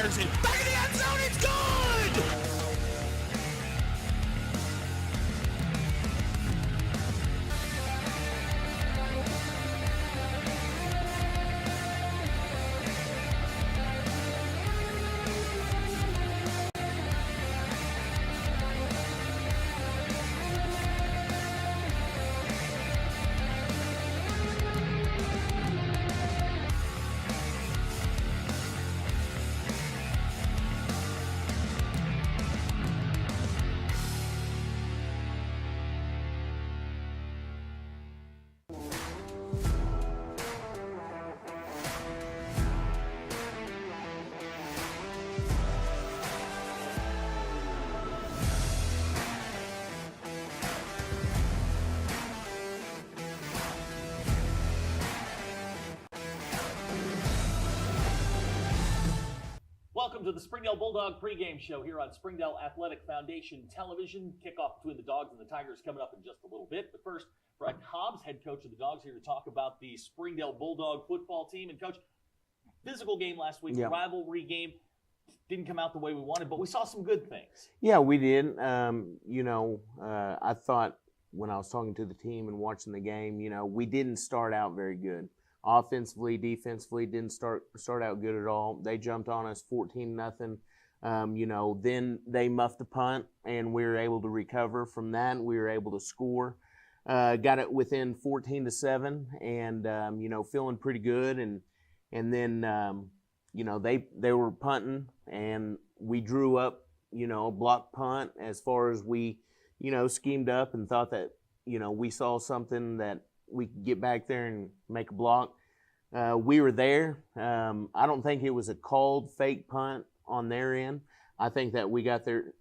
fires it. Back in the end zone, it's good! Welcome to the Springdale Bulldog pregame show here on Springdale Athletic Foundation Television. Kickoff between the Dogs and the Tigers coming up in just a little bit. But first, Brett Hobbs, head coach of the Dogs, here to talk about the Springdale Bulldog football team. And, Coach, physical game last week, rivalry game. Didn't come out the way we wanted, but we saw some good things. Yeah, we did. I thought when I was talking to the team and watching the game, we didn't start out very good. Offensively, defensively, didn't start out good at all. They jumped on us 14-0. Then they muffed a punt, and we were able to recover from that. We were able to score. Got it within 14-7, and feeling pretty good. And then they were punting, and we drew up a block punt as far as we schemed up and thought that we saw something that we could get back there and make a block. We were there. I don't think it was a called fake punt on their end. I think that we got there,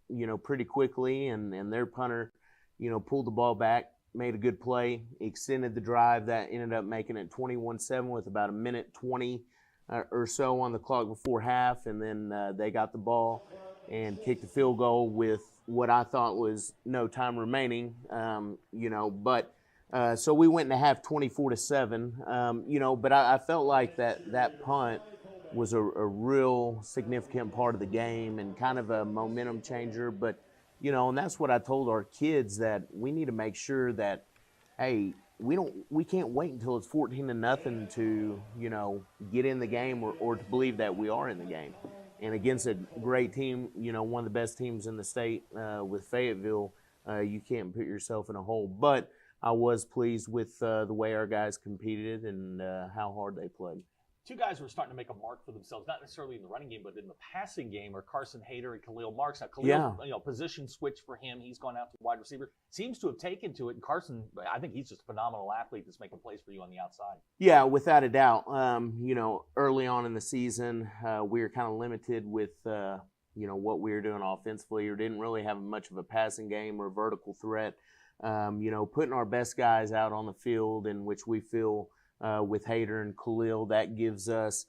pretty quickly, and their punter, pulled the ball back, made a good play, extended the drive that ended up making it 21-7 with about a minute 20 or so on the clock before half, and then they got the ball and kicked a field goal with what I thought was no time remaining, so we went into half 24-7, but I felt like that punt was a real significant part of the game and kind of a momentum changer. But, and that's what I told our kids, that we need to make sure that, hey, we can't wait until it's 14-0 to, get in the game or to believe that we are in the game. And against a great team, one of the best teams in the state with Fayetteville, you can't put yourself in a hole. But I was pleased with the way our guys competed and how hard they played. Two guys who are starting to make a mark for themselves, not necessarily in the running game, but in the passing game, are Carson Hayter and Khalil Marks. Now, Khalil, position switch for him. He's gone out to wide receiver. Seems to have taken to it. And Carson, I think he's just a phenomenal athlete that's making plays for you on the outside. Yeah, without a doubt. Early on in the season, we were kind of limited with, what we were doing offensively, or didn't really have much of a passing game or vertical threat. Putting our best guys out on the field, in which we feel with Hayter and Khalil, that gives us,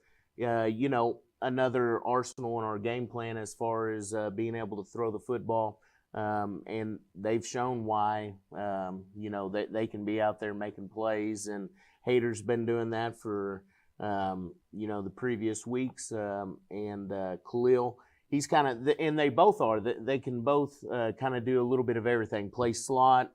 another arsenal in our game plan as far as being able to throw the football. And they've shown why, that they can be out there making plays. And Hayter's been doing that for, the previous weeks. And Khalil, he's kind of, and they both are. They can both kind of do a little bit of everything. Play slot,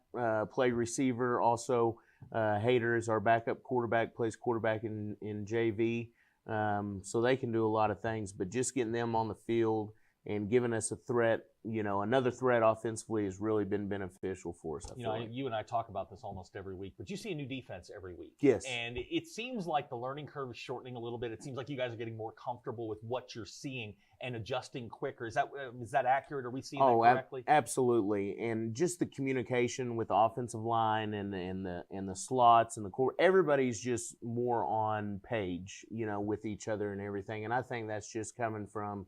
play receiver. Also, Hayter is our backup quarterback, plays quarterback in JV. So they can do a lot of things. But just getting them on the field and giving us a threat, another threat offensively has really been beneficial for us. You and I talk about this almost every week, but you see a new defense every week. Yes. And it seems like the learning curve is shortening a little bit. It seems like you guys are getting more comfortable with what you're seeing and adjusting quicker. Is that accurate? Are we seeing that correctly? Absolutely. And just the communication with the offensive line and the slots and the core, everybody's just more on page, with each other and everything. And I think that's just coming from,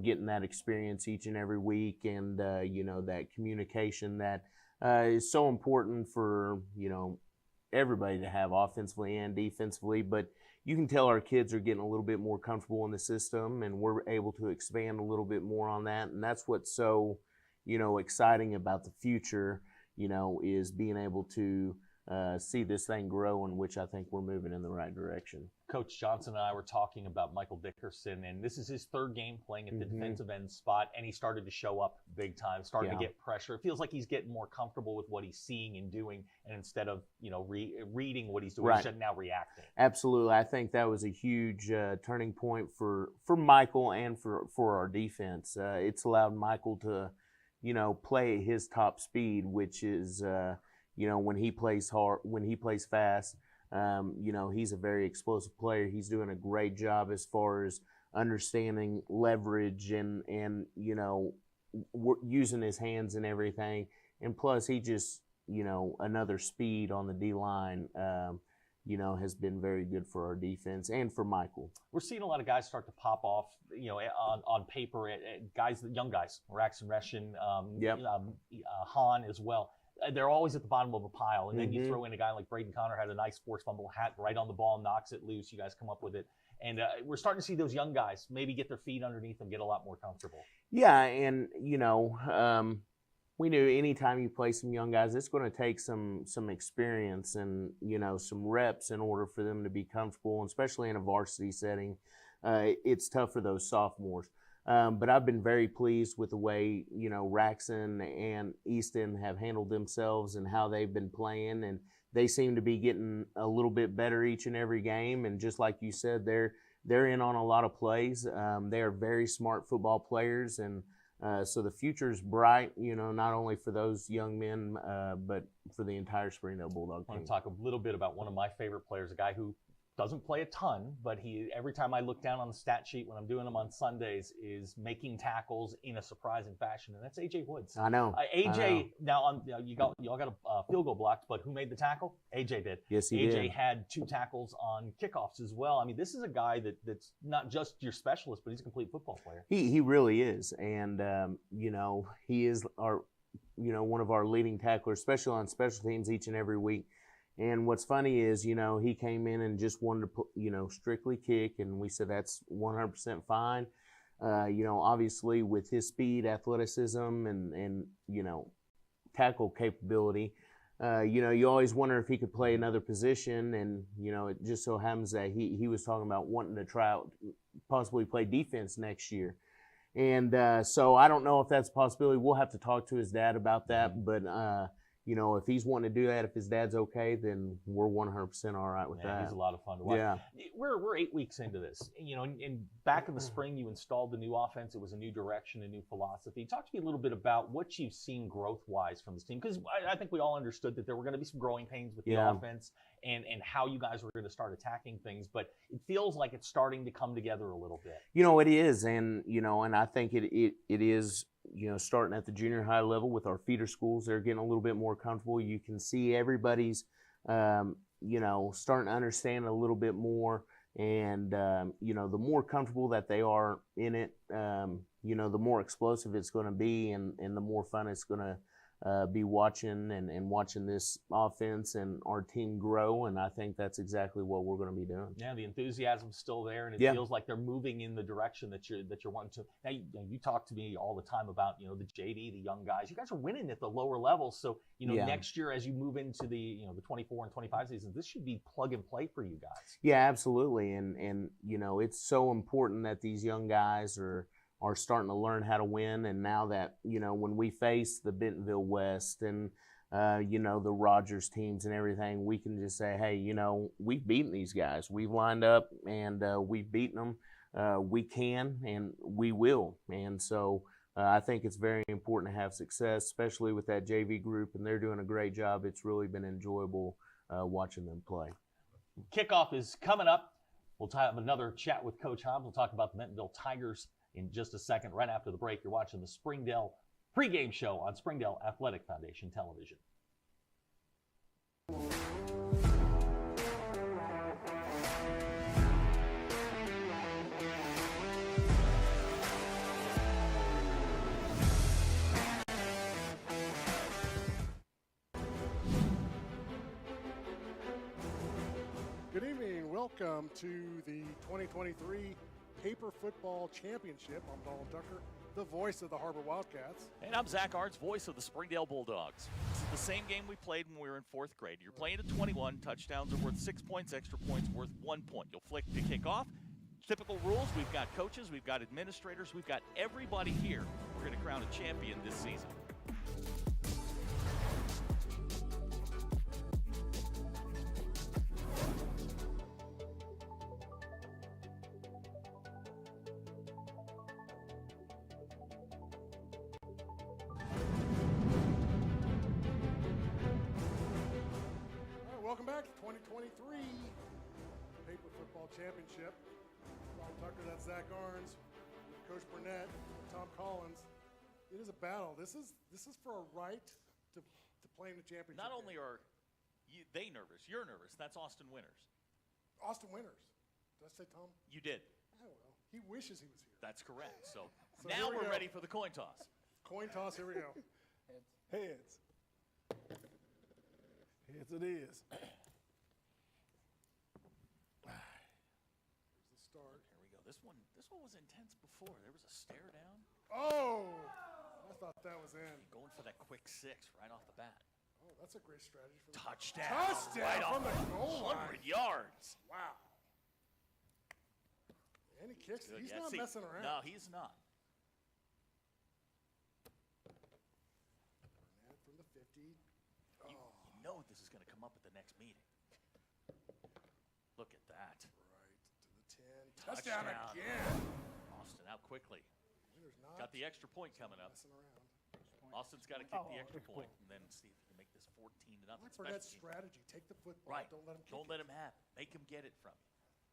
getting that experience each and every week, and, that communication that is so important for, everybody to have offensively and defensively. But you can tell our kids are getting a little bit more comfortable in the system, and we're able to expand a little bit more on that. And that's what's so, exciting about the future, is being able to see this thing grow, in which I think we're moving in the right direction. Coach Johnson and I were talking about Michael Dickerson, and this is his third game playing at the defensive end spot, and he started to show up big time, starting to get pressure. It feels like he's getting more comfortable with what he's seeing and doing, and instead of reading what he's doing, he's now reacting. Absolutely. I think that was a huge turning point for Michael and for our defense. It's allowed Michael to, play at his top speed, which is, when he plays hard, when he plays fast. He's a very explosive player. He's doing a great job as far as understanding leverage and using his hands and everything. And plus, he just, another speed on the D-line, has been very good for our defense and for Michael. We're seeing a lot of guys start to pop off, on paper, young guys, Raxon Reshin, Hahn as well. They're always at the bottom of a pile, and then you throw in a guy like Braden Connor, had a nice forced fumble, hat right on the ball, knocks it loose. You guys come up with it, and we're starting to see those young guys maybe get their feet underneath them, get a lot more comfortable. Yeah, and we knew anytime you play some young guys, it's going to take some experience and some reps in order for them to be comfortable, and especially in a varsity setting. It's tough for those sophomores. But I've been very pleased with the way, Raxon and Easton have handled themselves and how they've been playing. And they seem to be getting a little bit better each and every game. And just like you said, they're in on a lot of plays. They are very smart football players. And so the future is bright, not only for those young men, but for the entire Springdale Bulldog team. I want to talk a little bit about one of my favorite players, a guy who doesn't play a ton, but every time I look down on the stat sheet when I'm doing them on Sundays, is making tackles in a surprising fashion, and that's AJ Woods. I know. AJ, now you all got a field goal blocked, but who made the tackle? AJ did. Yes, he did. AJ had 2 tackles on kickoffs as well. I mean, this is a guy that's not just your specialist, but he's a complete football player. He really is, and he is our one of our leading tacklers, especially on special teams each and every week. And what's funny is, he came in and just wanted to, strictly kick, and we said that's 100% fine. Obviously with his speed, athleticism, and tackle capability, you always wonder if he could play another position. And, it just so happens that he was talking about wanting to try out, possibly play defense next year. And so I don't know if that's a possibility. We'll have to talk to his dad about that, but if he's wanting to do that, if his dad's okay, then we're 100% all right with that. He's a lot of fun to watch. Yeah. We're 8 weeks into this. And back in the spring, you installed the new offense. It was a new direction, a new philosophy. Talk to me a little bit about what you've seen growth-wise from this team, because I think we all understood that there were going to be some growing pains with the offense and how you guys were going to start attacking things. But it feels like it's starting to come together a little bit. It is, and and I think it is. Starting at the junior high level with our feeder schools, they're getting a little bit more comfortable. You can see everybody's, starting to understand a little bit more. And, the more comfortable that they are in it, the more explosive it's going to be, and the more fun it's going to be watching and watching this offense and our team grow. And I think that's exactly what we're going to be doing. Yeah, the enthusiasm's still there, and it feels like they're moving in the direction that you're wanting to. Now, you talk to me all the time about the JV, the young guys. You guys are winning at the lower levels, so next year as you move into the the 24 and 25 seasons, this should be plug and play for you guys. Yeah, absolutely, and it's so important that these young guys are starting to learn how to win. And now that, when we face the Bentonville West and, the Rogers teams and everything, we can just say, hey, we've beaten these guys. We've lined up and we've beaten them. We can and we will. And so I think it's very important to have success, especially with that JV group, and they're doing a great job. It's really been enjoyable watching them play. Kickoff is coming up. We'll have another chat with Coach Hobbs. We'll talk about the Bentonville Tigers in just a second. Right after the break, you're watching the Springdale Pregame Show on Springdale Athletic Foundation Television. Good evening. Welcome to the 2023 Paper Football Championship. I'm Donald Tucker, the voice of the Harbor Wildcats. And I'm Zach Arts, voice of the Springdale Bulldogs. the same game we played when we were in 4th grade. You're playing at 21. Touchdowns are worth 6 points. Extra points worth 1 point. You'll flick to kick off. Typical rules. We've got coaches. We've got administrators. We've got everybody here. We're going to crown a champion this season. Welcome back to 2023 Paper Football Championship. Tom Tucker, that's Zach Arns, Coach Burnett, Tom Collins. It is a battle. This is for a right to play in the championship. Not only are they nervous, you're nervous. That's Austin Winters. Austin Winters. Did I say Tom? You did. Oh, well, he wishes he was here. That's correct. So here now we we're go. ready for the coin toss. Coin toss, here we go. Heads. Heads it is. Here's the start. Here we go. This one was intense before. There was a stare down. Oh! I thought that was in. Going for that quick 6 right off the bat. Oh, that's a great strategy for the Touchdown. Touchdown Right from off the goal line. 100 yards. Wow. And he kicks. Good. He's Yeah, not see, messing around. No, he's not. Burnett from the 50. You know this is going to come up at the next meeting. Look at that. Right to the 10. Touchdown Touchdown. again. Austin out quickly. Winner's not Got the extra point coming up. messing around. Austin's got to kick the extra point and then see if he can make this 14-0. I like Burnett's strategy. Take the football. Right. Don't let him kick Don't it. let him have it. Make him get it from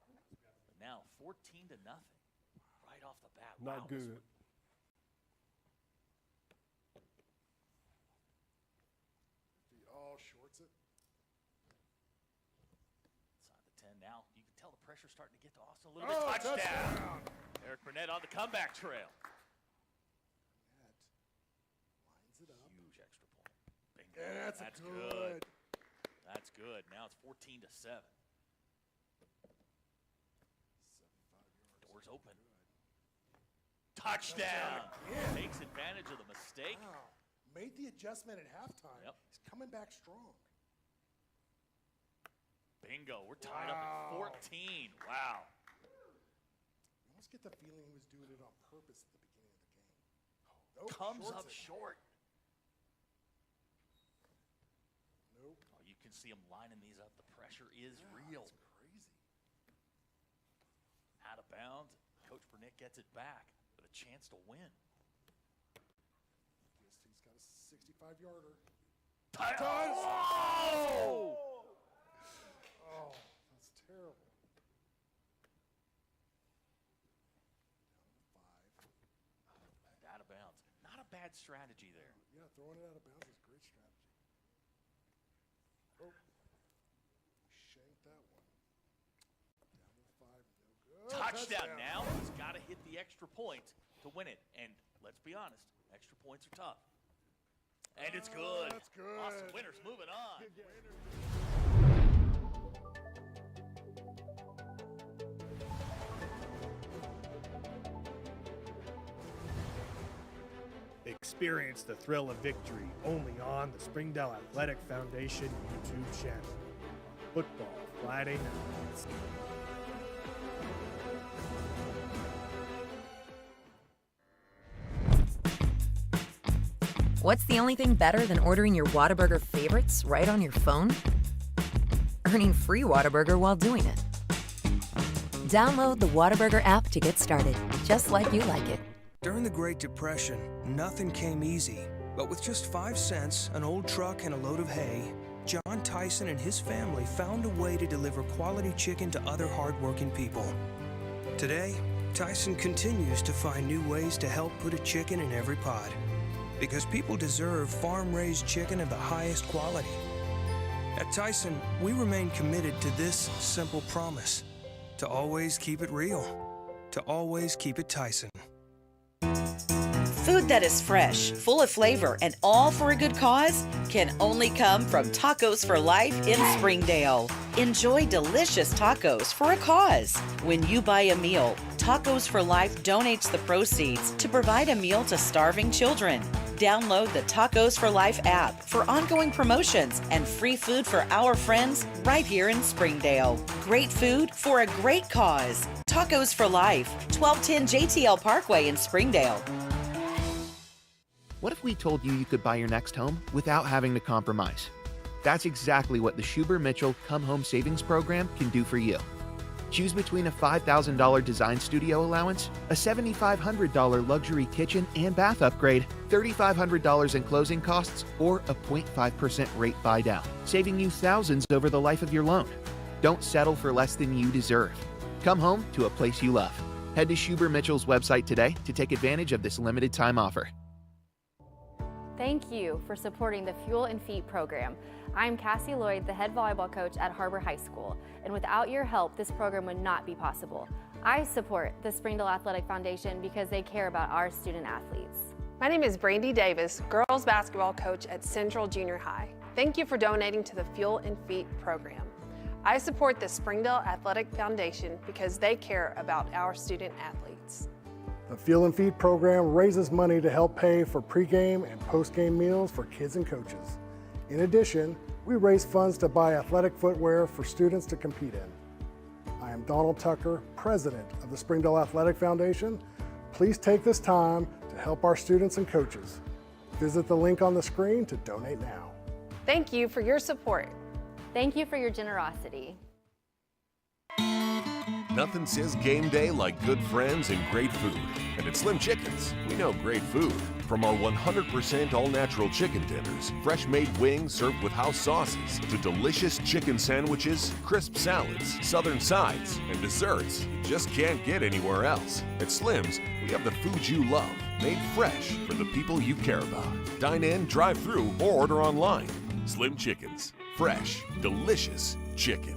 you. But now 14-0. Right off the bat. Not Wow, this good. one- He all shorts it. Inside the 10 now. You can tell the pressure's starting to get to Austin a little bit. Touchdown. Eric Burnett on the comeback trail. Burnett lines it up. Huge extra point. Bingo. Yeah, that's good. That's good. Now it's 14-7. 75 yards. Doors open. Touchdown. again. Takes advantage of the mistake. Wow. Made the adjustment at halftime. Yep. He's coming back strong. Bingo. We're tied up at 14. Wow. You almost get the feeling he was doing it on purpose at the beginning of the game. Nope, Comes shorts up it. short. Nope. Oh, you can see him lining these up. The pressure is real. It's crazy. Out of bounds. Coach Burnett gets it back with a chance to win. He's got a 65-yarder. Oh! Oh, that's terrible. Down to 5. Out of bounds. Not a bad strategy there. Yeah, throwing it out of bounds is a great strategy. Oh, shanked that one. Down to 5, no good. Touchdown. Now he's got to hit the extra point to win it. And let's be honest, extra points are tough. And it's good. That's good. Austin Winters moving on. Experience the thrill of victory only on the Springdale Athletic Foundation YouTube channel. Football Friday nights. What's the only thing better than ordering your Whataburger favorites right on your phone? Earning free Whataburger while doing it. Download the Whataburger app to get started, just like you like it. During the Great Depression, nothing came easy. But with just 5 cents, an old truck, and a load of hay, John Tyson and his family found a way to deliver quality chicken to other hardworking people. Today, Tyson continues to find new ways to help put a chicken in every pot. Because people deserve farm-raised chicken of the highest quality. At Tyson, we remain committed to this simple promise: to always keep it real, to always keep it Tyson. Food that is fresh, full of flavor, and all for a good cause can only come from Tacos for Life in Springdale. Enjoy delicious tacos for a cause. When you buy a meal, Tacos for Life donates the proceeds to provide a meal to starving children. Download the Tacos for Life app for ongoing promotions and free food for our friends right here in Springdale. Great food for a great cause. Tacos for Life, 1210 JTL Parkway in Springdale. What if we told you you could buy your next home without having to compromise? That's exactly what the Schuber-Mitchell Come Home Savings Program can do for you. Choose between a $5,000 design studio allowance, a $7,500 luxury kitchen and bath upgrade, $3,500 in closing costs, or a 0.5% rate buy down, saving you thousands over the life of your loan. Don't settle for less than you deserve. Come home to a place you love. Head to Schuber-Mitchell's website today to take advantage of this limited time offer. Thank you for supporting the Fuel and Feet program. I'm Cassie Lloyd, the head volleyball coach at Harbor High School, and without your help, this program would not be possible. I support the Springdale Athletic Foundation because they care about our student athletes. My name is Brandy Davis, girls basketball coach at Central Junior High. Thank you for donating to the Fuel and Feet program. I support the Springdale Athletic Foundation because they care about our student athletes. The Fuel and Feed program raises money to help pay for pregame and postgame meals for kids and coaches. In addition, we raise funds to buy athletic footwear for students to compete in. I am Donald Tucker, president of the Springdale Athletic Foundation. Please take this time to help our students and coaches. Visit the link on the screen to donate now. Thank you for your support. Thank you for your generosity. Nothing says game day like good friends and great food. And at Slim Chickens, we know great food. From our 100% all-natural chicken tenders, fresh-made wings served with house sauces, to delicious chicken sandwiches, crisp salads, southern sides, and desserts you just can't get anywhere else. At Slim's, we have the food you love, made fresh for the people you care about. Dine in, drive through, or order online. Slim Chickens. Fresh, delicious chicken.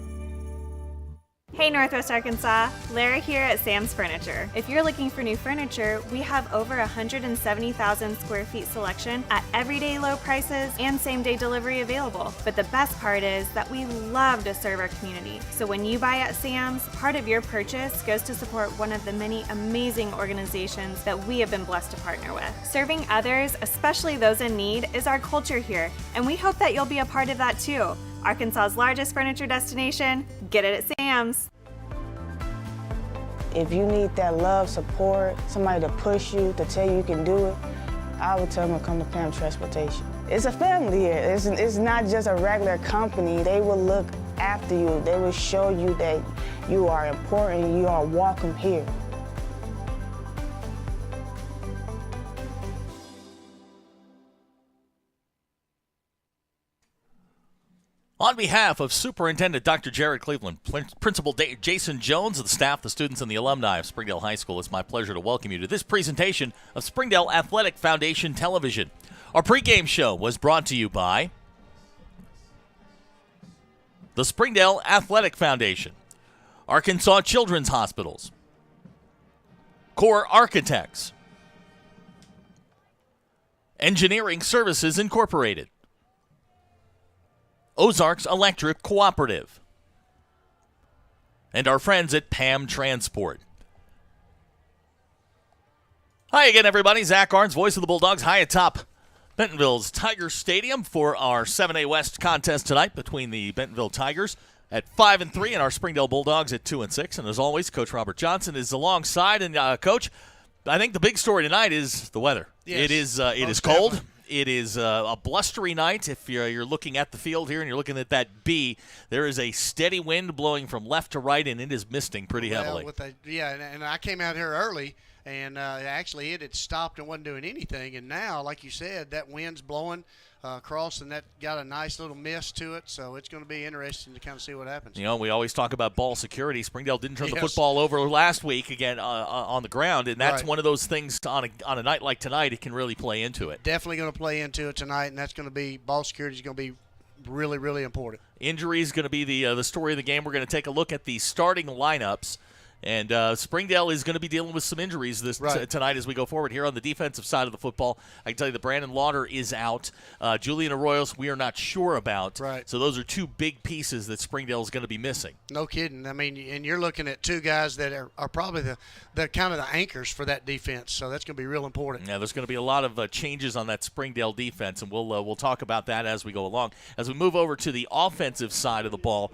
Hey Northwest Arkansas, Lara here at Sam's Furniture. If you're looking for new furniture, we have over 170,000 square feet selection at everyday low prices and same-day delivery available. But the best part is that we love to serve our community. So when you buy at Sam's, part of your purchase goes to support one of the many amazing organizations that we have been blessed to partner with. Serving others, especially those in need, is our culture here, and we hope that you'll be a part of that too. Arkansas's largest furniture destination, get it at Sam's. If you need that love, support, somebody to push you, to tell you can do it, I would tell them to come to Pam Transportation. It's a family here. It's not just a regular company. They will look after you. They will show you that you are important, you are welcome here. On behalf of Superintendent Dr. Jared Cleveland, Principal Jason Jones, and the staff, the students, and the alumni of Springdale High School, it's my pleasure to welcome you to this presentation of Springdale Athletic Foundation Television. Our pregame show was brought to you by the Springdale Athletic Foundation, Arkansas Children's Hospitals, Core Architects, Engineering Services Incorporated, Ozarks Electric Cooperative, and our friends at Pam Transport. Hi again, everybody. Zach Arns, voice of the Bulldogs, high atop Bentonville's Tiger Stadium for our 7A West contest tonight between the Bentonville Tigers at 5-3 and our Springdale Bulldogs at 2-6. And as always, Coach Robert Johnson is alongside. And Coach, I think the big story tonight is the weather. Yes, it is cold. Definitely. It is a blustery night. If you're looking at the field here and you're looking at that B, there is a steady wind blowing from left to right, and it is misting pretty heavily. And I came out here early, and actually it had stopped and wasn't doing anything. And now, like you said, that wind's blowing across, and that got a nice little mist to it. So it's going to be interesting to kind of see what happens. You know, we always talk about ball security. Springdale didn't turn the football over last week again on the ground, and that's one of those things on a night like tonight, it can really play into it. Definitely going to play into it tonight, and that's going to be ball security is going to be really, really important. Injury is going to be the story of the game. We're going to take a look at the starting lineups. And Springdale is going to be dealing with some injuries tonight as we go forward. Here on the defensive side of the football, I can tell you that Brandon Lauder is out. Julian Arroyos, we are not sure about. Right. So those are two big pieces that Springdale is going to be missing. No kidding. I mean, and you're looking at two guys that are probably the kind of the anchors for that defense. So that's going to be real important. Yeah, there's going to be a lot of changes on that Springdale defense, and we'll talk about that as we go along. As we move over to the offensive side of the ball,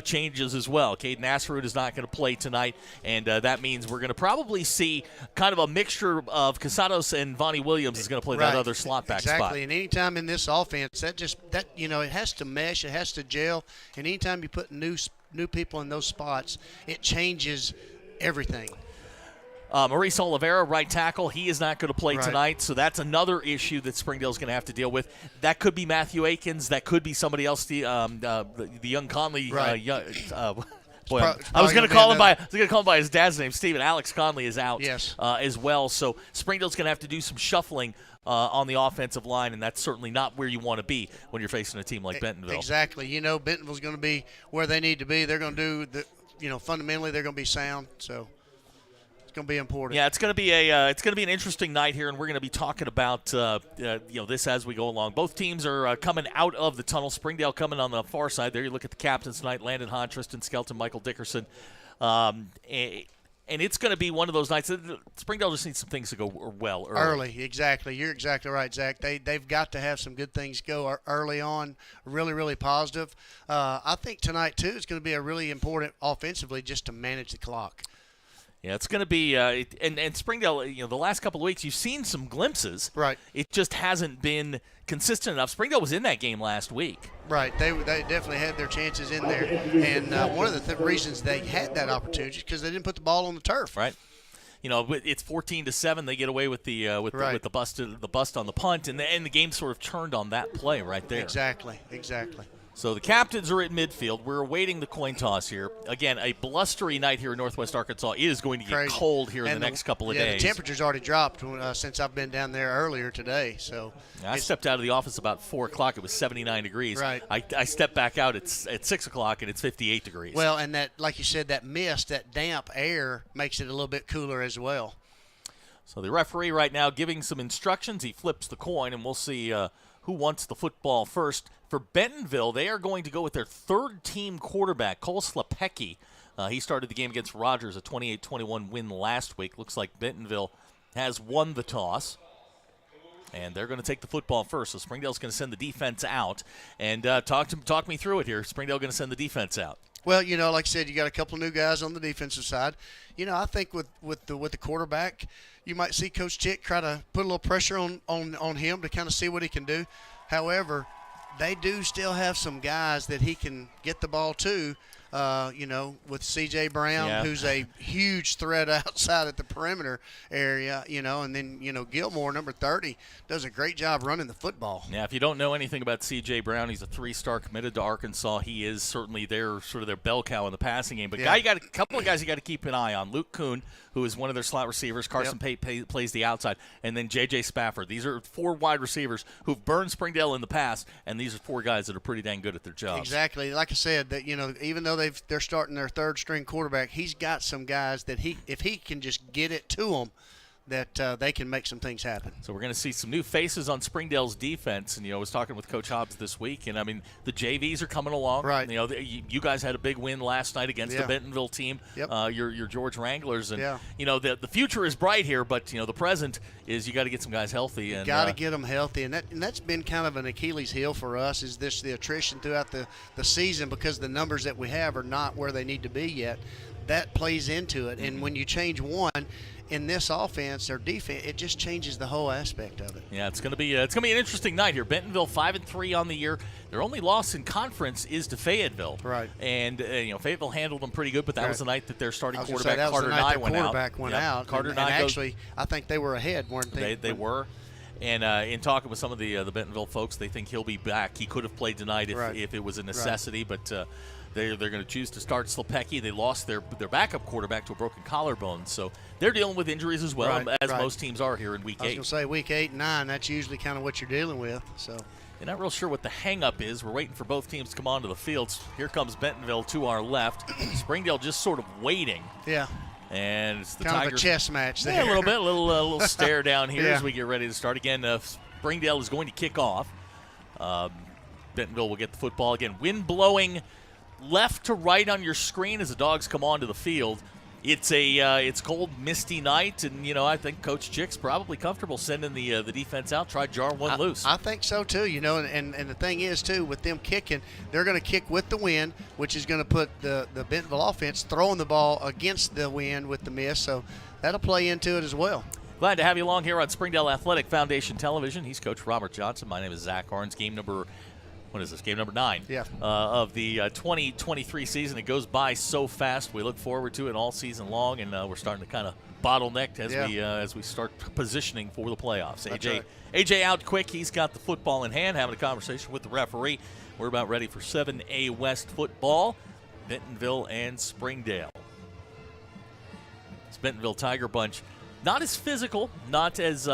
changes as well. Caden Asserud is not going to play tonight. And that means we're going to probably see kind of a mixture of Casados and Vonnie Williams is going to play that other slot back spot. Exactly. And anytime in this offense, that it has to mesh, it has to gel. And anytime you put new people in those spots, it changes everything. Maurice Oliveira, right tackle, he is not going to play tonight, so that's another issue that Springdale's going to have to deal with. That could be Matthew Akins. That could be somebody else, the young Conley. Boy, I was going to call him by his dad's name, Stephen. Alex Conley is out as well. So Springdale's going to have to do some shuffling on the offensive line, and that's certainly not where you want to be when you're facing a team like Bentonville. Exactly. Bentonville's going to be where they need to be. They're going to do fundamentally they're going to be sound. So it's going to be important. Yeah, it's going to be an interesting night here, and we're going to be talking about this as we go along. Both teams are coming out of the tunnel. Springdale coming on the far side. There you look at the captains tonight: Landon Hahn, Tristan Skelton, Michael Dickerson, and it's going to be one of those nights. Springdale just needs some things to go well early. Exactly. You're exactly right, Zach. They've got to have some good things go early on. Really, really positive. I think tonight too is going to be a really important offensively just to manage the clock. Yeah, it's going to be and Springdale, the last couple of weeks, you've seen some glimpses. Right. It just hasn't been consistent enough. Springdale was in that game last week. Right. They definitely had their chances in there. And one of the reasons they had that opportunity is because they didn't put the ball on the turf. Right. It's 14-7. They get away with the bust on the punt, and the game sort of turned on that play right there. Exactly. So the captains are at midfield. We're awaiting the coin toss here. Again, a blustery night here in Northwest Arkansas. It is going to get cold here in the next couple of days. The temperature's already dropped since I've been down there earlier today. So I stepped out of the office about 4 o'clock. It was 79 degrees. Right. I stepped back out at 6 o'clock, and it's 58 degrees. Well, and that, like you said, that mist, that damp air makes it a little bit cooler as well. So the referee right now giving some instructions. He flips the coin, and we'll see who wants the football first. For Bentonville, they are going to go with their third-team quarterback, Cole Slepecki. He started the game against Rogers, a 28-21 win last week. Looks like Bentonville has won the toss. And they're going to take the football first. So Springdale's going to send the defense out. And talk me through it here. Springdale going to send the defense out. Well, like I said, you got a couple of new guys on the defensive side. I think with the quarterback, you might see Coach Chick try to put a little pressure on him to kind of see what he can do. However, they do still have some guys that he can get the ball to, with C.J. Brown, who's a huge threat outside at the perimeter area, and then, Gilmore, number 30, does a great job running the football. Yeah, if you don't know anything about C.J. Brown, he's a 3-star committed to Arkansas. He is certainly their bell cow in the passing game. But a couple of guys you got to keep an eye on. Luke Kuhn, who is one of their slot receivers. Carson Pate plays the outside. And then J.J. Spafford. These are 4 wide receivers who've burned Springdale in the past, and these are 4 guys that are pretty dang good at their jobs. Exactly. Like I said, that even though they're starting their third-string quarterback, he's got some guys that if he can just get it to them, that they can make some things happen. So we're going to see some new faces on Springdale's defense. And, I was talking with Coach Hobbs this week, and, the JVs are coming along. Right. You guys had a big win last night against the Bentonville team, your George Wranglers. And, the future is bright here, but, the present is you got to get some guys healthy. You got to get them healthy. And that's been kind of an Achilles heel for us is the attrition throughout the season because the numbers that we have are not where they need to be yet. That plays into it. And when you change one – in this offense or defense, it just changes the whole aspect of it. Yeah, it's going to be an interesting night here. Bentonville 5-3 on the year. Their only loss in conference is to Fayetteville. Right. And Fayetteville handled them pretty good, but that was the night that their starting quarterback that Carter was the night Nye their went quarterback out. went out. Carter and Nye actually, I think they were ahead, weren't they? They were. And in talking with some of the Bentonville folks, they think he'll be back. He could have played tonight if it was a necessity, but they're going to choose to start Slepecki. They lost their backup quarterback to a broken collarbone, so they're dealing with injuries as well, as most teams are here in Week 8. I was going to say Week 8 and 9, that's usually kind of what you're dealing with. So you're not real sure what the hang-up is. We're waiting for both teams to come onto the fields. Here comes Bentonville to our left. Springdale just sort of waiting. Yeah. And it's the kind Tigers. of a chess match there. Yeah, a little bit, a little stare down here Yeah. as we get ready to start. Again, Springdale is going to kick off. Bentonville will get the football. Again, wind blowing left to right on your screen as the Dogs come onto the field. It's cold, misty night, and I think Coach Chick's probably comfortable sending the defense out, try to jar one loose. I think so too. And the thing is too, with them kicking, they're going to kick with the wind, which is going to put the Bentonville offense throwing the ball against the wind with the mist. So that'll play into it as well. Glad to have you along here on Springdale Athletic Foundation Television. He's Coach Robert Johnson. My name is Zach Arns. Game number 9 Yeah. of the 2023 season. It goes by so fast. We look forward to it all season long, and we're starting to kind of bottleneck as we start positioning for the playoffs. AJ out quick. He's got the football in hand, having a conversation with the referee. We're about ready for 7A West football, Bentonville and Springdale. This Bentonville Tiger bunch, not as physical, not as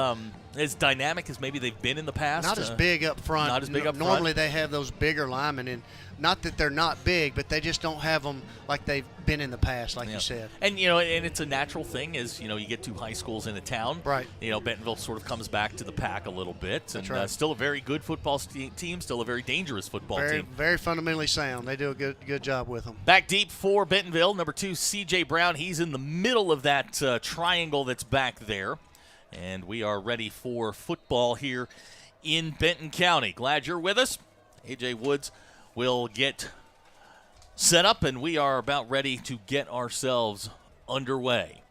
dynamic as maybe they've been in the past. Not as big up front. Not as big up front. Normally they have those bigger linemen, and not that they're not big, but they just don't have them like they've been in the past, like you said. And and it's a natural thing as you get two high schools in a town. Right. Bentonville sort of comes back to the pack a little bit. That's and right. Still a very good football team, still a very dangerous football team. Very fundamentally sound. They do a good job with them. Back deep for Bentonville, number 2, C.J. Brown. He's in the middle of that triangle that's back there. And we are ready for football here in Benton County. Glad you're with us. A.J. Woods will get set up, and we are about ready to get ourselves underway.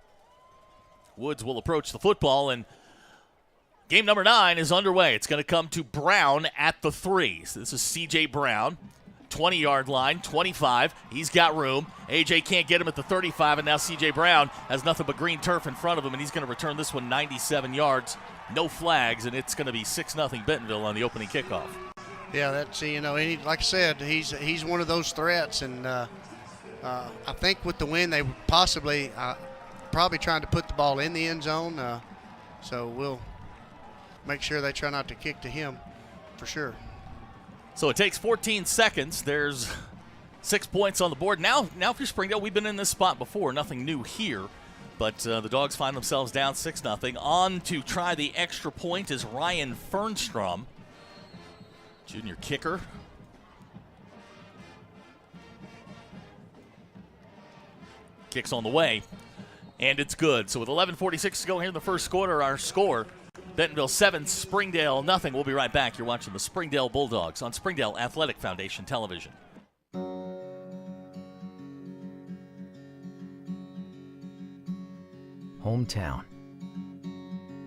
Woods will approach the football, and game number 9 is underway. It's going to come to Brown at the 3. So this is C.J. Brown. 20-yard line, 25. He's got room. A.J. can't get him at the 35, and now C.J. Brown has nothing but green turf in front of him, and he's going to return this one 97 yards. No flags, and it's going to be 6-0 Bentonville on the opening kickoff. Yeah, that's like I said, he's one of those threats, and I think with the win they probably trying to put the ball in the end zone. So we'll make sure they try not to kick to him for sure. So it takes 14 seconds. There's 6 points on the board. Now for Springdale, we've been in this spot before. Nothing new here. But the Dogs find themselves down 6-0. On to try the extra point is Ryan Fernstrom, junior kicker. Kicks on the way, and it's good. So with 11:46 to go here in the first quarter, our score, Bentonville 7, Springdale nothing. We'll be right back. You're watching the Springdale Bulldogs on Springdale Athletic Foundation Television. Hometown.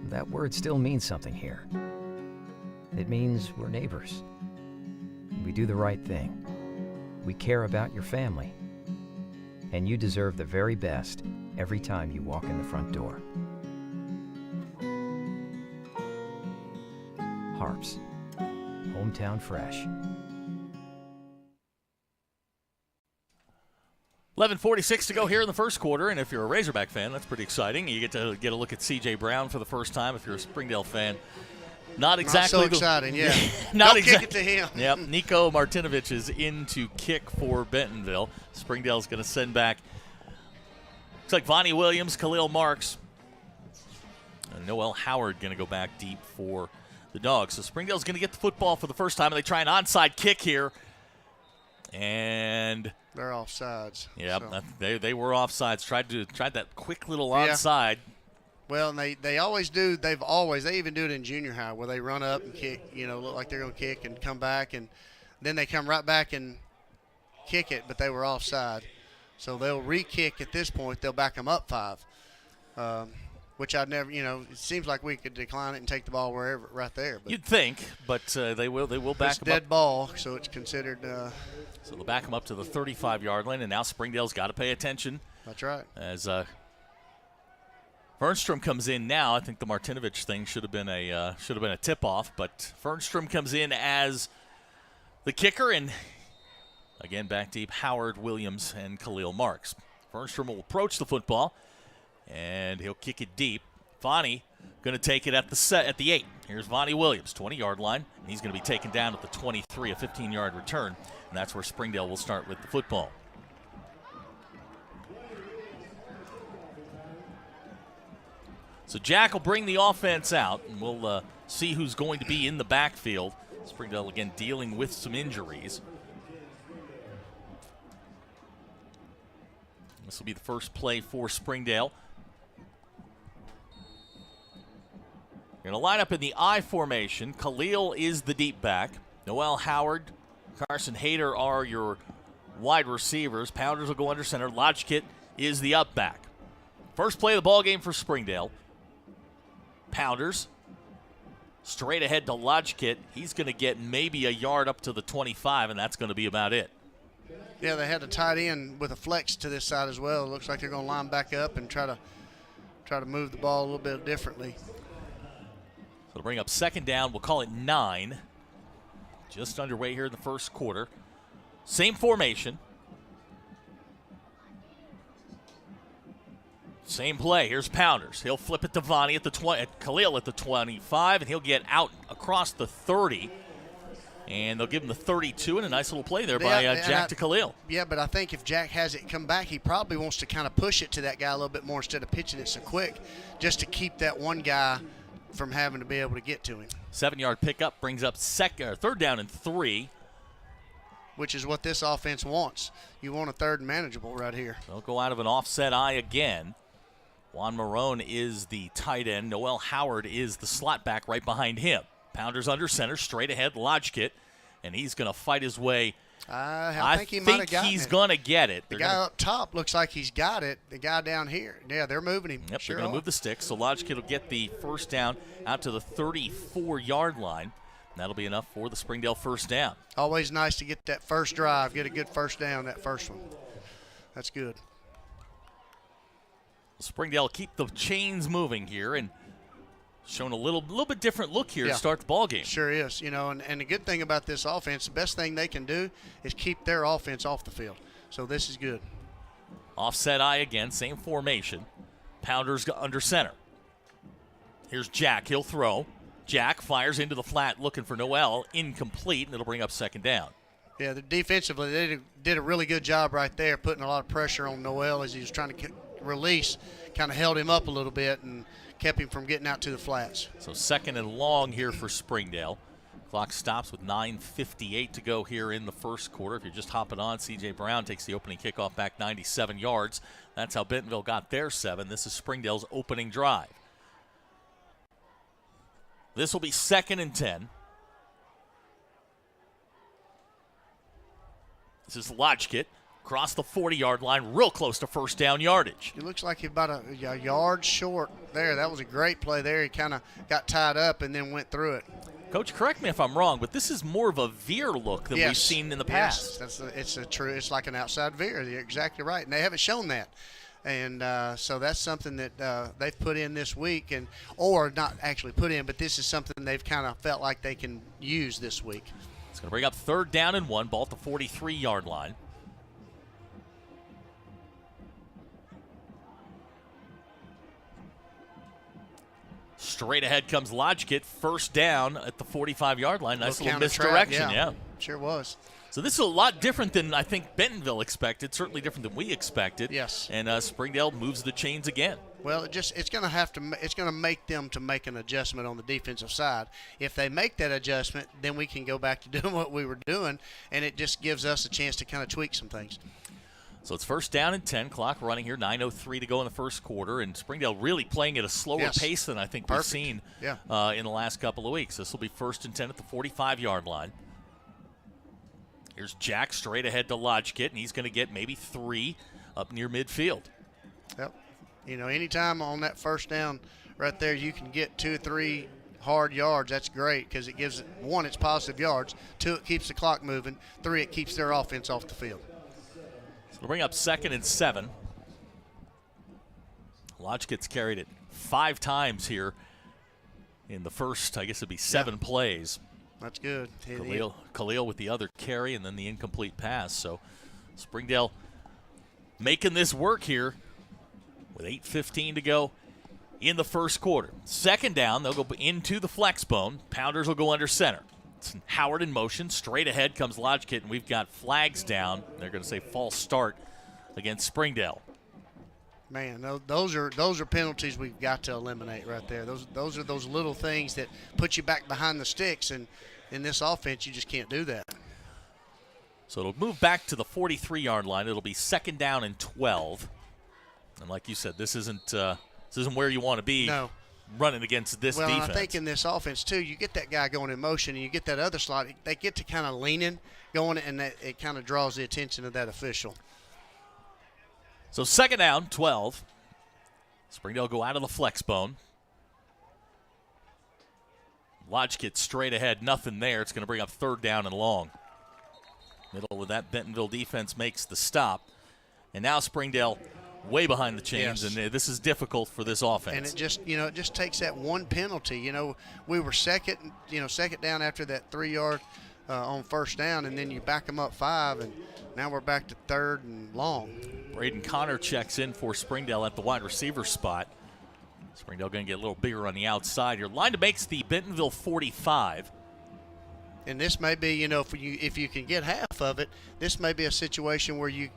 That word still means something here. It means we're neighbors. We do the right thing. We care about your family. And you deserve the very best every time you walk in the front door. Harps. Hometown fresh. 11:46 to go here in the first quarter, and if you're a Razorback fan, that's pretty exciting. You get to get a look at C.J. Brown for the first time. If you're a Springdale fan, not exactly so exciting. Yeah, not Don't kick it to him. Yep, Nico Martinovich is in to kick for Bentonville. Springdale's going to send back. Looks like Vonnie Williams, Khalil Marks, and Noel Howard going to go back deep for the Dogs. So Springdale's going to get the football for the first time, and they try an onside kick here, and they're offsides. Yeah, so. they were offsides. Tried that quick little onside. Well, and they always do. They even do it in junior high where they run up and kick. Look like they're going to kick and come back, and then they come right back and kick it, but they were offside. So they'll re-kick at this point. They'll back them up 5, which I'd never. It seems like we could decline it and take the ball wherever, right there. But you'd think, but they will back them up. It's dead ball, so it's considered. So they'll back them up to the 35-yard line, and now Springdale's got to pay attention. That's right. As Fernstrom comes in now, I think the Martinovich thing should have been a tip-off, but Fernstrom comes in as the kicker, and again back deep, Howard, Williams, and Khalil Marks. Fernstrom will approach the football, and he'll kick it deep. Vonnie going to take it at the 8. Here's Vonnie Williams, 20-yard line, and he's going to be taken down at the 23, a 15-yard return, and that's where Springdale will start with the football. So Jack will bring the offense out, and we'll see who's going to be in the backfield. Springdale, again, dealing with some injuries. This will be the first play for Springdale. Going to line up in the I formation. Khalil is the deep back. Noel Howard, Carson Hayter are your wide receivers. Pounders will go under center. Lodgkit is the up back. First play of the ball game for Springdale. Pounders straight ahead to Lodgkit. He's going to get maybe a yard up to the 25, and that's going to be about it. Yeah, they had a tight end with a flex to this side as well. It looks like they're going to line back up and try to move the ball a little bit differently. So to bring up second down, we'll call it 9. Just underway here in the first quarter. Same formation. Same play. Here's Pounders. He'll flip it to Vonnie at the Khalil at the 25, and he'll get out across the 30. And they'll give him the 32, and a nice little play there by Jack to Khalil. Yeah, but I think if Jack has it come back, he probably wants to kind of push it to that guy a little bit more instead of pitching it so quick, just to keep that one guy from having to be able to get to him. 7-yard pickup brings up third down and 3. Which is what this offense wants. You want a third and manageable right here. They'll go out of an offset I again. Juan Marone is the tight end. Noel Howard is the slot back right behind him. Pounders under center, straight ahead, Lodgkit, and he's going to fight his way. I think he might have gotten he's going to get it. The guy up top looks like he's got it. The guy down here, yeah, they're moving him. Yep, sure they're going to move the sticks. So Lodgkit will get the first down out to the 34-yard line. That'll be enough for the Springdale first down. Always nice to get that first drive, get a good first down, that first one. That's good. Springdale keep the chains moving here and showing a little bit different look here Yeah. to start the ball game. Sure is. And the good thing about this offense, the best thing they can do is keep their offense off the field. So this is good. Offset I again, same formation. Pounders under center. Here's Jack. He'll throw. Jack fires into the flat looking for Noel. Incomplete, and it'll bring up second down. Yeah, defensively, they did a really good job right there, putting a lot of pressure on Noel as he was trying to release, kind of held him up a little bit and kept him from getting out to the flats. So second and long here for Springdale. Clock stops with 9:58 to go here in the first quarter. If you're just hopping on, C.J. Brown takes the opening kickoff back 97 yards. That's how Bentonville got their 7. This is Springdale's opening drive. This will be second and 10. This is Lodgkit. Across the 40-yard line, real close to first down yardage. It looks like he's about a yard short there. That was a great play there. He kind of got tied up and then went through it. Coach, correct me if I'm wrong, but this is more of a veer look than we've seen in the past. Yes, it's like an outside veer. You're exactly right, and they haven't shown that. And so that's something that they've put in this week, or not actually put in, but this is something they've kind of felt like they can use this week. It's going to bring up third down and 1, ball at the 43-yard line. Straight ahead comes Lodgkit, first down at the 45-yard line. Nice little misdirection, yeah. Sure was. So this is a lot different than I think Bentonville expected, certainly different than we expected. Yes. And Springdale moves the chains again. Well, it's going to make them to make an adjustment on the defensive side. If they make that adjustment, then we can go back to doing what we were doing, and it just gives us a chance to kind of tweak some things. So it's first down and 10, clock running here, 9:03 to go in the first quarter, and Springdale really playing at a slower pace than I think we've seen in the last couple of weeks. This will be first and 10 at the 45-yard line. Here's Jack straight ahead to Lodgkit, and he's going to get maybe 3 up near midfield. Yep. Anytime on that first down right there you can get 2 or 3 hard yards, that's great because it gives it, 1, it's positive yards, 2, it keeps the clock moving, 3, it keeps their offense off the field. We'll bring up second and 7. Lodgkit's carried it 5 times here in the first, I guess it'd be 7 plays. That's good. Khalil with the other carry and then the incomplete pass. So Springdale making this work here with 8:15 to go in the first quarter. Second down, they'll go into the flex bone. Pounders will go under center. It's Howard in motion. Straight ahead comes Lodgkit, and we've got flags down. They're going to say false start against Springdale. Man, those are penalties we've got to eliminate right there. Those are those little things that put you back behind the sticks, and in this offense, you just can't do that. So it'll move back to the 43-yard line. It'll be 2nd down and 12. And like you said, this isn't where you want to be. No. Running against this defense. Well, I think in this offense too, you get that guy going in motion, and you get that other slot. They get to kind of leaning, going, and it kind of draws the attention of that official. So 2nd down, 12. Springdale go out of the flex bone. Lodge gets straight ahead, nothing there. It's going to bring up 3rd down and long. Middle with that Bentonville defense makes the stop. And now Springdale way behind the chains, yes. And this is difficult for this offense. And it just takes that one penalty. We were second down after that 3-yard on 1st down, and then you back them up 5, and now we're back to 3rd and long. Braden Connor checks in for Springdale at the wide receiver spot. Springdale going to get a little bigger on the outside here. Line to makes the Bentonville 45. And this may be, if you can get half of it, this may be a situation where you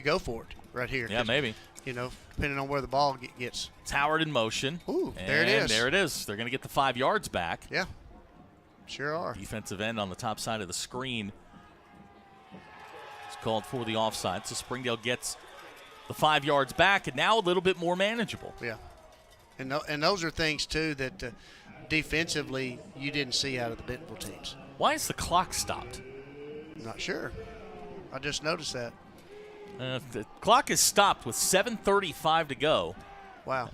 go for it right here. Yeah, maybe. Depending on where the ball gets. It's Howard in motion. Ooh, there it is. There it is. They're going to get the 5 yards back. Yeah, sure are. Defensive end on the top side of the screen. It's called for the offside. So Springdale gets the 5 yards back, and now a little bit more manageable. Yeah, and those are things too that defensively you didn't see out of the Bentonville teams. Why is the clock stopped? I'm not sure. I just noticed that. The clock is stopped with 7:35 to go. Wow.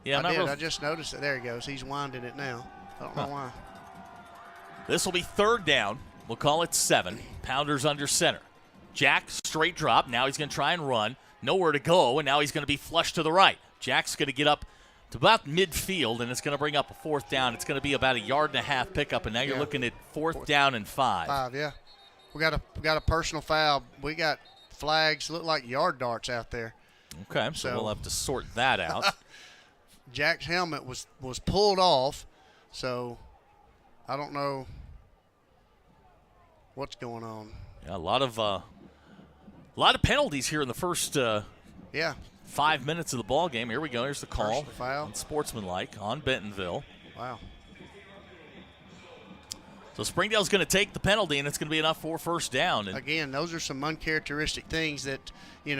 Yeah, I just noticed it. There he goes. He's winding it now. I don't know why. This will be 3rd down. We'll call it 7. Pounders under center. Jack, straight drop. Now he's going to try and run. Nowhere to go, and now he's going to be flushed to the right. Jack's going to get up to about midfield, and it's going to bring up a 4th down. It's going to be about 1.5 yard pickup, and now you're looking at 4th down and 5. 5, yeah. We got a personal foul. We got flags, look like yard darts out there. Okay, so we'll have to sort that out. Jack's helmet was pulled off, so I don't know what's going on. Yeah, a lot of penalties here in the first 5 minutes of the ball game. Here we go. Here's the call. Foul. Unsportsmanlike on Bentonville. Wow. So Springdale's going to take the penalty, and it's going to be enough for 1st down. And again, those are some uncharacteristic things that you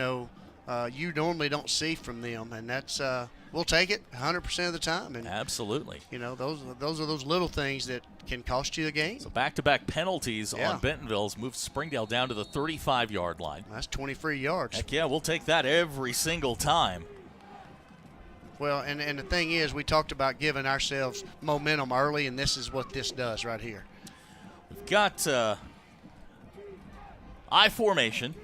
normally don't see from them, and that's we'll take it 100% of the time. And absolutely, those are those little things that can cost you the game. So back-to-back penalties on Bentonville's moved Springdale down to the 35-yard line. That's 23 yards. Heck yeah, we'll take that every single time. Well, and the thing is, we talked about giving ourselves momentum early, and this is what this does right here. We've got I formation.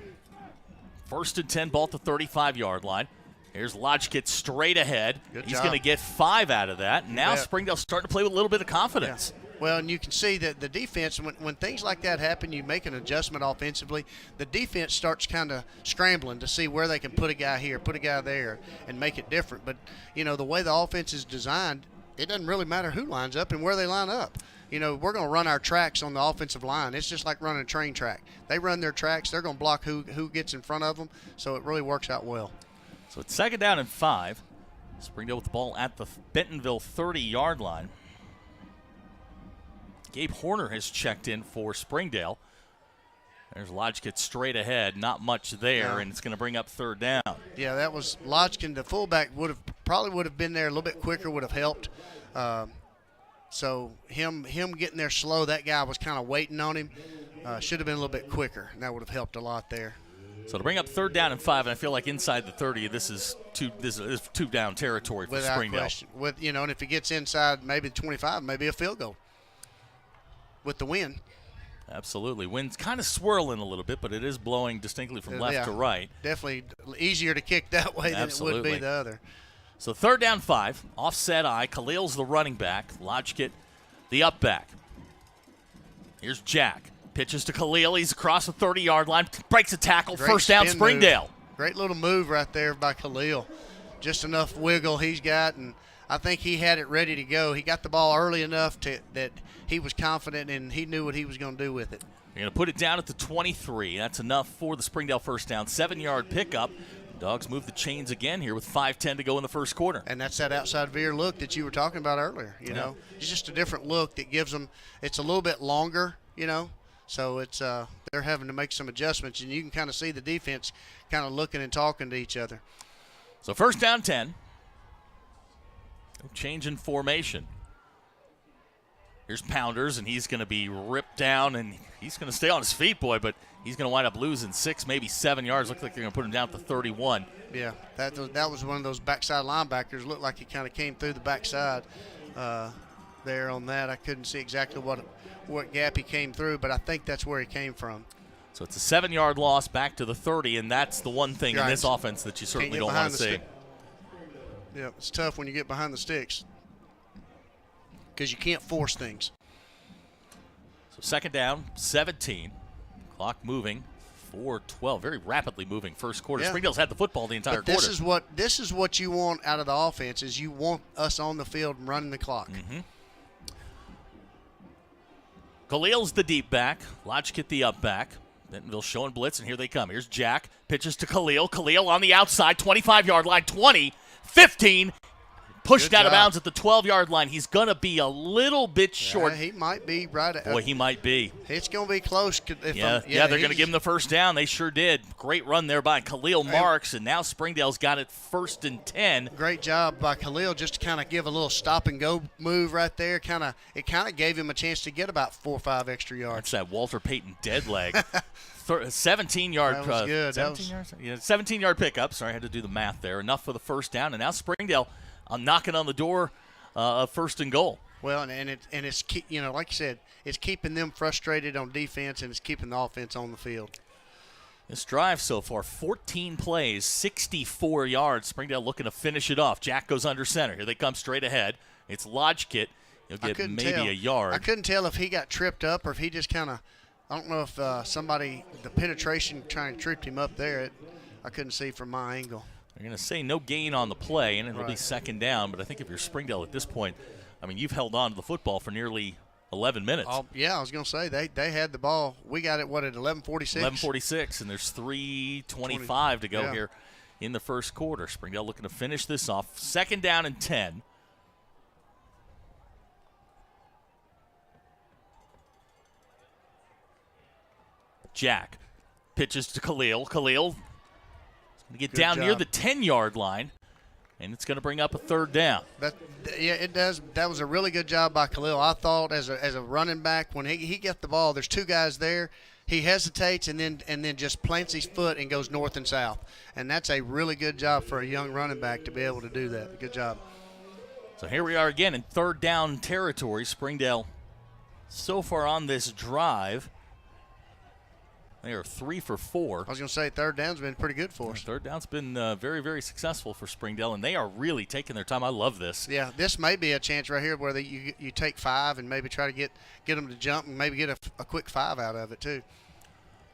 1st and 10, ball at the 35-yard line. Here's Lodgkit straight ahead. He's going to get 5 out of that. Now Springdale's starting to play with a little bit of confidence. Yeah. Well, and you can see that the defense, when things like that happen, you make an adjustment offensively. The defense starts kind of scrambling to see where they can put a guy here, put a guy there, and make it different. But, the way the offense is designed, it doesn't really matter who lines up and where they line up. We're going to run our tracks on the offensive line. It's just like running a train track. They run their tracks. They're going to block who gets in front of them, so it really works out well. So it's 2nd down and 5. Springdale with the ball at the Bentonville 30-yard line. Gabe Horner has checked in for Springdale. There's Lodgkit straight ahead. Not much there, and it's going to bring up 3rd down. Yeah, that was Lodgkin. The fullback probably would have been there a little bit quicker, would have helped. So him getting there slow, that guy was kind of waiting on him. Should have been a little bit quicker, and that would have helped a lot there. So to bring up 3rd down and 5, and I feel like inside the 30, this is two down territory for Without Springdale. Question. And if he gets inside maybe the 25, maybe a field goal with the wind. Absolutely. Wind's kind of swirling a little bit, but it is blowing distinctly from left to right. Definitely easier to kick that way than it would be the other. So 3rd down 5, offset I. Khalil's the running back. Lodgkit, the up back. Here's Jack. Pitches to Khalil. He's across the 30-yard line. Breaks a tackle. Great 1st down, Springdale. Move. Great little move right there by Khalil. Just enough wiggle he's got, and I think he had it ready to go. He got the ball early enough that he was confident and he knew what he was going to do with it. You're going to put it down at the 23. That's enough for the Springdale 1st down. 7-yard pickup. Dogs move the chains again here with 5:10 to go in the first quarter. And that's that outside veer look that you were talking about earlier. You know, it's just a different look that gives them. It's a little bit longer. You know, so it's they're having to make some adjustments, and you can kind of see the defense kind of looking and talking to each other. So first down 10. Change in formation. Here's Pounders, and he's going to be ripped down, and he's going to stay on his feet, boy, but he's going to wind up losing 6, maybe 7 yards. Looks like they're going to put him down to 31. Yeah, that was one of those backside linebackers. Looked like he kind of came through the backside there on that. I couldn't see exactly what gap he came through, but I think that's where he came from. So it's a 7-yard loss back to the 30, and that's the one thing in this offense that you certainly don't want to see. Yeah, it's tough when you get behind the sticks because you can't force things. So second down, 17. Clock moving, 4:12, very rapidly moving first quarter. Yeah. Springdale's had the football the entire quarter. This is what you want out of the offense is you want us on the field running the clock. Mm-hmm. Khalil's the deep back. Lodgkit the up back. Bentonville showing blitz, and here they come. Here's Jack. Pitches to Khalil. Khalil on the outside, 25-yard line, 20, 15. Pushed out of bounds at the 12-yard line. He's going to be a little bit short. He might be right. Boy, he might be. It's going to be close. They're going to give him the first down. They sure did. Great run there by Khalil Marks, and now Springdale's got it 1st and 10. Great job by Khalil just to kind of give a little stop-and-go move right there. It kind of gave him a chance to get about 4 or 5 extra yards. That's that Walter Payton dead leg. 17-yard. That was good. 17-yard pickup. Sorry, I had to do the math there. Enough for the first down, and now Springdale knocking on the door of 1st and goal. Well, and it's like you said, it's keeping them frustrated on defense, and it's keeping the offense on the field. This drive so far, 14 plays, 64 yards. Springdale looking to finish it off. Jack goes under center. Here they come straight ahead. It's Lodgkit. He'll get maybe a yard. I couldn't tell if he got tripped up or if he just kind of – I don't know if the penetration trying to trip him up there. I couldn't see from my angle. They're going to say no gain on the play, and it'll be second down. But I think if you're Springdale at this point, I mean, you've held on to the football for nearly 11 minutes. Yeah, I was going to say, they had the ball. We got it, at 11:46? 11:46, and there's 3:25 to go here in the first quarter. Springdale looking to finish this off. Second down and 10. Jack pitches to Khalil. Khalil going to get down near the 10-yard line, and it's going to bring up a third down. It does. That was a really good job by Khalil. I thought as a running back, when he got the ball, there's 2 guys there. He hesitates and then just plants his foot and goes north and south. And that's a really good job for a young running back to be able to do that. Good job. So here we are again in third down territory. Springdale so far on this drive, they are 3 for 4. I was going to say third down's been pretty good for us. Third down's been very, very successful for Springdale, and they are really taking their time. I love this. Yeah, this may be a chance right here where you take 5 and maybe try to get them to jump and maybe get a quick 5 out of it too.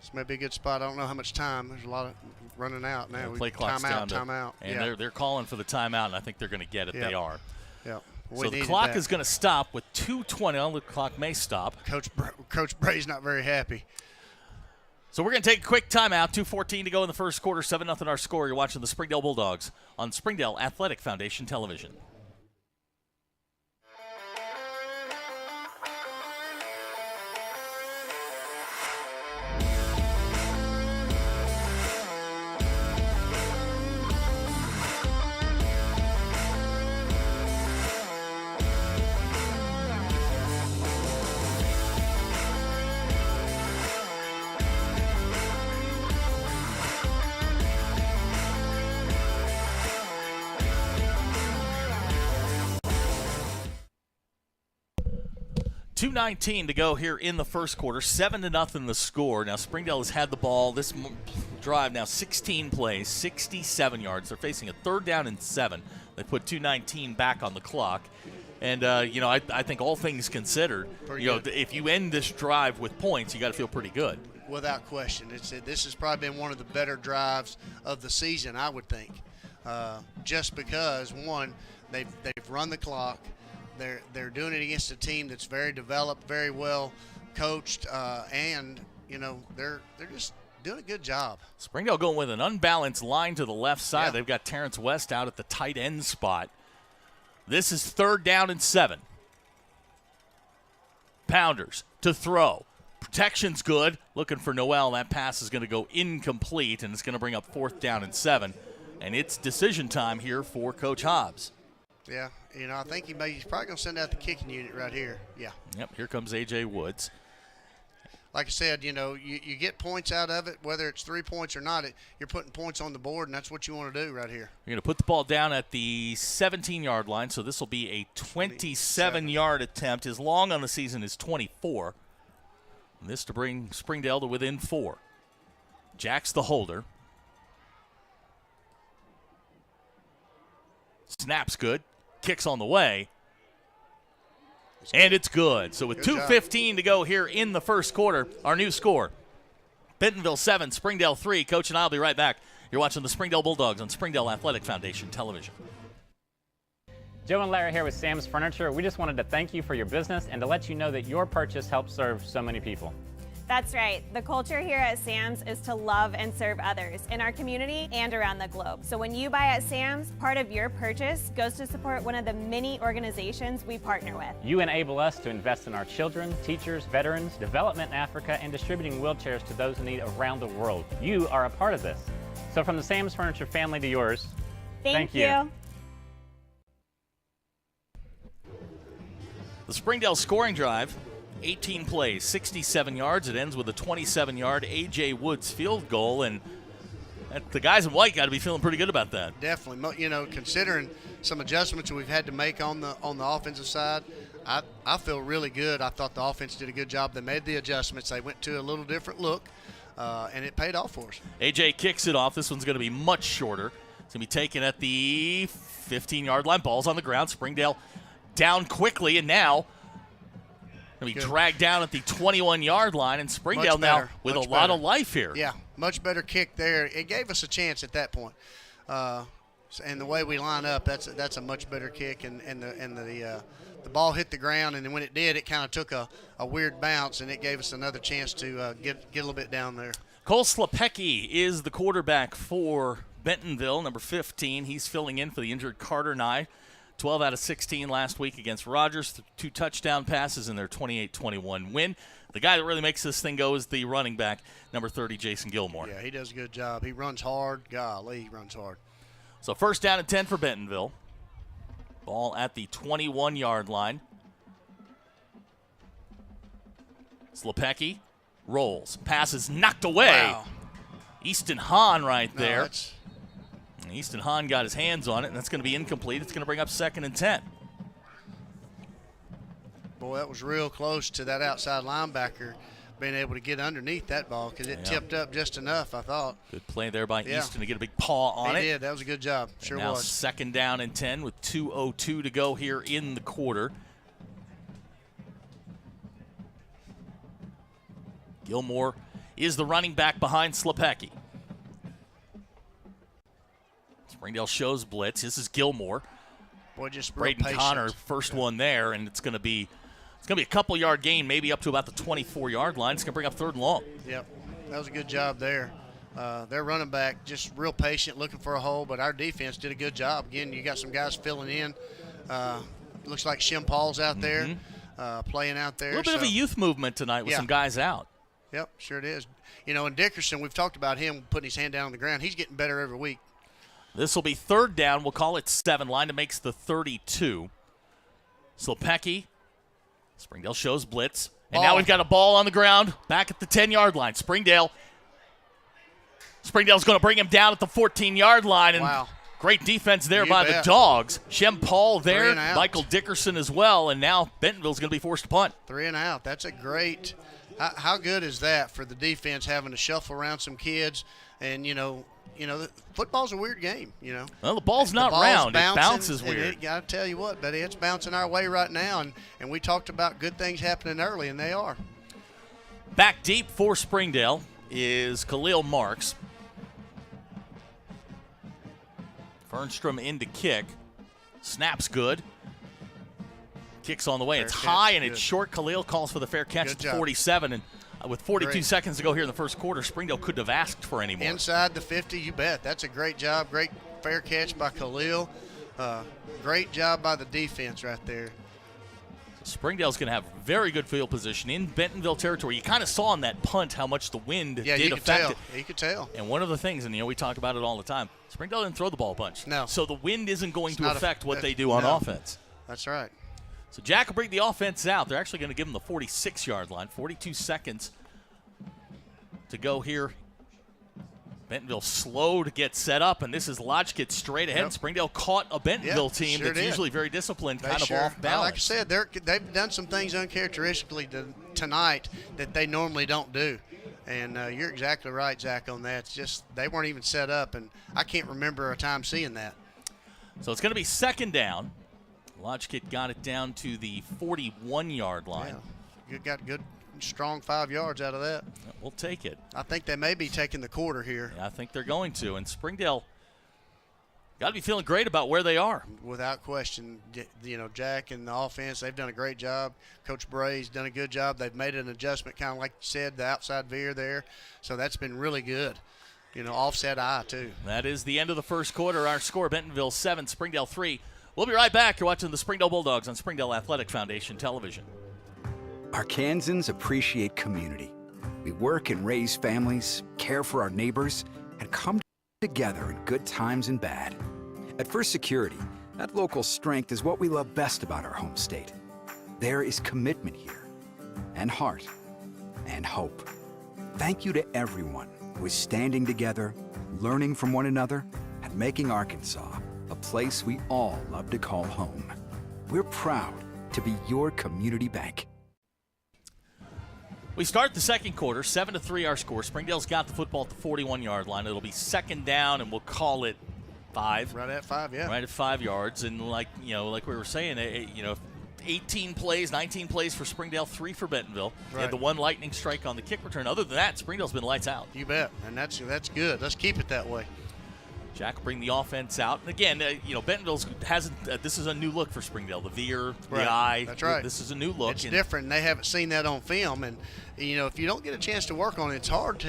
This may be a good spot. I don't know how much time. There's a lot of running out now. Play clock's down to timeout. And they're calling for the timeout, and I think they're going to get it. Yeah. They are. Yeah. So the clock is going to stop with 2:20. Well, the clock may stop. Coach Bray's not very happy. So we're going to take a quick timeout. 2:14 to go in the first quarter. 7-0 our score. You're watching the Springdale Bulldogs on Springdale Athletic Foundation Television. .219 to go here in the first quarter. 7-0 the score. Now Springdale has had the ball this drive now 16 plays, 67 yards. They're facing a third down and 7. They put 2:19 back on the clock. And, I think all things considered, if you end this drive with points, you got to feel pretty good. Without question. This has probably been one of the better drives of the season, I would think. Just because, one, they've run the clock. They're doing it against a team that's very developed, very well coached, and they're just doing a good job. Springdale going with an unbalanced line to the left side. Yeah. They've got Terrence West out at the tight end spot. This is 3rd down and 7. Pounders to throw. Protection's good. Looking for Noel. That pass is going to go incomplete, and it's going to bring up 4th down and 7. And it's decision time here for Coach Hobbs. Yeah, I think he's probably going to send out the kicking unit right here. Yeah. Yep, here comes A.J. Woods. Like I said, you get points out of it, whether it's 3 points or not. You're putting points on the board, and that's what you want to do right here. You're going to put the ball down at the 17-yard line, so this will be a 27-yard attempt. His long on the season is 24. And this to bring Springdale to within 4. Jack's the holder. Snap's good. Kicks on the way. And it's good. So with 2:15 to go here in the first quarter, our new score, Bentonville 7, Springdale 3. Coach and I will be right back. You're watching the Springdale Bulldogs on Springdale Athletic Foundation Television. Joe and Larry here with Sam's Furniture. We just wanted to thank you for your business and to let you know that your purchase helps serve so many people. That's right. The culture here at Sam's is to love and serve others in our community and around the globe. So when you buy at Sam's, part of your purchase goes to support one of the many organizations we partner with. You enable us to invest in our children, teachers, veterans, development in Africa, and distributing wheelchairs to those in need around the world. You are a part of this. So from the Sam's Furniture family to yours, thank you. The Springdale scoring drive, 18 plays, 67 yards. It ends with a 27-yard A.J. Woods field goal, and the guys in white got to be feeling pretty good about that. Definitely. Considering some adjustments we've had to make on the offensive side, I feel really good. I thought the offense did a good job. They made the adjustments. They went to a little different look, and it paid off for us. A.J. kicks it off. This one's going to be much shorter. It's going to be taken at the 15-yard line. Ball's on the ground. Springdale down quickly, and now going to be dragged down at the 21-yard line, and Springdale now with a lot of life here. Yeah, much better kick there. It gave us a chance at that point. And the way we line up, that's a much better kick, and the ball hit the ground, and then when it did, it kind of took a weird bounce, and it gave us another chance to get a little bit down there. Cole Slepecki is the quarterback for Bentonville, number 15. He's filling in for the injured Carter Nye. 12 out of 16 last week against Rogers, 2 touchdown passes in their 28-21 win. The guy that really makes this thing go is the running back, number 30, Jason Gilmore. Yeah, he does a good job. He runs hard. Golly, he runs hard. So 1st down and 10 for Bentonville. Ball at the 21-yard line. Slepecki rolls. Pass is knocked away. Wow. Easton Hahn right there. No, Easton Hahn got his hands on it, and that's going to be incomplete. It's going to bring up 2nd and 10. Boy, that was real close to that outside linebacker being able to get underneath that ball because it tipped up just enough, I thought. Good play there by Easton to get a big paw on it. He did. That was a good job. Sure now was. 2nd down and 10 with 2:02 to go here in the quarter. Gilmore is the running back behind Slepecki. Springdale shows blitz. This is Gilmore. Boy, just Braden Connor, first one there, and it's going to be a couple-yard gain, maybe up to about the 24-yard line. It's going to bring up 3rd and long. Yep, that was a good job there. Their running back just real patient, looking for a hole, but our defense did a good job. Again, you got some guys filling in. Looks like Shim Paul's out there, playing out there. A little bit of a youth movement tonight with some guys out. Yep, sure it is. And Dickerson, we've talked about him putting his hand down on the ground. He's getting better every week. This will be 3rd down. We'll call it 7. Line to makes the 32. Slepecki. Springdale shows blitz. And now we've got a ball on the ground back at the 10-yard line. Springdale's going to bring him down at the 14-yard line. And great defense there by the Dogs. Shem Paul there. Michael Dickerson as well. And now Bentonville's going to be forced to punt. 3 and out. That's a great – how good is that for the defense having to shuffle around some kids and, football's a weird game, Well, the ball's not round. It bounces weird. I tell you what, buddy, it's bouncing our way right now, and we talked about good things happening early, and they are. Back deep for Springdale is Khalil Marks. Fernstrom in to kick. Snap's good. Kicks on the way. It's high and it's short. Khalil calls for the fair catch at the 47, and With 42 seconds to go here in the first quarter, Springdale couldn't have asked for any more. Inside the 50, you bet. That's a great job. Great fair catch by Khalil. Great job by the defense right there. Springdale's going to have very good field position in Bentonville territory. You kind of saw on that punt how much the wind did affect it. Yeah, you could tell. And one of the things, and we talk about it all the time, Springdale didn't throw the ball a bunch. No. So the wind isn't going to affect what they do on offense. That's right. So Jack will bring the offense out. They're actually going to give them the 46-yard line. 42 seconds to go here. Bentonville slow to get set up, and this is Lodgkit straight ahead. Yep. Springdale caught a Bentonville team sure that's did. usually very disciplined, They kind sure. of off balance. Like I said, they've done some things uncharacteristically tonight that they normally don't do. And you're exactly right, Zach, on that. It's just they weren't even set up, and I can't remember a time seeing that. So it's going to be second down. Lodgkit got it down to the 41-yard line. Yeah. You got good, strong 5 yards out of that. We'll take it. I think they may be taking the quarter here. Yeah, I think they're going to. And Springdale got to be feeling great about where they are. Without question. Jack and the offense, they've done a great job. Coach Bray's done a good job. They've made an adjustment, kind of like you said, the outside veer there. So that's been really good. Offset eye, too. That is the end of the first quarter. Our score, Bentonville 7, Springdale 3. We'll be right back. You're watching the Springdale Bulldogs on Springdale Athletic Foundation Television. Arkansans appreciate community. We work and raise families, care for our neighbors, and come together in good times and bad. At First Security, that local strength is what we love best about our home state. There is commitment here, and heart, and hope. Thank you to everyone who is standing together, learning from one another, and making Arkansas a place we all love to call home. We're proud to be your community bank. We start the second quarter, 7-3 our score. Springdale's got the football at the 41-yard line. It'll be second down, and we'll call it 5. Right at 5, yeah. Right at 5 yards. And like we were saying, 18 plays, 19 plays for Springdale, 3 for Bentonville. They had the one lightning strike on the kick return. Other than that, Springdale's been lights out. You bet, and that's good. Let's keep it that way. Jack will bring the offense out. And again, Bentonville's hasn't this is a new look for Springdale. The veer, the eye. That's right. This is a new look. It's different. They haven't seen that on film. And, if you don't get a chance to work on it, it's hard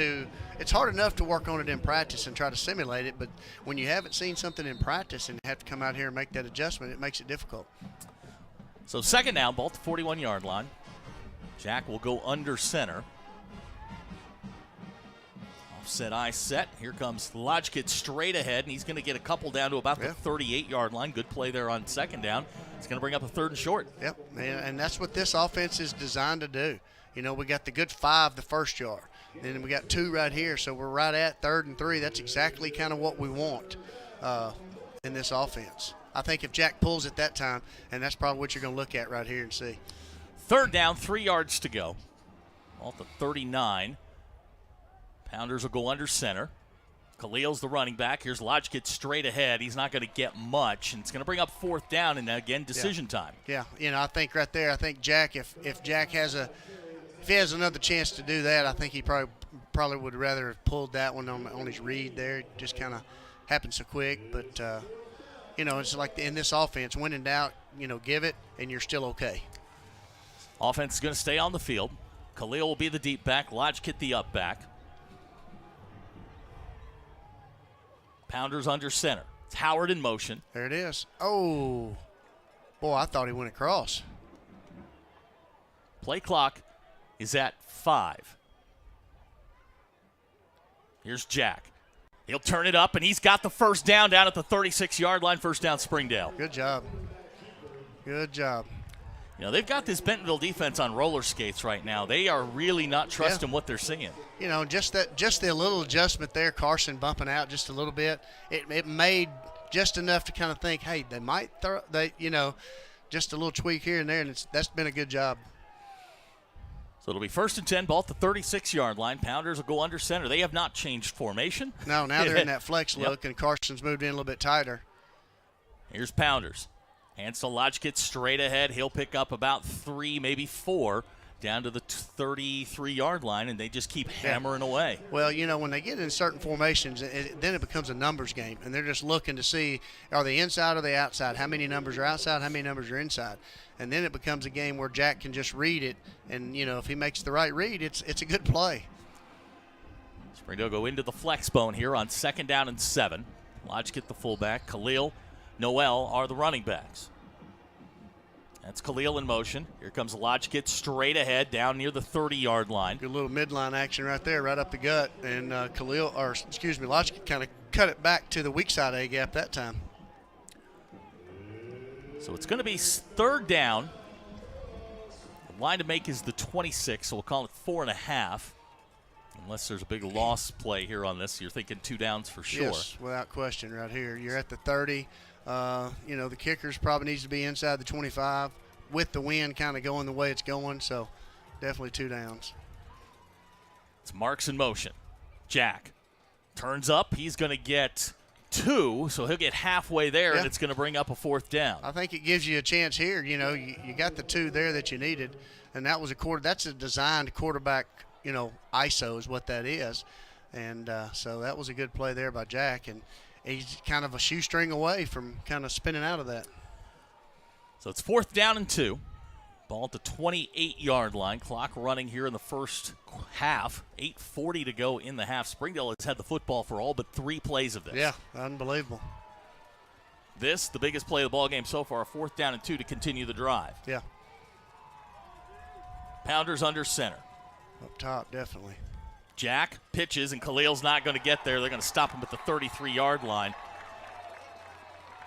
enough to work on it in practice and try to simulate it. But when you haven't seen something in practice and have to come out here and make that adjustment, it makes it difficult. So second down, ball at the 41-yard line. Jack will go under center. Offset eye set. Here comes Lodgkit straight ahead, and he's going to get a couple down to about the 38-yard line. Good play there on second down. It's going to bring up a 3rd and short. Yep, and that's what this offense is designed to do. We got the good 5 the first yard. Then we got 2 right here, so we're right at 3rd and 3. That's exactly kind of what we want in this offense. I think if Jack pulls at that time, and that's probably what you're going to look at right here and see. 3rd down, 3 yards to go. Ball at the 39. Pounders will go under center. Khalil's the running back. Here's Lodgkit straight ahead. He's not going to get much, and it's going to bring up 4th down, and again, decision time. Yeah, I think right there, Jack, if Jack has if he has another chance to do that, I think he probably would rather have pulled that one on his read there. It just kind of happened so quick, but it's like in this offense, when in doubt, give it, and you're still okay. Offense is going to stay on the field. Khalil will be the deep back. Lodgkit the up back. Pounders under center. It's Howard in motion. There it is. Oh, boy, I thought he went across. Play clock is at 5. Here's Jack. He'll turn it up, and he's got the first down at the 36-yard line. First down, Springdale. Good job. Good job. They've got this Bentonville defense on roller skates right now. They are really not trusting what they're seeing. Just the little adjustment there, Carson bumping out just a little bit, it made just enough to kind of think, hey, they might throw, just a little tweak here and there, and that's been a good job. So it'll be 1st and 10, ball at the 36-yard line. Pounders will go under center. They have not changed formation. No, now they're in that flex look, and Carson's moved in a little bit tighter. Here's Pounders. Hansel Lodgkit straight ahead. He'll pick up about 3, maybe 4 down to the 33-yard line, and they just keep hammering away. Well, you know, when they get in certain formations, then it becomes a numbers game, and they're just looking to see, are they inside or are they outside? How many numbers are outside? How many numbers are inside? And then it becomes a game where Jack can just read it, and, you know, if he makes the right read, it's a good play. Springdale go into the flex bone here on 2nd down and 7. Lodge get the fullback. Khalil, Noel are the running backs. That's Khalil in motion. Here comes Lodgkit straight ahead down near the 30-yard line. Good little midline action right there, right up the gut. And Lodgkit kind of cut it back to the weak side A gap that time. So it's going to be 3rd down. The line to make is the 26, so we'll call it 4.5. Unless there's a big loss play here on this. You're thinking 2 downs for sure. Yes, without question right here. You're at the 30. You know, the kickers probably needs to be inside the 25 with the wind kind of going the way it's going, so definitely 2 downs. It's Marks in motion. Jack turns up. He's going to get 2, so he'll get halfway there, and it's going to bring up a 4th down. I think it gives you a chance here. You know, you got the 2 there that you needed, and that was that's a designed quarterback, you know, ISO is what that is. And so that was a good play there by Jack, and he's kind of a shoestring away from kind of spinning out of that. So it's 4th down and 2. Ball at the 28-yard line. Clock running here in the first half. 8:40 to go in the half. Springdale has had the football for all but 3 plays of this. Yeah, unbelievable. This, the biggest play of the ball game so far, 4th down and 2 to continue the drive. Yeah. Pounders under center. Up top, definitely. Jack pitches, and Khalil's not going to get there. They're going to stop him at the 33-yard line.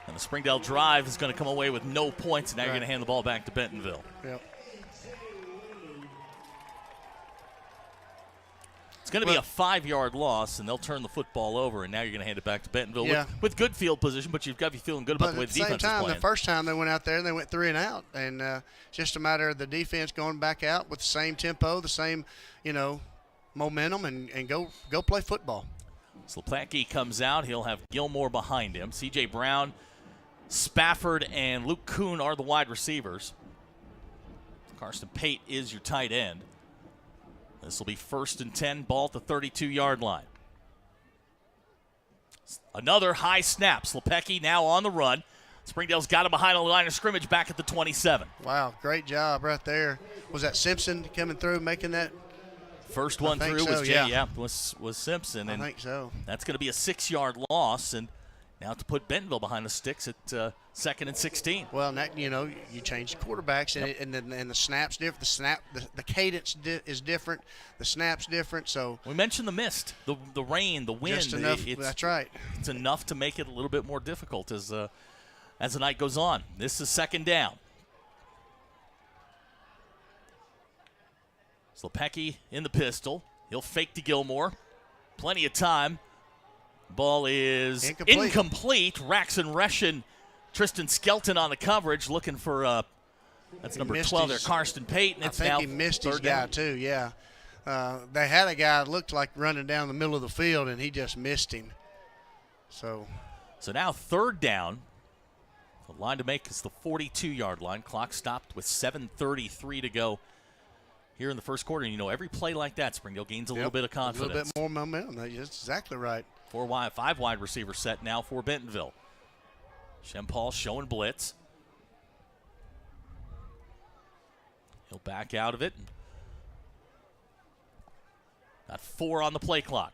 And the Springdale drive is going to come away with no points, and now you're going to hand the ball back to Bentonville. Yep. It's going to be a 5-yard loss, and they'll turn the football over, and now you're going to hand it back to Bentonville with good field position, but you've got to be feeling good about the way the defense is playing. The first time they went out there, they went 3 and out, and just a matter of the defense going back out with the same tempo, the same, you know, momentum, and go play football. Slepacki comes out. He'll have Gilmore behind him. C.J. Brown, Spafford, and Luke Kuhn are the wide receivers. Karsten Pate is your tight end. This will be 1st and 10, ball at the 32-yard line. Another high snap. Slepacki now on the run. Springdale's got him behind the line of scrimmage back at the 27. Wow, great job right there. Was that Simpson coming through making that? First one through was Simpson. I think so. That's going to be a 6-yard loss, and now to put Bentonville behind the sticks at 2nd and 16. Well, now, you know, you change the quarterbacks, and the snaps different. The cadence is different. The snaps different. So we mentioned the mist, the rain, the wind. Just enough. That's right. It's enough to make it a little bit more difficult as the night goes on. This is 2nd down. Slepacki in the pistol. He'll fake to Gilmore. Plenty of time. Ball is incomplete. Raxon Reshin, Tristan Skelton on the coverage, looking for that's number 12 there, Karsten Pate. I think he missed his guy too. Yeah, they had a guy that looked like running down the middle of the field, and he just missed him. So now 3rd down. The line to make is the 42-yard line. Clock stopped with 7:33 to go here in the first quarter. And you know, every play like that, Springdale gains a little bit of confidence. A little bit more momentum. That's exactly right. 5 wide receiver set now for Bentonville. Shempal showing blitz. He'll back out of it. Got 4 on the play clock.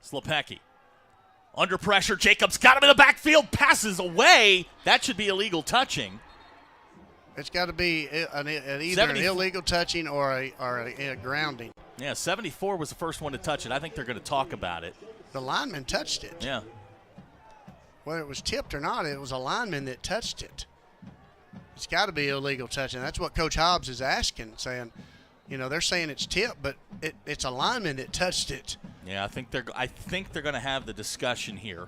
Slepacki. Under pressure, Jacobs got him in the backfield, passes away. That should be illegal touching. It's got to be either an illegal touching or a grounding. Yeah, 74 was the first one to touch it. I think they're going to talk about it. The lineman touched it. Yeah. Whether it was tipped or not, it was a lineman that touched it. It's got to be illegal touching. That's what Coach Hobbs is asking, saying, you know, they're saying it's tipped, but it's a lineman that touched it. Yeah, I think they're going to have the discussion here.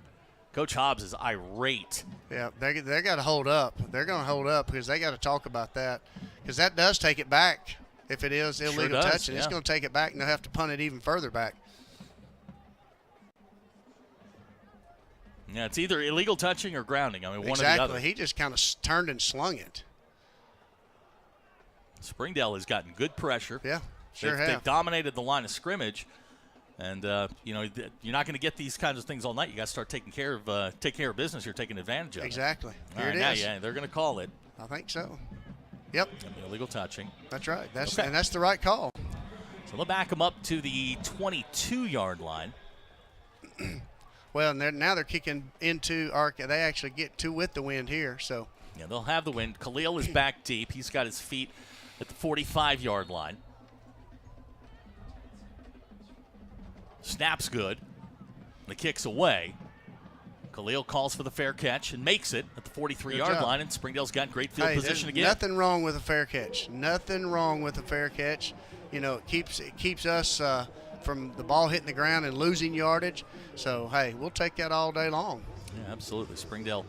Coach Hobbs is irate. Yeah, they got to hold up. They're going to hold up because they got to talk about that, because that does take it back. If it is illegal touching, it's going to take it back, and they'll have to punt it even further back. Yeah, it's either illegal touching or grounding. I mean, one or the other. He just kind of turned and slung it. Springdale has gotten good pressure. Yeah, sure have. They've dominated the line of scrimmage. And, you're not going to get these kinds of things all night. You got to start taking care of business. You're taking advantage of exactly. it. Here it is. Yeah, they're going to call it. I think so. Yep. Illegal touching. That's right. And that's the right call. So they'll back them up to the 22-yard line. Well, and now they're kicking into they actually get to with the wind here. So yeah, they'll have the wind. Khalil is back deep. He's got his feet at the 45-yard line. Snap's good. The kick's away. Khalil calls for the fair catch and makes it at the 43-yard line, and Springdale's got great field position again. Nothing wrong with a fair catch. Nothing wrong with a fair catch. It keeps us from the ball hitting the ground and losing yardage. So, hey, we'll take that all day long. Yeah, absolutely. Springdale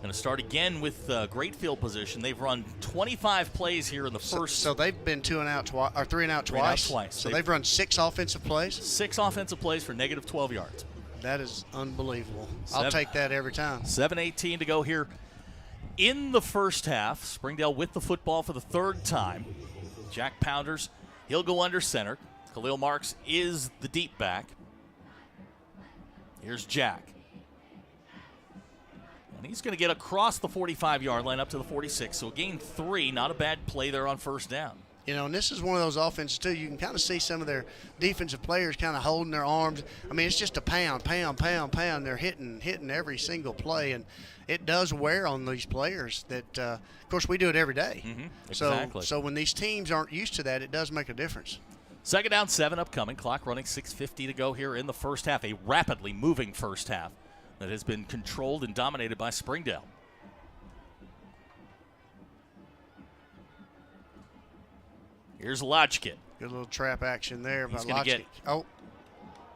going to start again with great field position. They've run 25 plays here in the first. So they've been 3 and out twice. So they've run 6 offensive plays. 6 offensive plays for negative 12 yards. That is unbelievable. I'll take that every time. 7:18 to go here in the first half. Springdale with the football for the third time. Jack Pounders, he'll go under center. Khalil Marks is the deep back. Here's Jack. And he's going to get across the 45-yard line up to the 46. So gain 3, not a bad play there on first down. And this is one of those offenses, too. You can kind of see some of their defensive players kind of holding their arms. I mean, it's just a pound. They're hitting every single play, and it does wear on these players that, of course, we do it every day. Mm-hmm. Exactly. So when these teams aren't used to that, it does make a difference. 2nd down, 7 upcoming. Clock running, 6:50 to go here in the first half. A rapidly moving first half that has been controlled and dominated by Springdale. Here's Lodgkit. Good little trap action there by Lodgkit.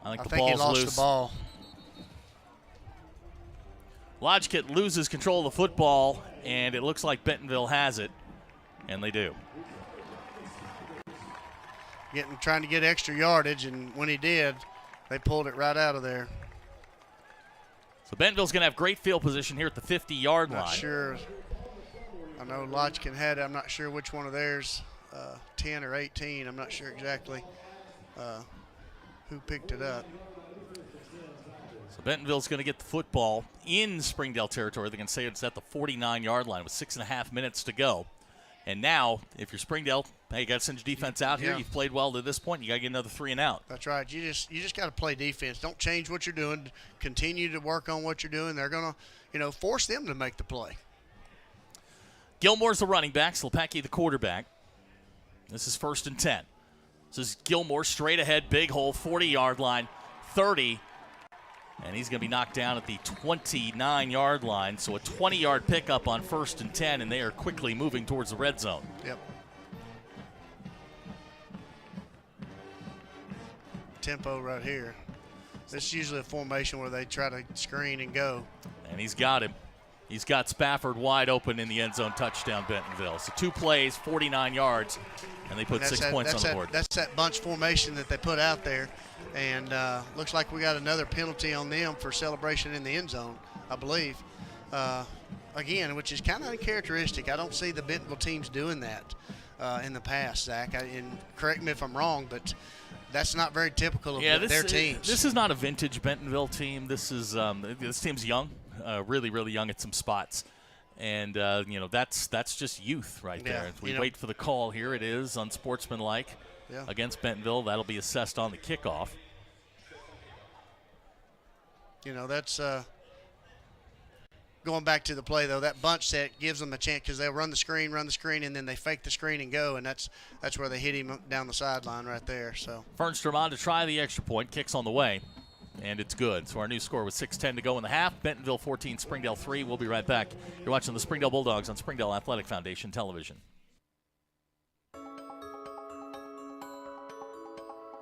I think he lost the ball. Lodgkit loses control of the football, and it looks like Bentonville has it, and they do. Trying to get extra yardage, and when he did, they pulled it right out of there. So Bentonville's going to have great field position here at the 50-yard line. Not sure. I know Lodgkin had it. I'm not sure which one of theirs. 10 or 18. I'm not sure exactly who picked it up. So Bentonville's going to get the football in Springdale territory. They can say it's at the 49-yard line with 6.5 minutes to go. And now, if you're Springdale, hey, you got to send your defense out here. You've played well to this point. You got to get another 3 and out. That's right. You just got to play defense. Don't change what you're doing. Continue to work on what you're doing. They're going to, force them to make the play. Gilmore's the running back. Slepacki the quarterback. This is 1st and 10. This is Gilmore straight ahead, big hole, 40-yard line, 30. And he's going to be knocked down at the 29-yard line. So a 20-yard pickup on 1st and 10, and they are quickly moving towards the red zone. Yep. Tempo right here. This is usually a formation where they try to screen and go. And he's got him. He's got Spafford wide open in the end zone, touchdown Bentonville. So 2 plays, 49 yards, and they put 6 points on the board. That's that bunch formation that they put out there. And looks like we got another penalty on them for celebration in the end zone, I believe. Again, which is kind of uncharacteristic. I don't see the Bentonville teams doing that in the past, Zach. And correct me if I'm wrong, but that's not very typical of their teams. This is not a vintage Bentonville team. This team's young, really, really young at some spots. And, that's just youth right there. If we wait for the call, here it is, unsportsmanlike against Bentonville. That'll be assessed on the kickoff. That's going back to the play, though. That bunch set gives them a chance because they'll run the screen, and then they fake the screen and go, and that's where they hit him down the sideline right there. So Fernstrom on to try the extra point. Kicks on the way, and it's good. So our new score with 6:10 to go in the half. Bentonville 14, Springdale 3. We'll be right back. You're watching the Springdale Bulldogs on Springdale Athletic Foundation Television.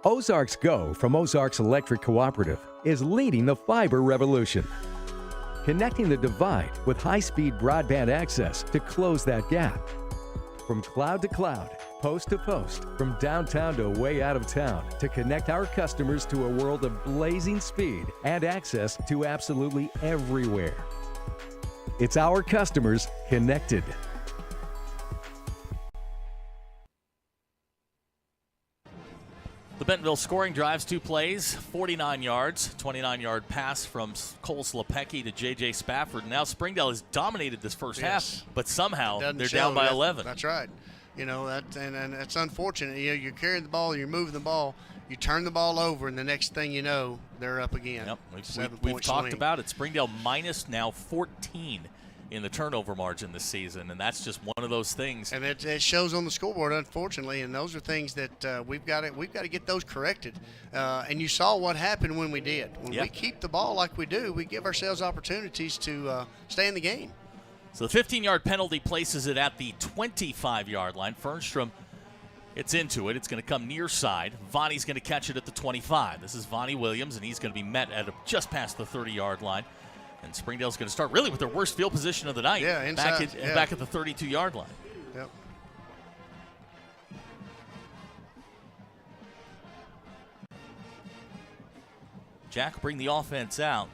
Ozarks Go from Ozarks Electric Cooperative is leading the fiber revolution, connecting the divide with high-speed broadband access to close that gap. From cloud to cloud, post to post, from downtown to way out of town, to connect our customers to a world of blazing speed and access to absolutely everywhere. It's our customers connected. Bentonville scoring drives, 2 plays, 49 yards, 29-yard pass from Cole Slepecki to J.J. Spafford. Now Springdale has dominated this first half, but somehow they're down by 11. That's right. You know, and it's unfortunate. You know, you're carrying the ball, you're moving the ball, you turn the ball over, and the next thing you know, they're up again. Yep, we've talked about it. Springdale minus now 14 in the turnover margin this season, and that's just one of those things. And it shows on the scoreboard, unfortunately, and those are things that we've got to get those corrected. And you saw what happened when we did. When we keep the ball like we do, we give ourselves opportunities to stay in the game. So the 15-yard penalty places it at the 25-yard line. Fernstrom, it's into it. It's going to come near side. Vonnie's going to catch it at the 25. This is Vonnie Williams, and he's going to be met at just past the 30-yard line. And Springdale's going to start really with their worst field position of the night. Yeah, inside. Back at the 32-yard line. Yep. Jack will bring the offense out.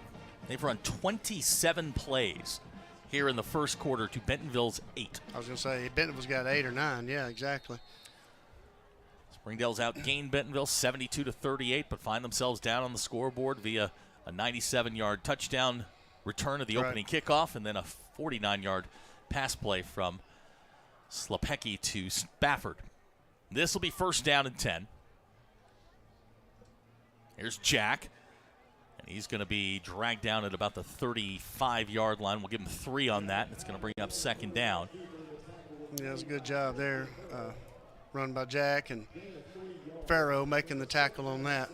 They've run 27 plays here in the first quarter to Bentonville's 8. I was going to say, Bentonville's got 8 or 9. Yeah, exactly. Springdale's outgained Bentonville 72-38, but find themselves down on the scoreboard via a 97-yard touchdown return of the opening kickoff, and then a 49-yard pass play from Slepecki to Spafford. This will be first down and 10. Here's Jack, and he's going to be dragged down at about the 35-yard line. We'll give him 3 on that. It's going to bring up second down. Yeah, it was a good job there. Run by Jack, and Farrow making the tackle on that.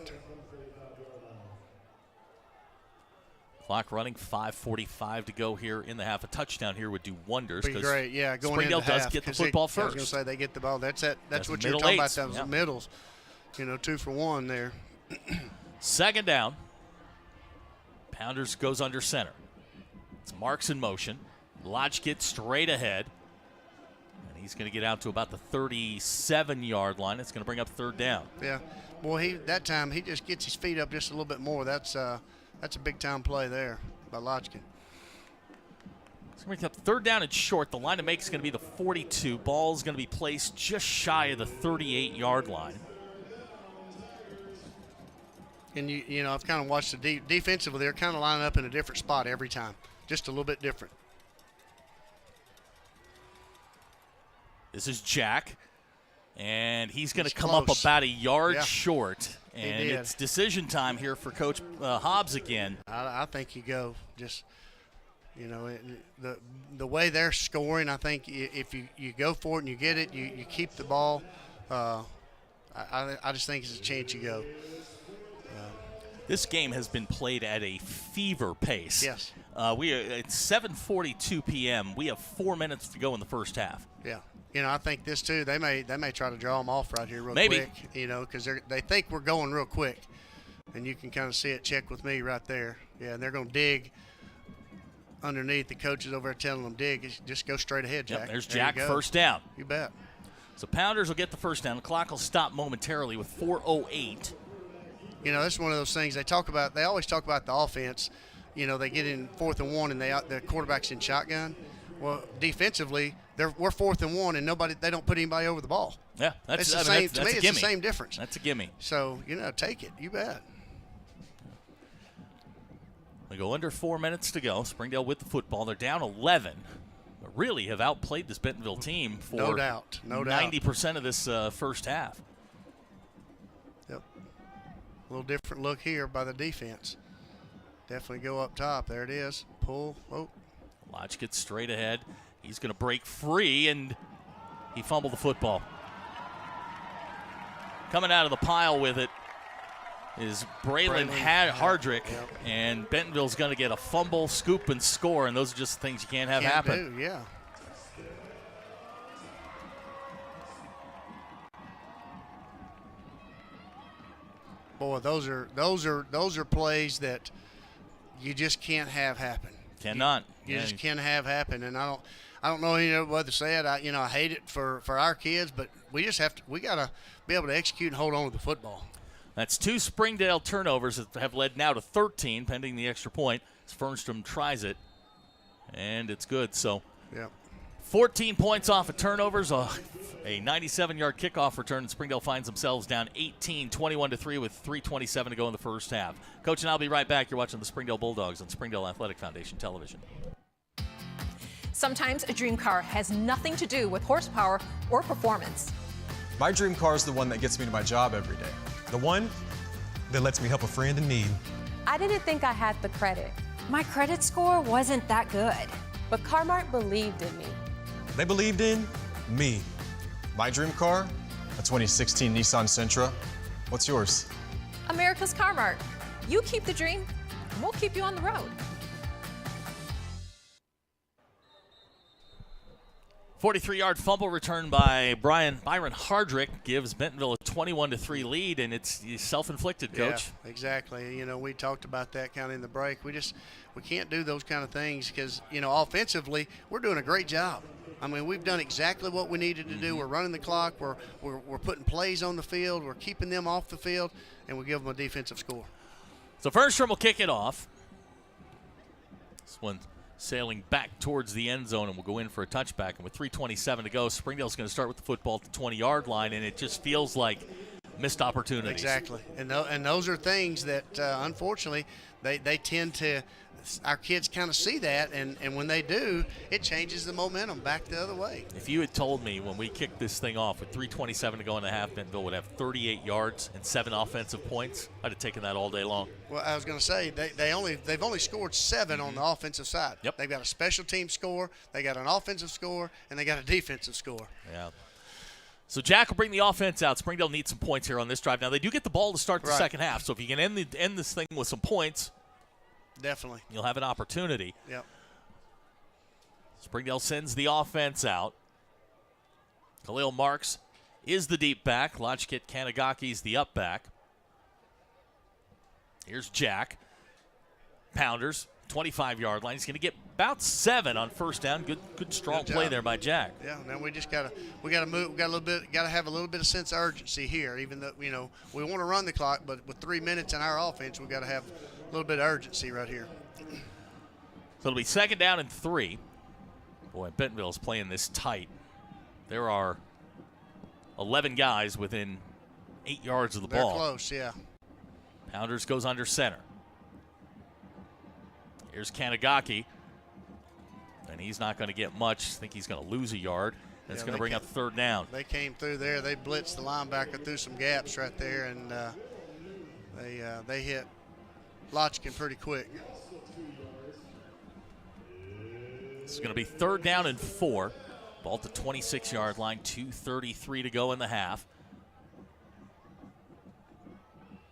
Clock running, 5:45 to go here in the half. A touchdown here would do wonders. Be great, yeah. Going Springdale into does half, get the football first. I was going to say they get the ball. That's what you're middle talking eights. about. Those middles. You know, 2 for 1 there. Second down. Pounders goes under center. It's Marks in motion. Lodge gets straight ahead. And he's going to get out to about the 37-yard line. It's going to bring up third down. Yeah. Boy, that time he just gets his feet up just a little bit more. That's a big-time play there by Lodgkin. It's going to bring up third down and short. The line to make is going to be the 42. Ball's going to be placed just shy of the 38-yard line. And, you know, I've kind of watched the defensively. They're kind of lining up in a different spot every time, just a little bit different. This is Jack, and he's going to come up about a yard short. And it's decision time here for Coach Hobbs again. I think you go just, you know, the way they're scoring, I think if you go for it and you get it, you keep the ball. I just think it's a chance you go. This game has been played at a fever pace. Yes. It's 7:42 p.m. We have 4 minutes to go in the first half. Yeah. You know, I think this too. They may try to draw them off right here real Maybe. quick. You know, because they think we're going real quick, and you can kind of see it. Check with me right there. Yeah, and they're going to dig underneath. The coaches over there telling them dig. Just go straight ahead, Jack. Yep, there's Jack, first down. You bet. So Pounders will get the first down. The clock will stop momentarily with 4:08. You know, this is one of those things they talk about. They always talk about the offense. You know, they get in 4th and 1 and the quarterback's in shotgun. Well, defensively, we're 4th and 1 and they don't put anybody over the ball. Yeah, that's the same. To me, it's the same difference. That's a gimme. So, you know, take it. You bet. We go under 4 minutes to go. Springdale with the football. They're down 11. But really have outplayed this Bentonville team for no doubt. 90% of this first half. Yep. A little different look here by the defense. Definitely go up top. There it is. Pull. Oh. Lodge gets straight ahead. He's going to break free, and he fumbled the football. Coming out of the pile with it is Braylon Hardrick, and Bentonville's going to get a fumble, scoop, and score, and those are just things you can't have happen. Yeah. Boy, those are plays that you just can't have happen. Cannot. You just can't have happen, and I don't know what to say. I hate it for our kids, but we got to be able to execute and hold on to the football. That's 2 Springdale turnovers that have led now to 13, pending the extra point. As Fernstrom tries it, and it's good. So, 14 points off of turnovers, A 97-yard kickoff return, and Springdale finds themselves down 18, 21-3 with 3:27 to go in the first half. Coach and I'll be right back. You're watching the Springdale Bulldogs on Springdale Athletic Foundation Television. Sometimes a dream car has nothing to do with horsepower or performance. My dream car is the one that gets me to my job every day. The one that lets me help a friend in need. I didn't think I had the credit. My credit score wasn't that good. But Car-Mart believed in me. They believed in me. My dream car, a 2016 Nissan Sentra. What's yours? America's Car-Mart. You keep the dream, and we'll keep you on the road. 43-yard fumble return by Byron Hardrick gives Bentonville a 21-3 lead, and it's self-inflicted, Coach. Yeah, exactly. You know, we talked about that kind of in the break. We can't do those kind of things because, you know, offensively, we're doing a great job. I mean, we've done exactly what we needed to do. We're running the clock. We're putting plays on the field. We're keeping them off the field, and we give them a defensive score. So Fernstrom will kick it off. This one sailing back towards the end zone, and will go in for a touchback. And with 3:27 to go, Springdale's going to start with the football at the 20-yard line, and it just feels like missed opportunities. Exactly, and those are things that, unfortunately, they tend to – our kids kind of see that, and when they do, it changes the momentum back the other way. If you had told me when we kicked this thing off with 3:27 to go in the half, Bentonville would have 38 yards and 7 offensive points, I'd have taken that all day long. Well, I was going to say, they've only scored 7 on the offensive side. Yep. They've got a special team score, they got an offensive score, and they got a defensive score. Yeah. So Jack will bring the offense out. Springdale needs some points here on this drive. Now, they do get the ball to start the second half, so if you can end this thing with some points, definitely, you'll have an opportunity. Yep. Springdale sends the offense out. Khalil Marks is the deep back. Lachkit Kanagaki's the up back. Here's Jack. Pounders, 25-yard line. He's going to get about 7 on first down. Good strong play there by Jack. Yeah, now we gotta move. We gotta have a little bit of sense of urgency here. Even though, you know, we want to run the clock, but with 3 minutes in our offense, we got to have a little bit of urgency right here. So it'll be 2nd down and 3. Boy, Bentonville's playing this tight. There are 11 guys within 8 yards of the ball. They're close, yeah. Pounders goes under center. Here's Kanagaki. And he's not going to get much. I think he's going to lose a yard. That's going to bring up 3rd down. They came through there. They blitzed the linebacker through some gaps right there, and they hit Lachkin pretty quick. It's going to be 3rd down and 4. Ball at the 26-yard line. 2:33 to go in the half.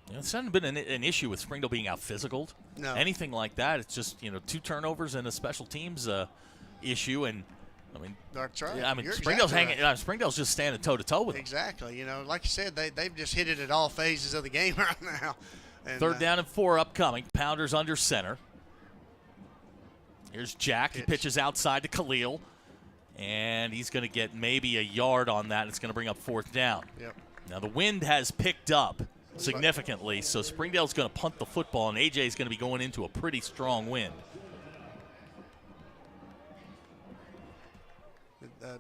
You know, it's not been an issue with Springdale being out-physicaled. No. Anything like that. It's just, 2 turnovers and a special teams issue. And, I mean, that's right. Yeah, I mean, You're Springdale's exactly right. Springdale's just standing toe-to-toe with them. Exactly. You know, like you said, they've just hit it at all phases of the game right now. And, 3rd down and 4 upcoming. Pounders under center. Here's Jack. He pitches outside to Khalil. And he's going to get maybe a yard on that. It's going to bring up 4th down. Yep. Now, the wind has picked up significantly, so Springdale's going to punt the football, and AJ is going to be going into a pretty strong wind.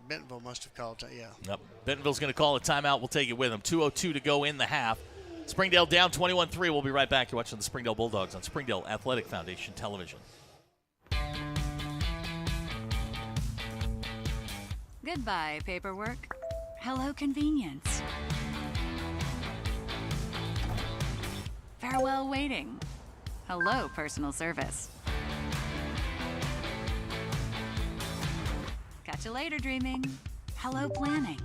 Bentonville must have called, yeah. Yep. Bentonville's going to call a timeout. We'll take it with them. 2:02 to go in the half. Springdale down 21-3. We'll be right back. You're watching the Springdale Bulldogs on Springdale Athletic Foundation Television. Goodbye, paperwork. Hello, convenience. Farewell, waiting. Hello, personal service. Catch you later, dreaming. Hello, planning.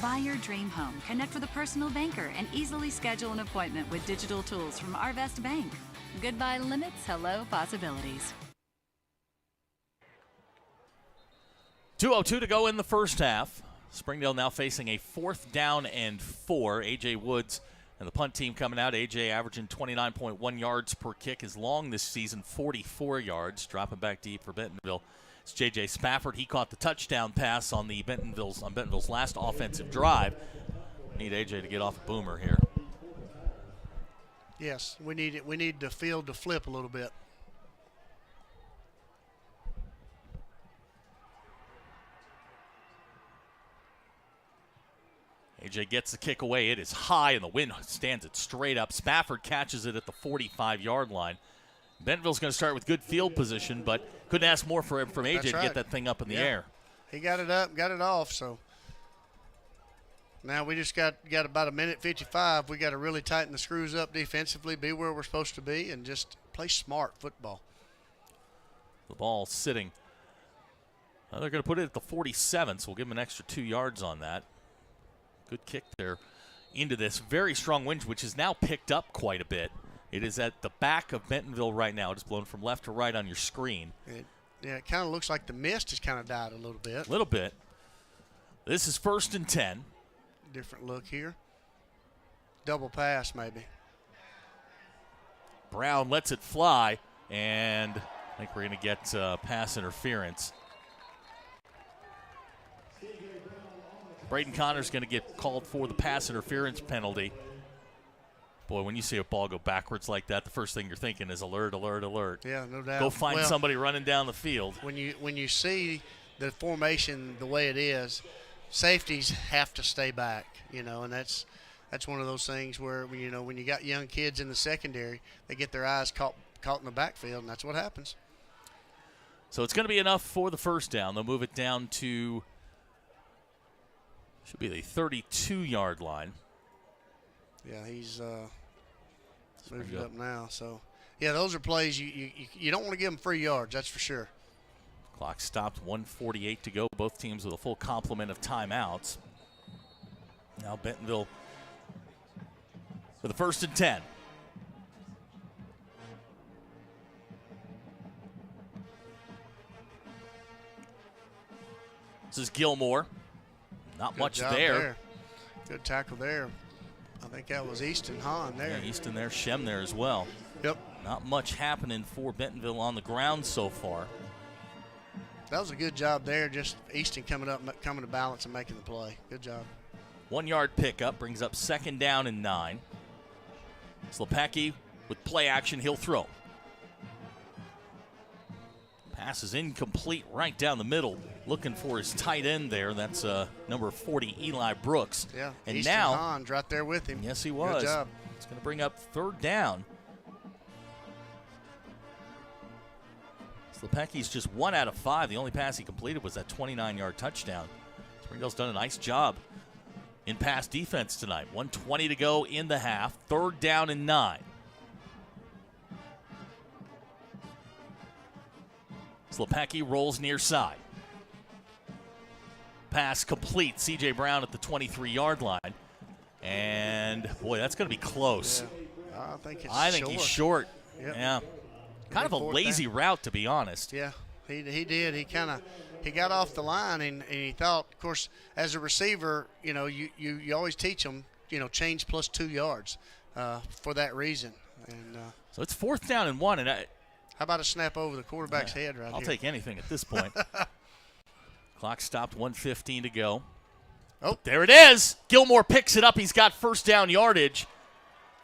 Buy your dream home. Connect with a personal banker and easily schedule an appointment with digital tools from Arvest Bank. Goodbye limits, hello possibilities. 2:02 to go in the first half. Springdale now facing a 4th down and 4. A.J. Woods and the punt team coming out. A.J. averaging 29.1 yards per kick. His long this season, 44 yards. Dropping back deep for Bentonville. It's J.J. Spafford. He caught the touchdown pass on Bentonville's last offensive drive. Need A.J. to get off a boomer here. Yes, we need the field to flip a little bit. AJ gets the kick away. It is high, and the wind stands it straight up. Spafford catches it at the 45-yard line. Bentonville's going to start with good field position, but couldn't ask more from AJ to get that thing up in the air. He got it up, got it off, so now we just got about a minute 55. We got to really tighten the screws up defensively, be where we're supposed to be, and just play smart football. The ball sitting. They're going to put it at the 47, so we'll give them an extra 2 yards on that. Good kick there into this very strong wind, which is now picked up quite a bit. It is at the back of Bentonville right now. It's blown from left to right on your screen. It kind of looks like the mist has kind of died a little bit. A little bit. This is 1st and 10. Different look here. Double pass maybe. Brown lets it fly, and I think we're going to get pass interference. Braden Connor's going to get called for the pass interference penalty. Boy, when you see a ball go backwards like that, the first thing you're thinking is alert, alert, alert. Yeah, no doubt. Go find somebody running down the field. When you see the formation the way it is, safeties have to stay back, and that's one of those things where when you got young kids in the secondary, they get their eyes caught in the backfield, and that's what happens. So it's going to be enough for the first down. They'll move it down to should be the 32-yard line. Yeah, he's moved it up now. So, yeah, those are plays you don't want to give them free yards, that's for sure. Clock stopped, 1:48 to go. Both teams with a full complement of timeouts. Now Bentonville for the 1st and 10. This is Gilmore. Not Good much job there. Good tackle there. I think that was Easton Hahn there. Yeah, Easton there, Shem there as well. Yep. Not much happening for Bentonville on the ground so far. That was a good job there. Just Easton coming to balance and making the play. Good job. 1 yard pickup brings up 2nd down and 9. Slepacki with play action. He'll throw. Pass is incomplete right down the middle. Looking for his tight end there. That's number 40, Eli Brooks. Yeah, and Easton now Hahn's right there with him. Yes, he was. Good job. It's going to bring up 3rd down. Slepacki's just 1 out of 5. The only pass he completed was that 29-yard touchdown. Springdale's done a nice job in pass defense tonight. 1:20 to go in the half. 3rd down and 9. Slepacki rolls near side. Pass complete. C.J. Brown at the 23-yard line. And, boy, that's going to be close. Yeah, I think he's short. Yep. Yeah. Kind of a lazy route, to be honest. Yeah, he did. He got off the line, and he thought, of course, as a receiver, you always teach them, change plus 2 yards for that reason. And so it's 4th down and 1. And how about a snap over the quarterback's head right here? I'll take anything at this point. Clock stopped, 1:15 to go. Oh, there it is. Gilmore picks it up. He's got 1st down yardage.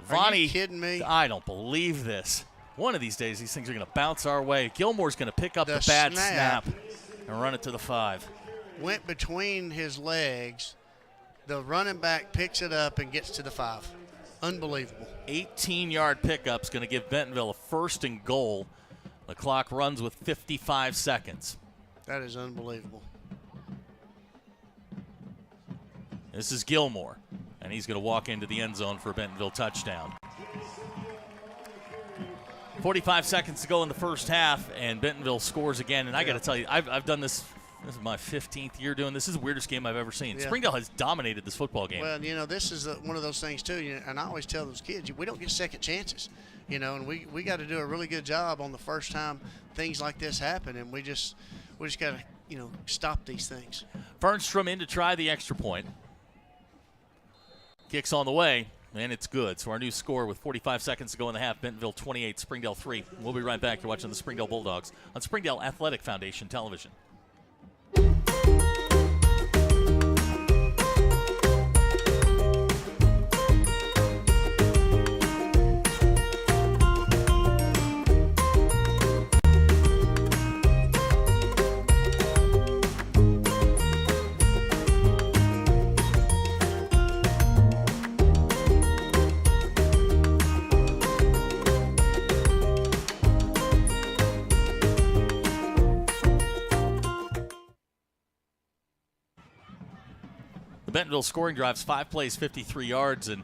Are you kidding me? I don't believe this. One of these days, these things are going to bounce our way. Gilmore's going to pick up the bad snap and run it to the 5. Went between his legs. The running back picks it up and gets to the 5. Unbelievable. 18-yard pickup's going to give Bentonville a 1st and goal. The clock runs with 55 seconds. That is unbelievable. This is Gilmore, and he's going to walk into the end zone for a Bentonville touchdown. 45 seconds to go in the first half, and Bentonville scores again. And I got to tell you, I've done this. This is my 15th year doing this. This is the weirdest game I've ever seen. Yeah. Springdale has dominated this football game. Well, this is one of those things, too. And I always tell those kids, we don't get second chances. And we got to do a really good job on the first time things like this happen. And we just got to, stop these things. Fernstrom in to try the extra point. Kicks on the way, and it's good. So our new score with 45 seconds to go in the half, Bentonville 28, Springdale 3. We'll be right back. You're watching the Springdale Bulldogs on Springdale Athletic Foundation Television. Bentonville scoring drives, 5 plays, 53 yards, and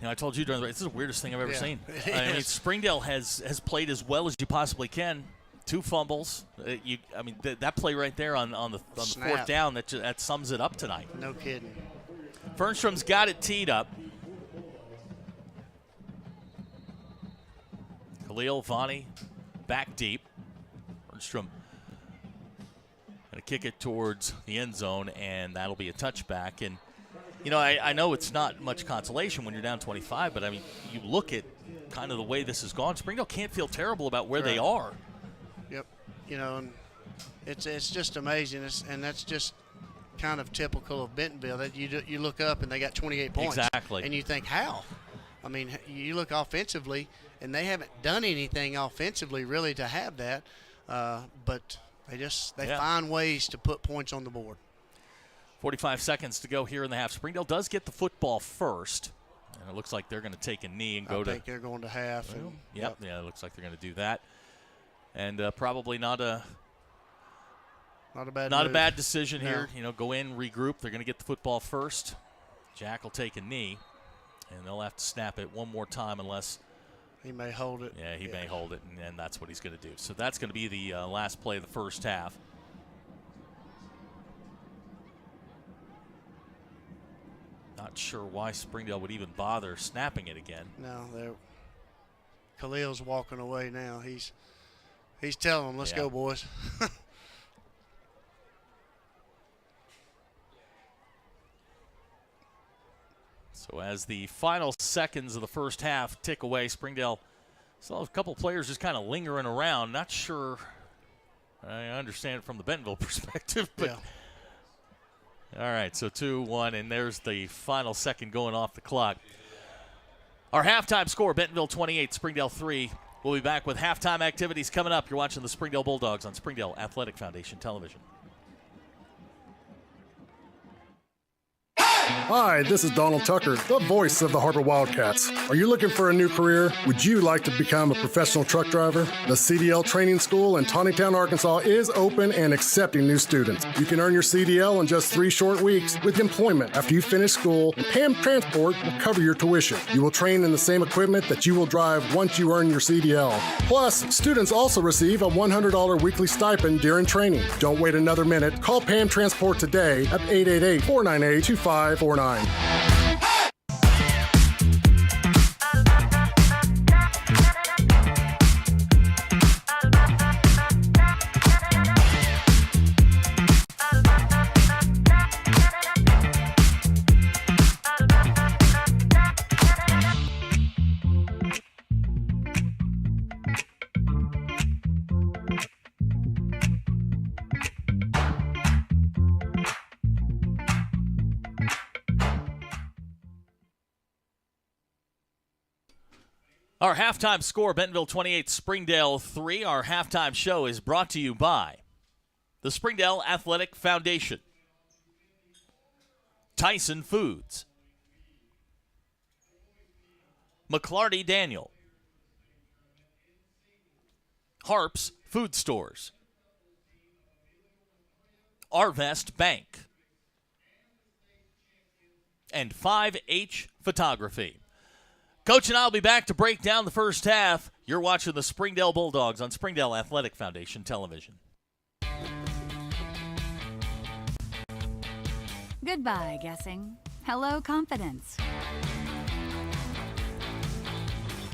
I told you during the this is the weirdest thing I've ever seen. I mean, Springdale has played as well as you possibly can. 2 fumbles. That play right there on the fourth down that sums it up tonight. No kidding. Fernstrom's got it teed up. Khalil Vani back deep. Fernstrom going to kick it towards the end zone, and that'll be a touchback. And I know it's not much consolation when you're down 25, but you look at kind of the way this has gone. Springdale can't feel terrible about where they are. Yep. And it's just amazing, and that's just kind of typical of Bentonville, that you look up and they got 28 points. Exactly. And you think, how? I mean, you look offensively, and they haven't done anything offensively really to have that, but they find ways to put points on the board. 45 seconds to go here in the half. Springdale does get the football first, and it looks like they're going to take a knee and go to. I think they're going to half. Well, yep. Yeah, it looks like they're going to do that, and probably not a bad decision here. Go in, regroup. They're going to get the football first. Jack will take a knee, and they'll have to snap it one more time unless. He may hold it. Yeah, he may hold it, and that's what he's going to do. So that's going to be the last play of the first half. Not sure why Springdale would even bother snapping it again. No, Khalil's walking away now. He's telling them, let's go, boys. So as the final seconds of the first half tick away, Springdale still have a couple players just kind of lingering around. Not sure. I understand it from the Bentonville perspective, but all right, so 2-1, and there's the final second going off the clock. Our halftime score, Bentonville 28, Springdale 3. We'll be back with halftime activities coming up. You're watching the Springdale Bulldogs on Springdale Athletic Foundation Television. Hi, this is Donald Tucker, the voice of the Harbor Wildcats. Are you looking for a new career? Would you like to become a professional truck driver? The CDL Training School in Tawnytown, Arkansas is open and accepting new students. You can earn your CDL in just 3 short weeks with employment after you finish school, and PAM Transport will cover your tuition. You will train in the same equipment that you will drive once you earn your CDL. Plus, students also receive a $100 weekly stipend during training. Don't wait another minute. Call PAM Transport today at 888-498-2549. Our halftime score, Bentonville 28, Springdale 3. Our halftime show is brought to you by the Springdale Athletic Foundation, Tyson Foods, McClarty Daniel, Harps Food Stores, Arvest Bank, and 5H Photography. Coach and I will be back to break down the first half. You're watching the Springdale Bulldogs on Springdale Athletic Foundation Television. Goodbye, guessing. Hello, confidence.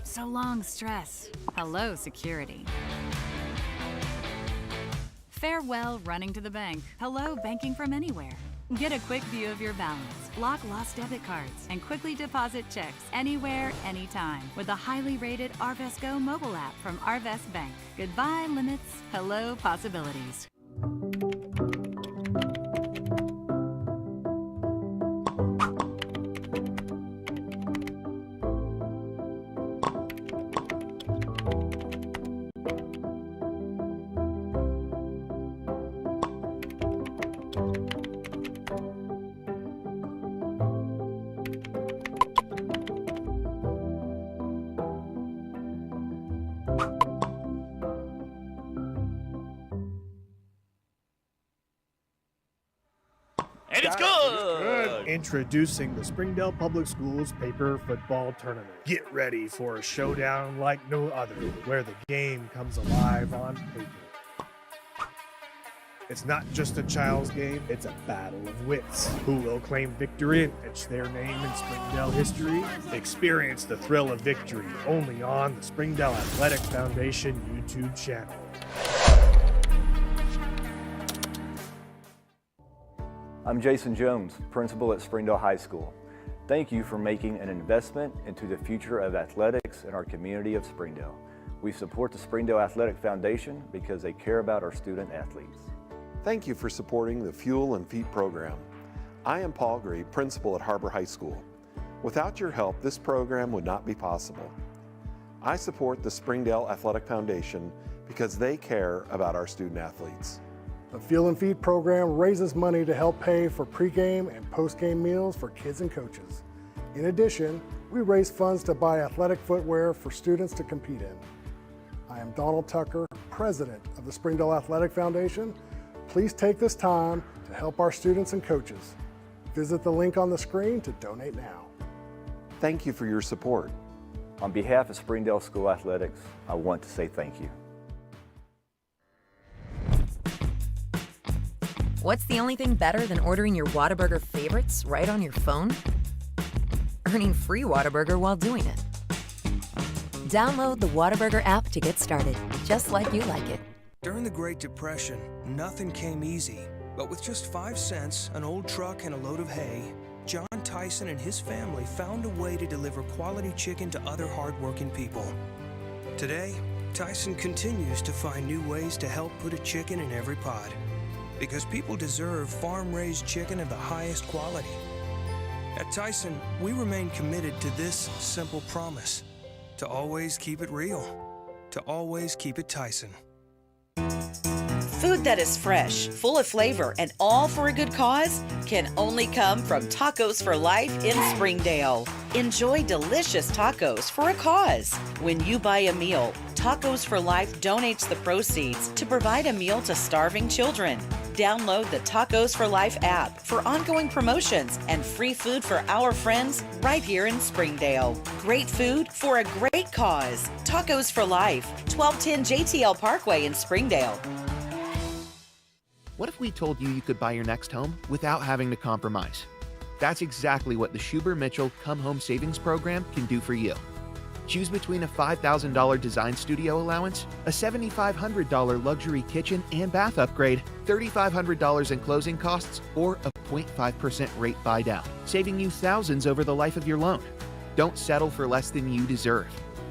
So long, stress. Hello, security. Farewell, running to the bank. Hello, banking from anywhere. Get a quick view of your balance, block lost debit cards, and quickly deposit checks anywhere, anytime with the highly rated Arvest Go mobile app from Arvest Bank. Goodbye, limits. Hello, possibilities. Introducing the Springdale Public Schools Paper Football Tournament. Get ready for a showdown like no other, where the game comes alive on paper. It's not just a child's game, it's a battle of wits. Who will claim victory and etch their name in Springdale history? Experience the thrill of victory only on the Springdale Athletic Foundation YouTube channel. I'm Jason Jones, principal at Springdale High School. Thank you for making an investment into the future of athletics in our community of Springdale. We support the Springdale Athletic Foundation because they care about our student athletes. Thank you for supporting the Fuel and Feet program. I am Paul Gree, principal at Harbor High School. Without your help, this program would not be possible. I support the Springdale Athletic Foundation because they care about our student athletes. The Fuel and Feed program raises money to help pay for pregame and postgame meals for kids and coaches. In addition, we raise funds to buy athletic footwear for students to compete in. I am Donald Tucker, president of the Springdale Athletic Foundation. Please take this time to help our students and coaches. Visit the link on the screen to donate now. Thank you for your support. On behalf of Springdale School Athletics, I want to say thank you. What's the only thing better than ordering your Whataburger favorites right on your phone? Earning free Whataburger while doing it. Download the Whataburger app to get started, just like you like it. During the Great Depression, nothing came easy. But with just 5 cents, an old truck, and a load of hay, John Tyson and his family found a way to deliver quality chicken to other hardworking people. Today, Tyson continues to find new ways to help put a chicken in every pod. Because people deserve farm-raised chicken of the highest quality. At Tyson, we remain committed to this simple promise: to always keep it real, to always keep it Tyson. Food that is fresh, full of flavor, and all for a good cause can only come from Tacos for Life in Springdale. Enjoy delicious tacos for a cause. When you buy a meal, Tacos for Life donates the proceeds to provide a meal to starving children. Download the Tacos for Life app for ongoing promotions and free food for our friends right here in Springdale. Great food for a great cause. Tacos for Life, 1210 JTL Parkway in Springdale. What if we told you you could buy your next home without having to compromise? That's exactly what the Schuber Mitchell Come Home Savings Program can do for you. Choose between a $5,000 design studio allowance, a $7,500 luxury kitchen and bath upgrade, $3,500 in closing costs, or a 0.5% rate buy down, saving you thousands over the life of your loan. Don't settle for less than you deserve.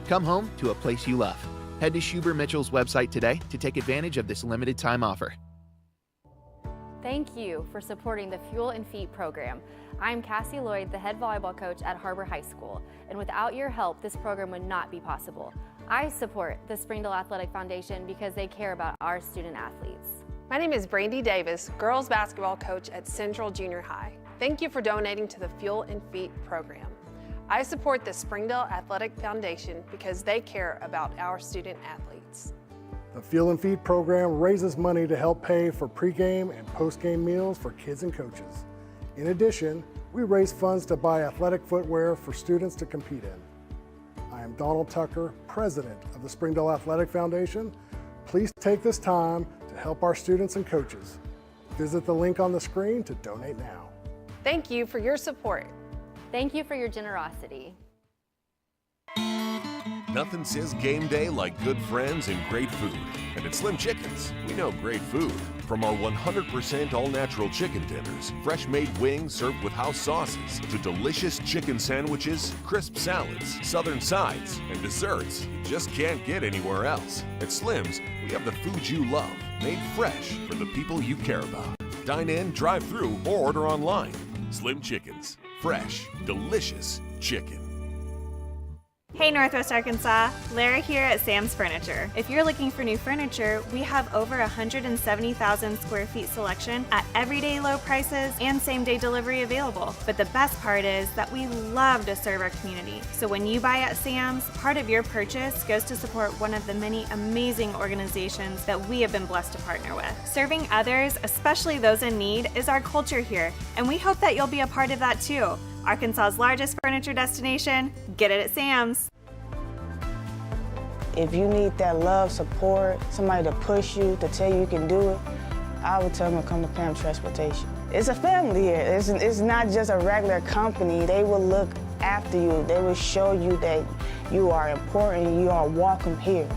Come home to a place you love. Head to Schuber Mitchell's website today to take advantage of this limited time offer. Thank you for supporting the Fuel and Feet program. I'm Cassie Lloyd, the head volleyball coach at Harbor High School, and without your help, this program would not be possible. I support the Springdale Athletic Foundation because they care about our student athletes. My name is Brandy Davis, girls basketball coach at Central Junior High. Thank you for donating to the Fuel and Feet program. I support the Springdale Athletic Foundation because they care about our student athletes. The Fuel and Feed program raises money to help pay for pregame and postgame meals for kids and coaches. In addition, we raise funds to buy athletic footwear for students to compete in. I am Donald Tucker, president of the Springdale Athletic Foundation. Please take this time to help our students and coaches. Visit the link on the screen to donate now. Thank you for your support. Thank you for your generosity. Nothing says game day like good friends and great food. And at Slim Chickens, we know great food. From our 100% all-natural chicken tenders, fresh-made wings served with house sauces, to delicious chicken sandwiches, crisp salads, southern sides, and desserts you just can't get anywhere else. At Slim's, we have the food you love, made fresh for the people you care about. Dine in, drive through, or order online. Slim Chickens. Fresh, delicious chicken. Hey Northwest Arkansas, Lara here at Sam's Furniture. If you're looking for new furniture, we have over 170,000 square feet selection at everyday low prices and same-day delivery available. But the best part is that we love to serve our community. So when you buy at Sam's, part of your purchase goes to support one of the many amazing organizations that we have been blessed to partner with. Serving others, especially those in need, is our culture here, and we hope that you'll be a part of that too. Arkansas's largest furniture destination, get it at Sam's. If you need that love, support, somebody to push you, to tell you can do it, I would tell them to come to Pam Transportation. It's a family here. It's not just a regular company. They will look after you. They will show you that you are important, you are welcome here.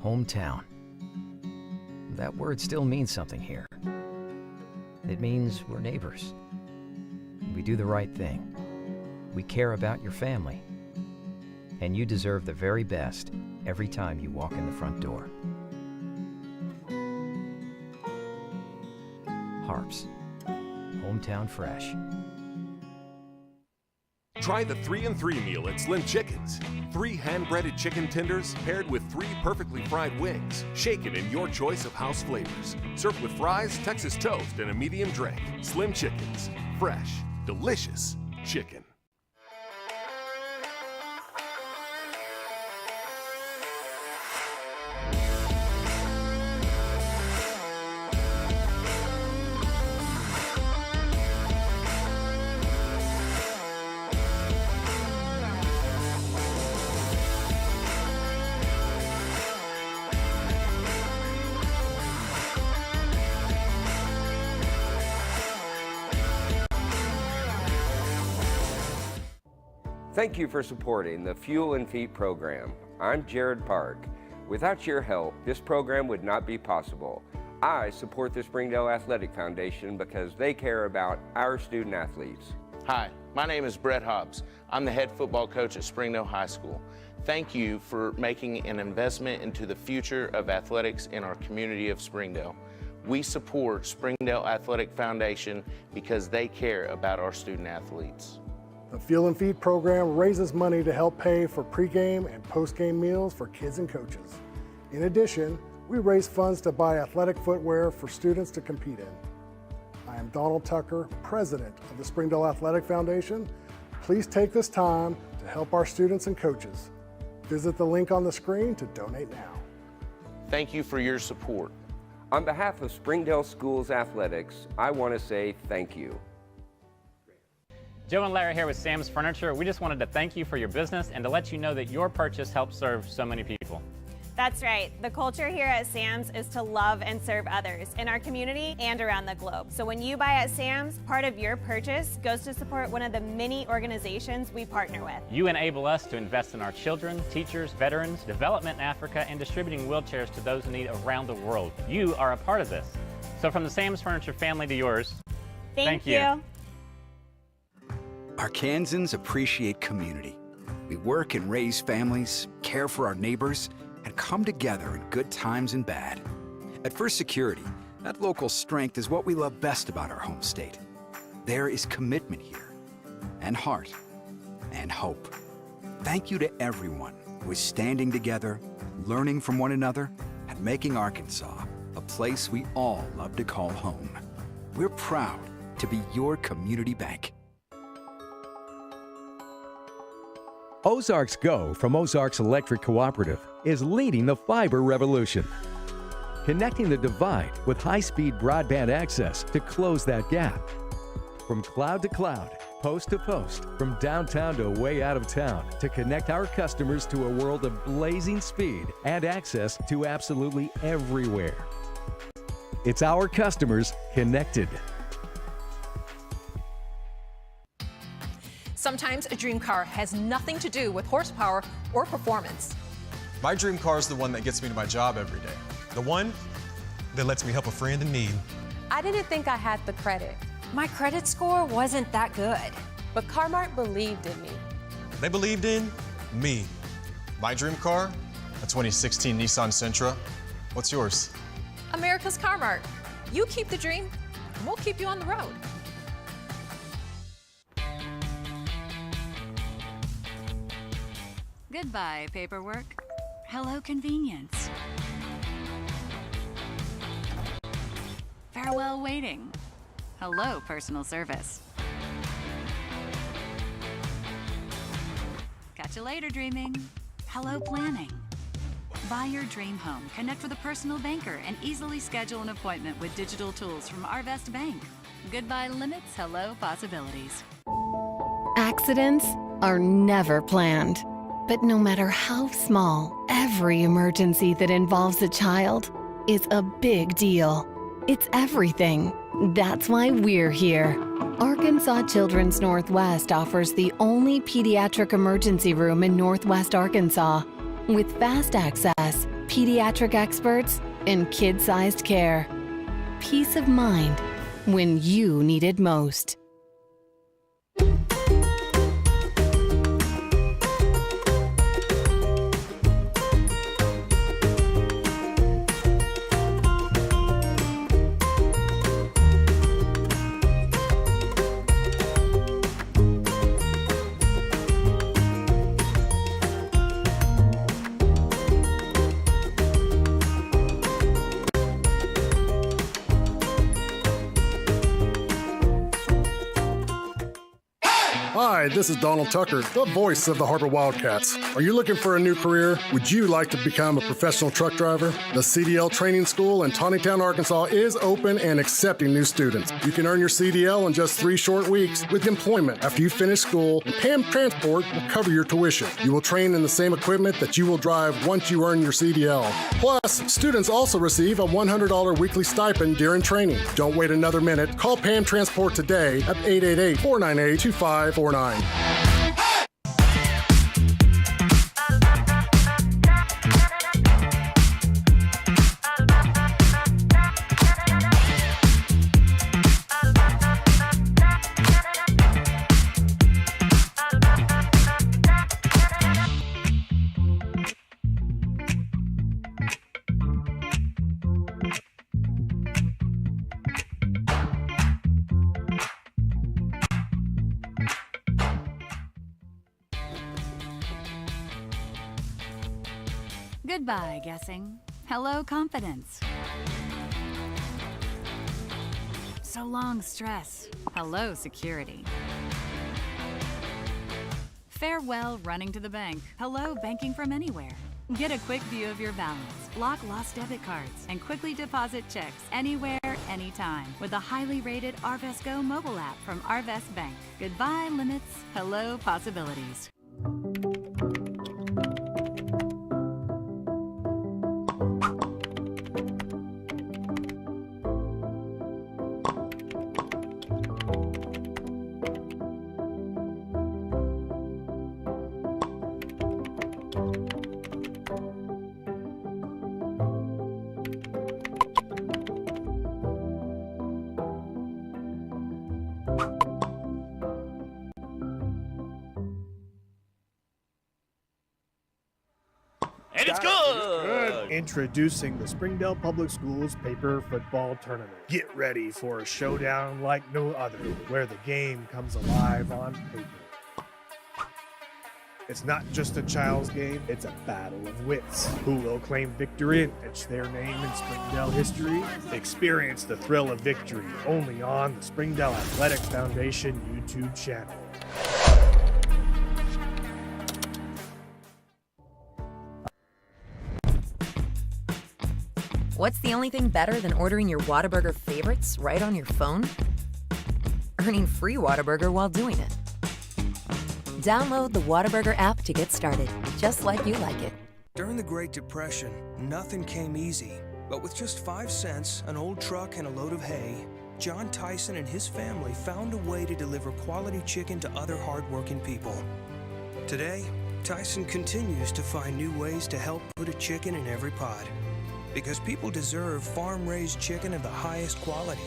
Hometown. That word still means something here. It means we're neighbors. We do the right thing. We care about your family. And you deserve the very best every time you walk in the front door. Harps. Hometown fresh. Try the 3-and-3 meal at Slim Chickens. 3 hand-breaded chicken tenders paired with 3 perfectly fried wings, shaken in your choice of house flavors. Served with fries, Texas toast, and a medium drink. Slim Chickens. Fresh, delicious chicken. Thank you for supporting the Fuel and Feet program. I'm Jared Park. Without your help, this program would not be possible. I support the Springdale Athletic Foundation because they care about our student athletes. Hi, my name is Brett Hobbs. I'm the head football coach at Springdale High School. Thank you for making an investment into the future of athletics in our community of Springdale. We support Springdale Athletic Foundation because they care about our student athletes. The Fuel and Feed program raises money to help pay for pregame and postgame meals for kids and coaches. In addition, we raise funds to buy athletic footwear for students to compete in. I am Donald Tucker, president of the Springdale Athletic Foundation. Please take this time to help our students and coaches. Visit the link on the screen to donate now. Thank you for your support. On behalf of Springdale Schools Athletics, I want to say thank you. Joe and Larry here with Sam's Furniture. We just wanted to thank you for your business and to let you know that your purchase helps serve so many people. That's right. The culture here at Sam's is to love and serve others in our community and around the globe. So when you buy at Sam's, part of your purchase goes to support one of the many organizations we partner with. You enable us to invest in our children, teachers, veterans, development in Africa, and distributing wheelchairs to those in need around the world. You are a part of this. So from the Sam's Furniture family to yours, thank you. Arkansans appreciate community. We work and raise families, care for our neighbors, and come together in good times and bad. At First Security, that local strength is what we love best about our home state. There is commitment here, and heart, and hope. Thank you to everyone who is standing together, learning from one another, and making Arkansas a place we all love to call home. We're proud to be your community bank. Ozarks Go from Ozarks Electric Cooperative is leading the fiber revolution. Connecting the divide with high-speed broadband access to close that gap. From cloud to cloud, post to post, from downtown to way out of town, to connect our customers to a world of blazing speed and access to absolutely everywhere. It's our customers connected. Sometimes a dream car has nothing to do with horsepower or performance. My dream car is the one that gets me to my job every day. The one that lets me help a friend in need. I didn't think I had the credit. My credit score wasn't that good, but Car-Mart believed in me. They believed in me. My dream car, a 2016 Nissan Sentra. What's yours? America's Car Mart. You keep the dream, and we'll keep you on the road. Goodbye, paperwork. Hello, convenience. Farewell, waiting. Hello, personal service. Catch you later, dreaming. Hello, planning. Buy your dream home, connect with a personal banker, and easily schedule an appointment with digital tools from Arvest Bank. Goodbye limits, hello possibilities. Accidents are never planned. But no matter how small, every emergency that involves a child is a big deal. It's everything. That's why we're here. Arkansas Children's Northwest offers the only pediatric emergency room in Northwest Arkansas, with fast access, pediatric experts, and kid-sized care. Peace of mind when you need it most. Hi, this is Donald Tucker, the voice of the Harbor Wildcats. Are you looking for a new career? Would you like to become a professional truck driver? The CDL Training School in Tawnytown, Arkansas is open and accepting new students. You can earn your CDL in just 3 short weeks with employment after you finish school, and PAM Transport will cover your tuition. You will train in the same equipment that you will drive once you earn your CDL. Plus, students also receive a $100 weekly stipend during training. Don't wait another minute. Call PAM Transport today at 888-498-2549. Goodbye, guessing. Hello, confidence. So long, stress. Hello, security. Farewell, running to the bank. Hello, banking from anywhere. Get a quick view of your balance, block lost debit cards, and quickly deposit checks anywhere, anytime with the highly rated Arvest Go mobile app from Arvest Bank. Goodbye, limits. Hello, possibilities. And it's good! Introducing the Springdale Public Schools Paper Football Tournament. Get ready for a showdown like no other, where the game comes alive on paper. It's not just a child's game, it's a battle of wits. Who will claim victory and etch their name in Springdale history? Experience the thrill of victory only on the Springdale Athletic Foundation YouTube channel. What's the only thing better than ordering your Whataburger favorites right on your phone? Earning free Whataburger while doing it. Download the Whataburger app to get started, just like you like it. During the Great Depression, nothing came easy. But with just 5 cents, an old truck, and a load of hay, John Tyson and his family found a way to deliver quality chicken to other hardworking people. Today, Tyson continues to find new ways to help put a chicken in every pot. Because people deserve farm-raised chicken of the highest quality.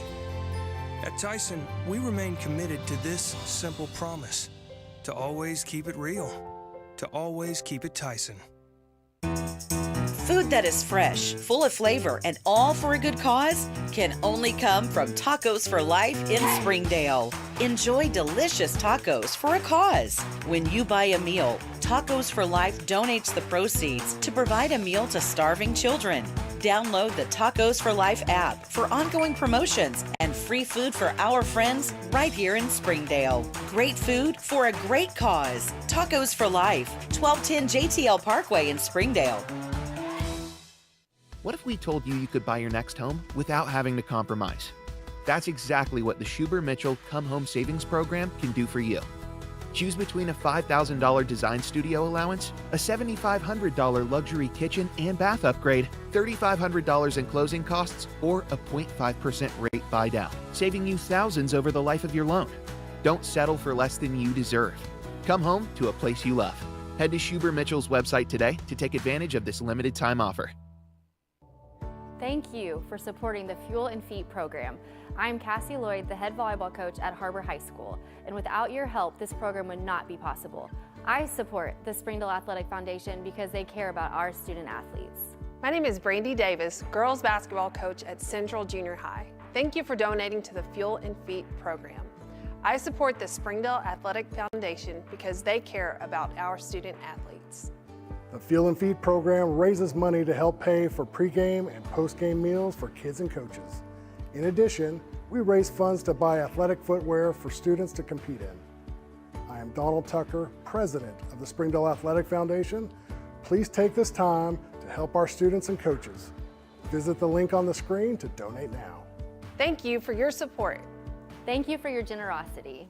At Tyson, we remain committed to this simple promise: to always keep it real, to always keep it Tyson. Food that is fresh, full of flavor, and all for a good cause can only come from Tacos for Life in Springdale. Enjoy delicious tacos for a cause. When you buy a meal, Tacos for Life donates the proceeds to provide a meal to starving children. Download the Tacos for Life app for ongoing promotions and free food for our friends right here in Springdale. Great food for a great cause. Tacos for Life, 1210 JTL Parkway in Springdale. What if we told you you could buy your next home without having to compromise? That's exactly what the Schuber Mitchell Come Home Savings Program can do for you. Choose between a $5,000 design studio allowance, a $7,500 luxury kitchen and bath upgrade, $3,500 in closing costs, or a 0.5% rate buy down, saving you thousands over the life of your loan. Don't settle for less than you deserve. Come home to a place you love. Head to Schuber Mitchell's website today to take advantage of this limited time offer. Thank you for supporting the Fuel and Feet program. I'm Cassie Lloyd, the head volleyball coach at Harbor High School, and without your help, this program would not be possible. I support the Springdale Athletic Foundation because they care about our student athletes. My name is Brandy Davis, girls basketball coach at Central Junior High. Thank you for donating to the Fuel and Feet program. I support the Springdale Athletic Foundation because they care about our student athletes. The Fuel and Feed program raises money to help pay for pregame and postgame meals for kids and coaches. In addition, we raise funds to buy athletic footwear for students to compete in. I am Donald Tucker, president of the Springdale Athletic Foundation. Please take this time to help our students and coaches. Visit the link on the screen to donate now. Thank you for your support. Thank you for your generosity.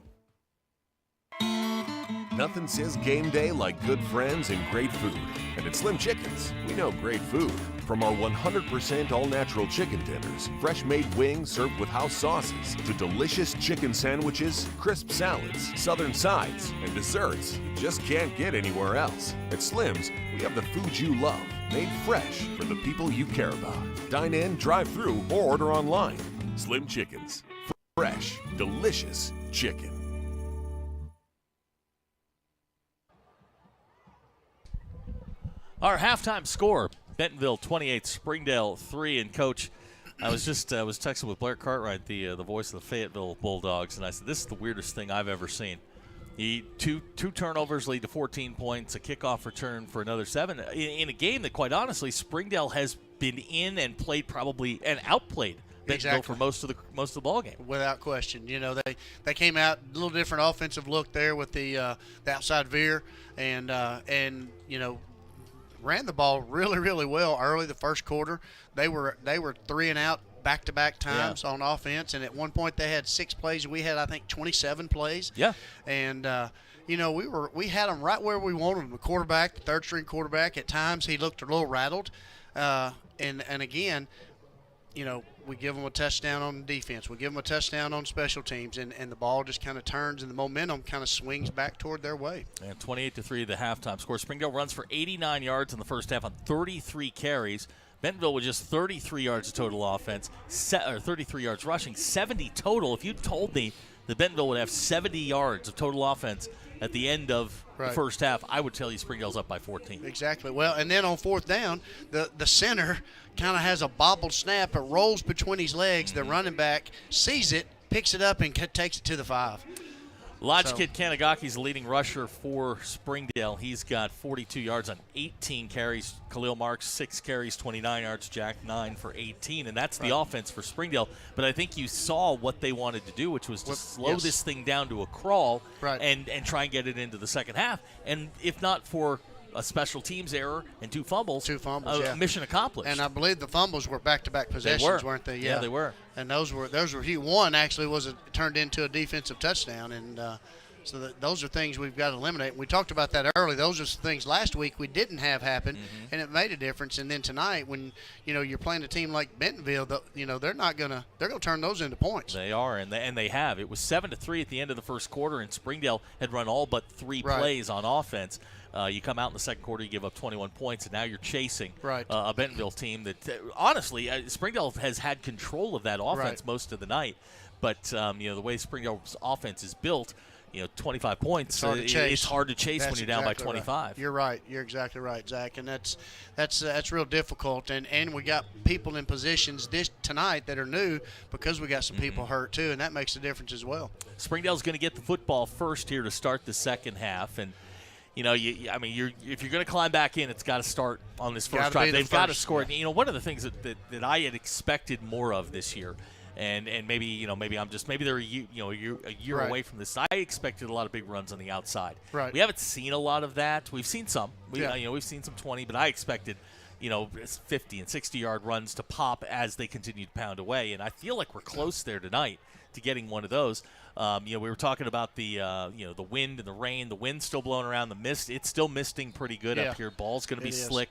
Nothing says game day like good friends and great food. And at Slim Chickens, we know great food. From our 100% all-natural chicken tenders, fresh-made wings served with house sauces, to delicious chicken sandwiches, crisp salads, southern sides, and desserts you just can't get anywhere else. At Slim's, we have the food you love, made fresh for the people you care about. Dine in, drive through, or order online. Slim Chickens. Fresh, delicious chicken. Our halftime score, Bentonville 28, Springdale 3. And Coach, I was texting with Blair Cartwright, the voice of the Fayetteville Bulldogs, and I said, this is the weirdest thing I've ever seen. Two turnovers lead to 14 points, a kickoff return for another 7 in a game that, quite honestly, Springdale has been in and played probably and outplayed Bentonville for most of the ball game. Without question. You know, they came out a little different offensive look there with the outside veer and you know, ran the ball really, really well early the first quarter. They were 3 and out back-to-back times on offense, and at one point they had 6 plays. We had, I think, 27 plays. Yeah. And you know, we had them right where we wanted them. The quarterback, the third-string quarterback, at times he looked a little rattled. And again, you know, we give them a touchdown on defense. We give them a touchdown on special teams, and the ball just kind of turns and the momentum kind of swings back toward their way. And 28-3 the halftime score. Springdale runs for 89 yards in the first half on 33 carries. Bentonville with just 33 yards of total offense, 33 yards rushing, 70 total. If you told me that Bentonville would have 70 yards of total offense at the end of the first half, I would tell you Springdale's up by 14. Exactly. Well, and then on fourth down, the center kind of has a bobbled snap. It rolls between his legs. The running back sees it, picks it up, and takes it to the 5. Kid Kanagaki's the leading rusher for Springdale. He's got 42 yards on 18 carries. Khalil Marks, 6 carries, 29 yards. Jack, 9 for 18. And that's the offense for Springdale. But I think you saw what they wanted to do, which was to slow this thing down to a crawl and try and get it into the second half. And if not for a special teams error and 2 fumbles. Mission accomplished. And I believe the fumbles were back-to-back possessions, weren't they? Yeah, they were. And those were huge. One actually turned into a defensive touchdown, and so those are things we've got to eliminate. We talked about that early. Those are things last week we didn't have happen, and it made a difference. And then tonight, when you're playing a team like Bentonville, they're gonna turn those into points. They are, and they have. It was 7-3 at the end of the first quarter, and Springdale had run all but 3 plays on offense. You come out in the second quarter, you give up 21 points, and now you're chasing a Bentonville team that, honestly, Springdale has had control of that offense most of the night. But the way Springdale's offense is built, 25 points. It's hard to chase when you're down by 25. Right. You're right. You're exactly right, Zach. And that's real difficult. And we got people in positions tonight that are new because we got some people hurt too, and that makes a difference as well. Springdale's going to get the football first here to start the second half, and if you're going to climb back in, it's got to start on this first drive. They've got to score. Yeah. One of the things that I had expected more of this year. And maybe they're a year away from this. I expected a lot of big runs on the outside. Right. We haven't seen a lot of that. We've seen some. We've seen some 20, but I expected 50 and 60-yard runs to pop as they continue to pound away. And I feel like we're close there tonight to getting one of those. We were talking about the wind and the rain. The wind's still blowing around. The mist, it's still misting pretty good up here. Ball's going to be slick.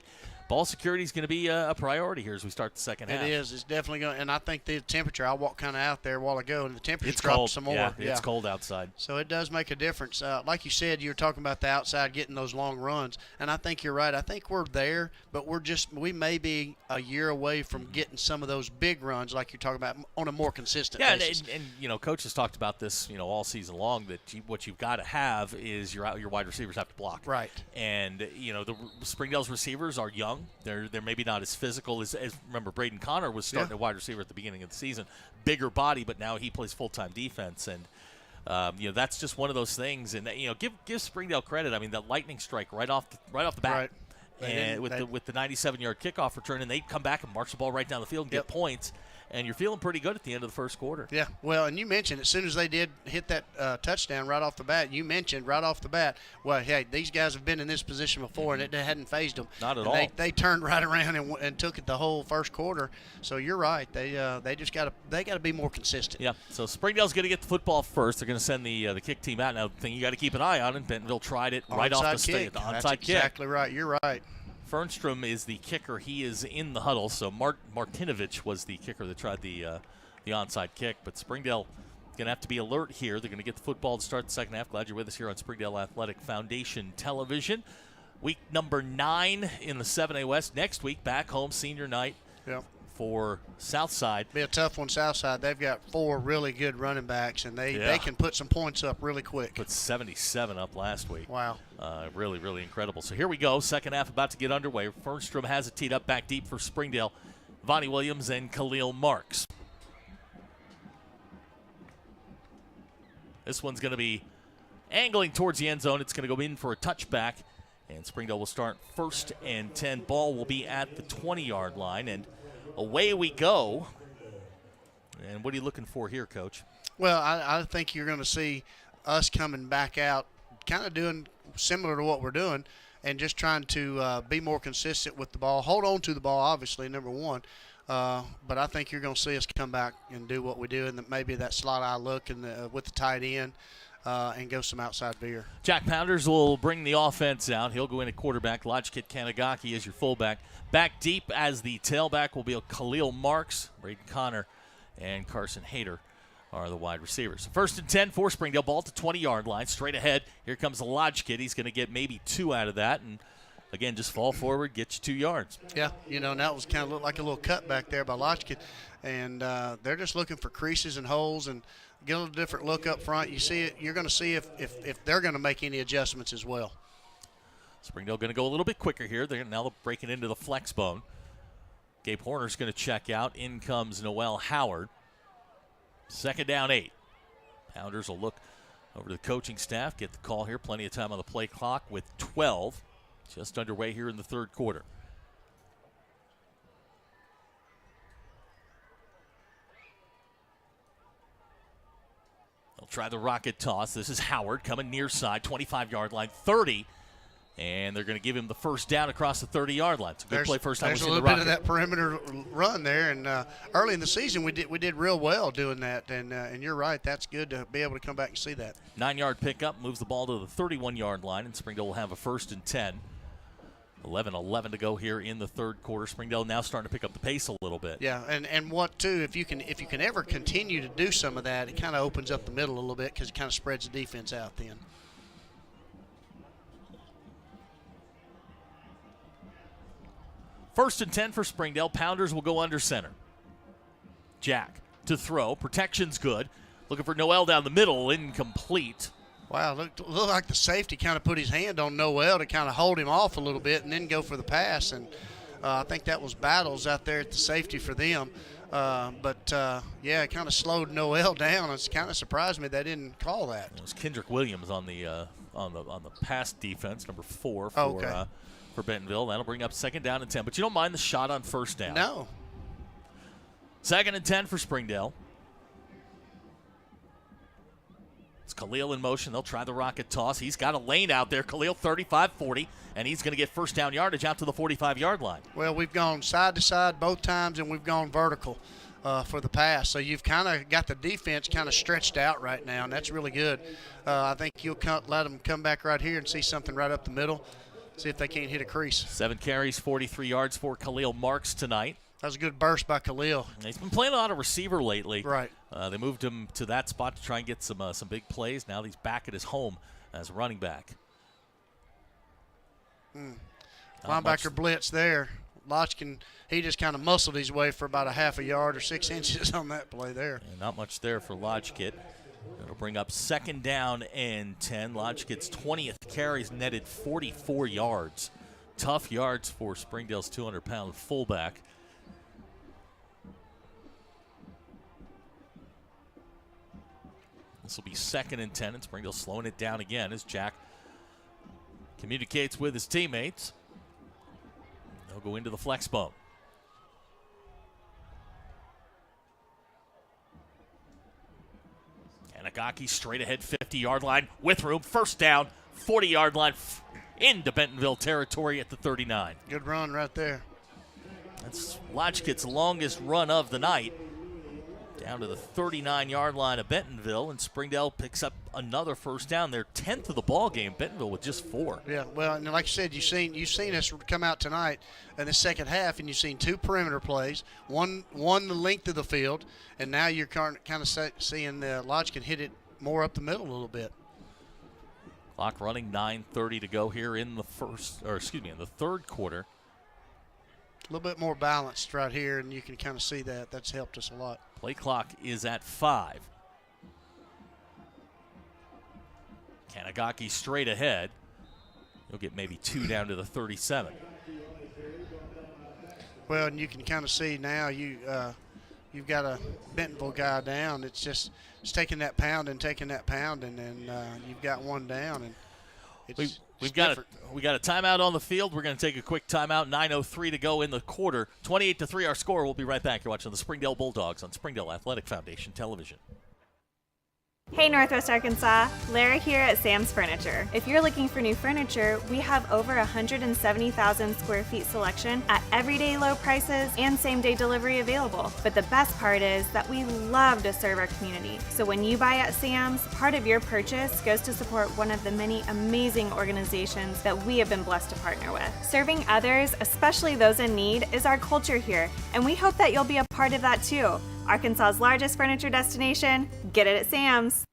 Ball security is going to be a priority here as we start the second half. It is. It's definitely going. And I think the temperature. I walked kind of out there a while ago, and the temperature's dropped cold. some more. Yeah, it's cold outside. So it does make a difference. Like you said, you were talking about the outside getting those long runs, and I think you're right. I think we're there, but we may be a year away from getting some of those big runs, like you're talking about, on a more consistent basis. And Coach has talked about this, all season long, that what you've got to have is your wide receivers have to block. Right. And the Springdale's receivers are young. They're maybe not as physical as remember Braden Connor was starting at wide receiver at the beginning of the season, bigger body, but now he plays full-time defense, and that's just one of those things. And give Springdale credit. I mean, that lightning strike right off the bat. Right. And with the 97-yard kickoff return, and they come back and march the ball right down the field and get points. And you're feeling pretty good at the end of the first quarter. Yeah, well, and you mentioned as soon as they did hit that touchdown right off the bat, well, hey, these guys have been in this position before, and it hadn't phased them. Not at all. They turned right around and took it the whole first quarter. So you're right. They just got to be more consistent. Yeah. So Springdale's going to get the football first. They're going to send the kick team out. Now, the thing you got to keep an eye on, and Bentonville tried it right off the state. The onside kick. That's exactly right. You're right. Fernstrom is the kicker. He is in the huddle. So Martinovich was the kicker that tried the onside kick. But Springdale going to have to be alert here. They're going to get the football to start the second half. Glad you're with us here on Springdale Athletic Foundation Television. Week number 9 in the 7A West. Next week, back home, senior night for Southside. Be a tough one, Southside. They've got 4 really good running backs, and they can put some points up really quick. Put 77 up last week. Wow. Really, really incredible. So here we go. Second half about to get underway. Fernstrom has it teed up back deep for Springdale. Vonnie Williams and Khalil Marks. This one's going to be angling towards the end zone. It's going to go in for a touchback. And Springdale will start 1st and 10. Ball will be at the 20-yard line. And away we go. And what are you looking for here, Coach? Well, I think you're going to see us coming back out, kind of doing similar to what we're doing, and just trying to be more consistent with the ball. Hold on to the ball, obviously, number one. But I think you're going to see us come back and do what we do, and maybe that slot eye look and with the tight end and go some outside veer. Jack Pounders will bring the offense out. He'll go in at quarterback. Lodgkit Kanagaki is your fullback. Back deep as the tailback will be Khalil Marks, Braden Connor, and Carson Hayter are the wide receivers. 1st and 10 for Springdale. Ball at the 20-yard line. Straight ahead. Here comes the Lodgkit. He's going to get maybe 2 out of that. And, again, just fall forward, get you 2 yards. Yeah, and that was kind of looked like a little cut back there by Lodgkit. And they're just looking for creases and holes and get a little different look up front. You see it. You're going to see if they're going to make any adjustments as well. Springdale going to go a little bit quicker here. Now they're breaking into the flex bone. Gabe Horner's going to check out. In comes Noel Howard. 2nd down 8. Pounders will look over to the coaching staff, get the call here. Plenty of time on the play clock with 12. Just underway here in the 3rd quarter. They'll try the rocket toss. This is Howard coming near side, 25-yard line, 30. And they're going to give him the 1st down across the 30-yard line. It's a good play first time. There's a little bit of that perimeter run there, and early in the season we did real well doing that. And you're right, that's good to be able to come back and see that. 9-yard pickup moves the ball to the 31-yard line, and Springdale will have a 1st and 10. 11 to go here in the 3rd quarter. Springdale now starting to pick up the pace a little bit. Yeah, and what too? If you can ever continue to do some of that, it kind of opens up the middle a little bit because it kind of spreads the defense out then. First and 10 for Springdale. Pounders will go under center. Jack to throw. Protection's good. Looking for Noel down the middle. Incomplete. Wow, looked like the safety kind of put his hand on Noel to kind of hold him off a little bit and then go for the pass. And I think that was Battles out there at the safety for them. Yeah, it kind of slowed Noel down. It's kind of surprised me they didn't call that. It was Kendrick Williams on the pass defense, number 4 for Bentonville. That'll bring up 2nd down and 10. But you don't mind the shot on 1st down. No. 2nd and 10 for Springdale. It's Khalil in motion. They'll try the rocket toss. He's got a lane out there. Khalil 35-40, and he's going to get 1st down yardage out to the 45-yard line. Well, we've gone side to side both times, and we've gone vertical for the pass. So you've kind of got the defense kind of stretched out right now, and that's really good. I think you'll let them come back right here and see something right up the middle, see if they can't hit a crease. 7 carries, 43 yards for Khalil Marks tonight. That was a good burst by Khalil. He's been playing a lot of receiver lately. Right. They moved him to that spot to try and get some big plays. Now he's back at his home as a running back. Linebacker blitz there. Lodgkin, he just kind of muscled his way for about a half a yard or 6 inches on that play there. And not much there for Lodgkit. It'll bring up 2nd down and 10. Lodgkit's 20th carries netted 44 yards. Tough yards for Springdale's 200-pound fullback. This will be 2nd and 10, and Springdale slowing it down again as Jack communicates with his teammates. They'll go into the flex bone. Kanagaki straight ahead, 50-yard line with room. 1st down, 40-yard line into Bentonville territory at the 39. Good run right there. That's Lodgkit's longest run of the night. Down to the 39-yard line of Bentonville, and Springdale picks up another 1st down. Their 10th of the ball game. Bentonville with just 4. Yeah, well, and like you said, you've seen us come out tonight in the second half, and you've seen 2 perimeter plays, one the length of the field, and now you're kind of seeing Lodgkin hit it more up the middle a little bit. Clock running, 9:30 to go here in the third quarter. A little bit more balanced right here, and you can kind of see that. That's helped us a lot. Play clock is at 5. Kanagaki straight ahead. He'll get maybe 2 down to the 37. Well, and you can kind of see now you've got a Bentonville guy down. It's taking that pound, and then you've got 1 down, and we got a timeout on the field. We're going to take a quick timeout. 9:03 to go in the quarter. 28-3 our score. We'll be right back. You're watching the Springdale Bulldogs on Springdale Athletic Foundation Television. Hey Northwest Arkansas, Lara here at Sam's Furniture. If you're looking for new furniture, we have over 170,000 square feet selection at everyday low prices and same-day delivery available. But the best part is that we love to serve our community. So when you buy at Sam's, part of your purchase goes to support one of the many amazing organizations that we have been blessed to partner with. Serving others, especially those in need, is our culture here, and we hope that you'll be a part of that too. Arkansas's largest furniture destination, get it at Sam's.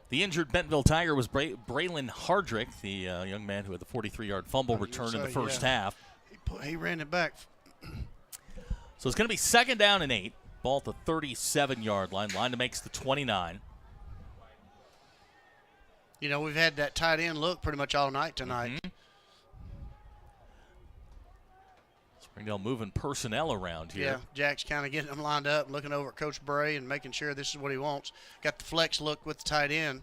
The injured Bentonville Tiger was Braylon Hardrick, the young man who had the 43-yard fumble return in the first half. He ran it back. So it's going to be 2nd down and 8. Ball at the 37-yard line. Line to makes the 29. You know, we've had that tight end look pretty much all night tonight. Mm-hmm. Springdale moving personnel around here. Yeah, Jack's kind of getting them lined up, looking over at Coach Bray and making sure this is what he wants. Got the flex look with the tight end.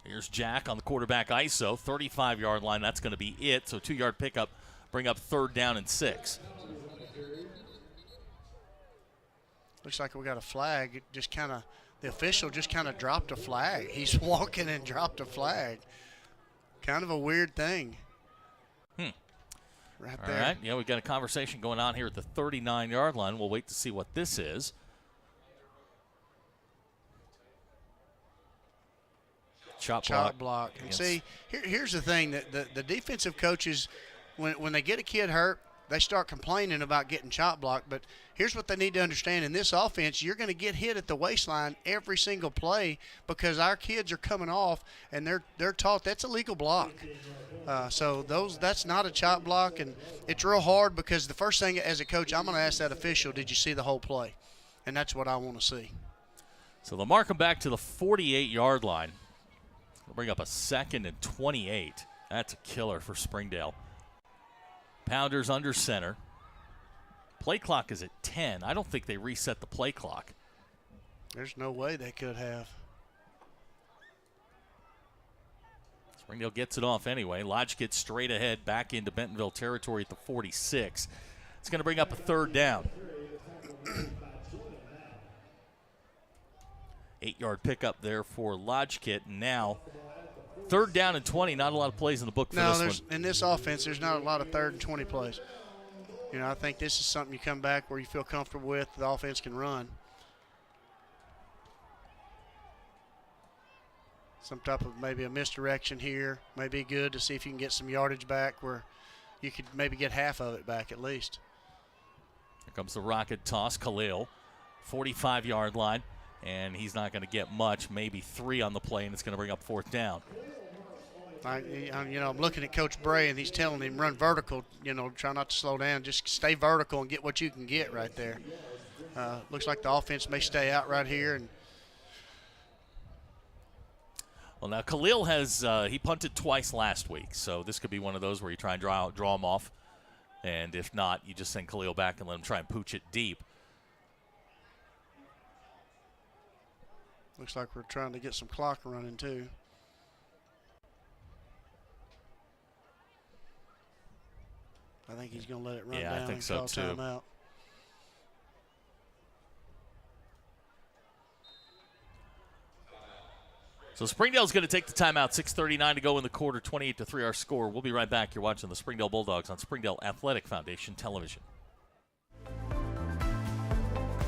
Here's Jack on the quarterback ISO, 35-yard line. That's going to be it. So 2-yard pickup, bring up 3rd down and 6. Looks like we got a flag. It just kind of, the official just kind of dropped a flag. He's walking and dropped a flag. Kind of a weird thing. Right there. All right. Yeah, we've got a conversation going on here at the 39-yard line. We'll wait to see what this is. Chop block. And see, here's the thing. That the defensive coaches, when they get a kid hurt, they start complaining about getting chop blocked. But here's what they need to understand. In this offense, you're going to get hit at the waistline every single play because our kids are coming off, and they're taught that's a legal block. So that's not a chop block, and it's real hard because the first thing as a coach, I'm going to ask that official, did you see the whole play? And that's what I want to see. So they'll mark him back to the 48-yard line. They'll bring up a 2nd and 28. That's a killer for Springdale. Pounders under center. Play clock is at 10. I don't think they reset the play clock. There's no way they could have. Springdale gets it off anyway. Lodge gets straight ahead back into Bentonville territory at the 46. It's going to bring up a 3rd down. 8-yard pickup there for Lodge Kit. Now, 3rd down and 20. Not a lot of plays in the book for this one. In this offense, there's not a lot of 3rd and 20 plays. You know, I think this is something you come back where you feel comfortable with. The offense can run. Some type of maybe a misdirection here may be good to see if you can get some yardage back where you could maybe get half of it back at least. Here comes the rocket toss. Khalil, 45-yard line, and he's not going to get much, maybe 3 on the play, and it's going to bring up 4th down. I'm looking at Coach Bray, and he's telling him run vertical, try not to slow down. Just stay vertical and get what you can get right there. Looks like the offense may stay out right here. And well, now Khalil has he punted twice last week, so this could be one of those where you try and draw him off, and if not, you just send Khalil back and let him try and pooch it deep. Looks like we're trying to get some clock running too. I think he's going to let it run down. I think so too. Timeout. So Springdale's going to take the timeout. 6:39 to go in the quarter. 28-3 our score. We'll be right back. You're watching the Springdale Bulldogs on Springdale Athletic Foundation Television.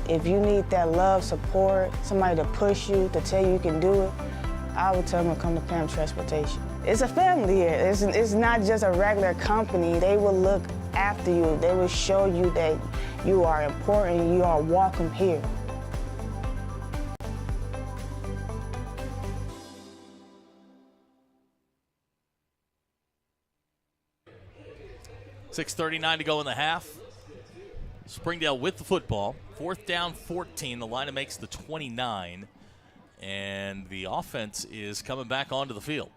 If you need that love, support, somebody to push you, to tell you can do it, I would tell them to come to Pam Transportation. It's a family here. It's not just a regular company. They will look after you. They will show you that you are important, you are welcome here. $6:39 to go in the half. Springdale with the football. 4th down, 14. The line makes the 29. And the offense is coming back onto the field.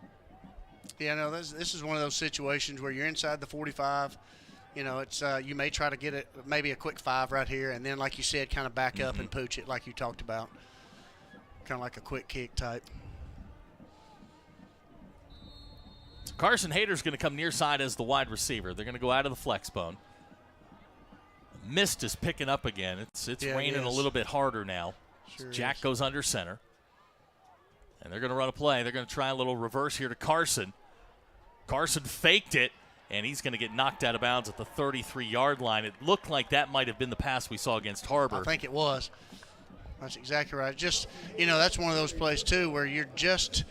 Yeah, no, this is one of those situations where you're inside the 45. It's you may try to get it, maybe a quick 5 right here, and then, like you said, kind of back up and pooch it like you talked about. Kind of like a quick kick type. So Carson Hayter's going to come near side as the wide receiver. They're going to go out of the flex bone. Mist is picking up again. It's raining a little bit harder now. Sure Jack is. goes under center. And they're going to run a play. They're going to try a little reverse here to Carson. Carson faked it, and he's going to get knocked out of bounds at the 33-yard line. It looked like that might have been the pass we saw against Harbor. I think it was. That's exactly right. Just, that's one of those plays, too, where you're just,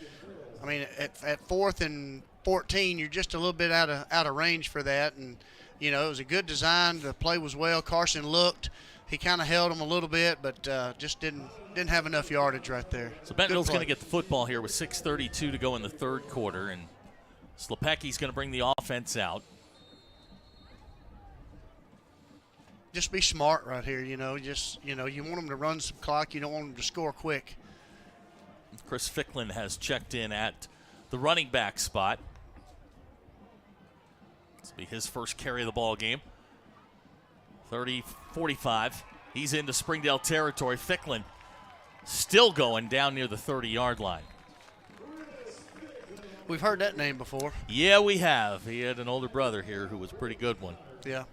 at 4th and 14, you're just a little bit out of range for that. And, it was a good design. The play was well. Carson looked. He kind of held him a little bit, but just didn't have enough yardage right there. So Bentonville's going to get the football here with 6:32 to go in the 3rd quarter, and Slepecki's going to bring the offense out. Just be smart right here, you want them to run some clock. You don't want them to score quick. Chris Ficklin has checked in at the running back spot. This will be his first carry of the ball game. 30-45. He's into Springdale territory. Ficklin still going down near the 30-yard line. We've heard that name before. Yeah, we have. He had an older brother here who was a pretty good one. Yeah.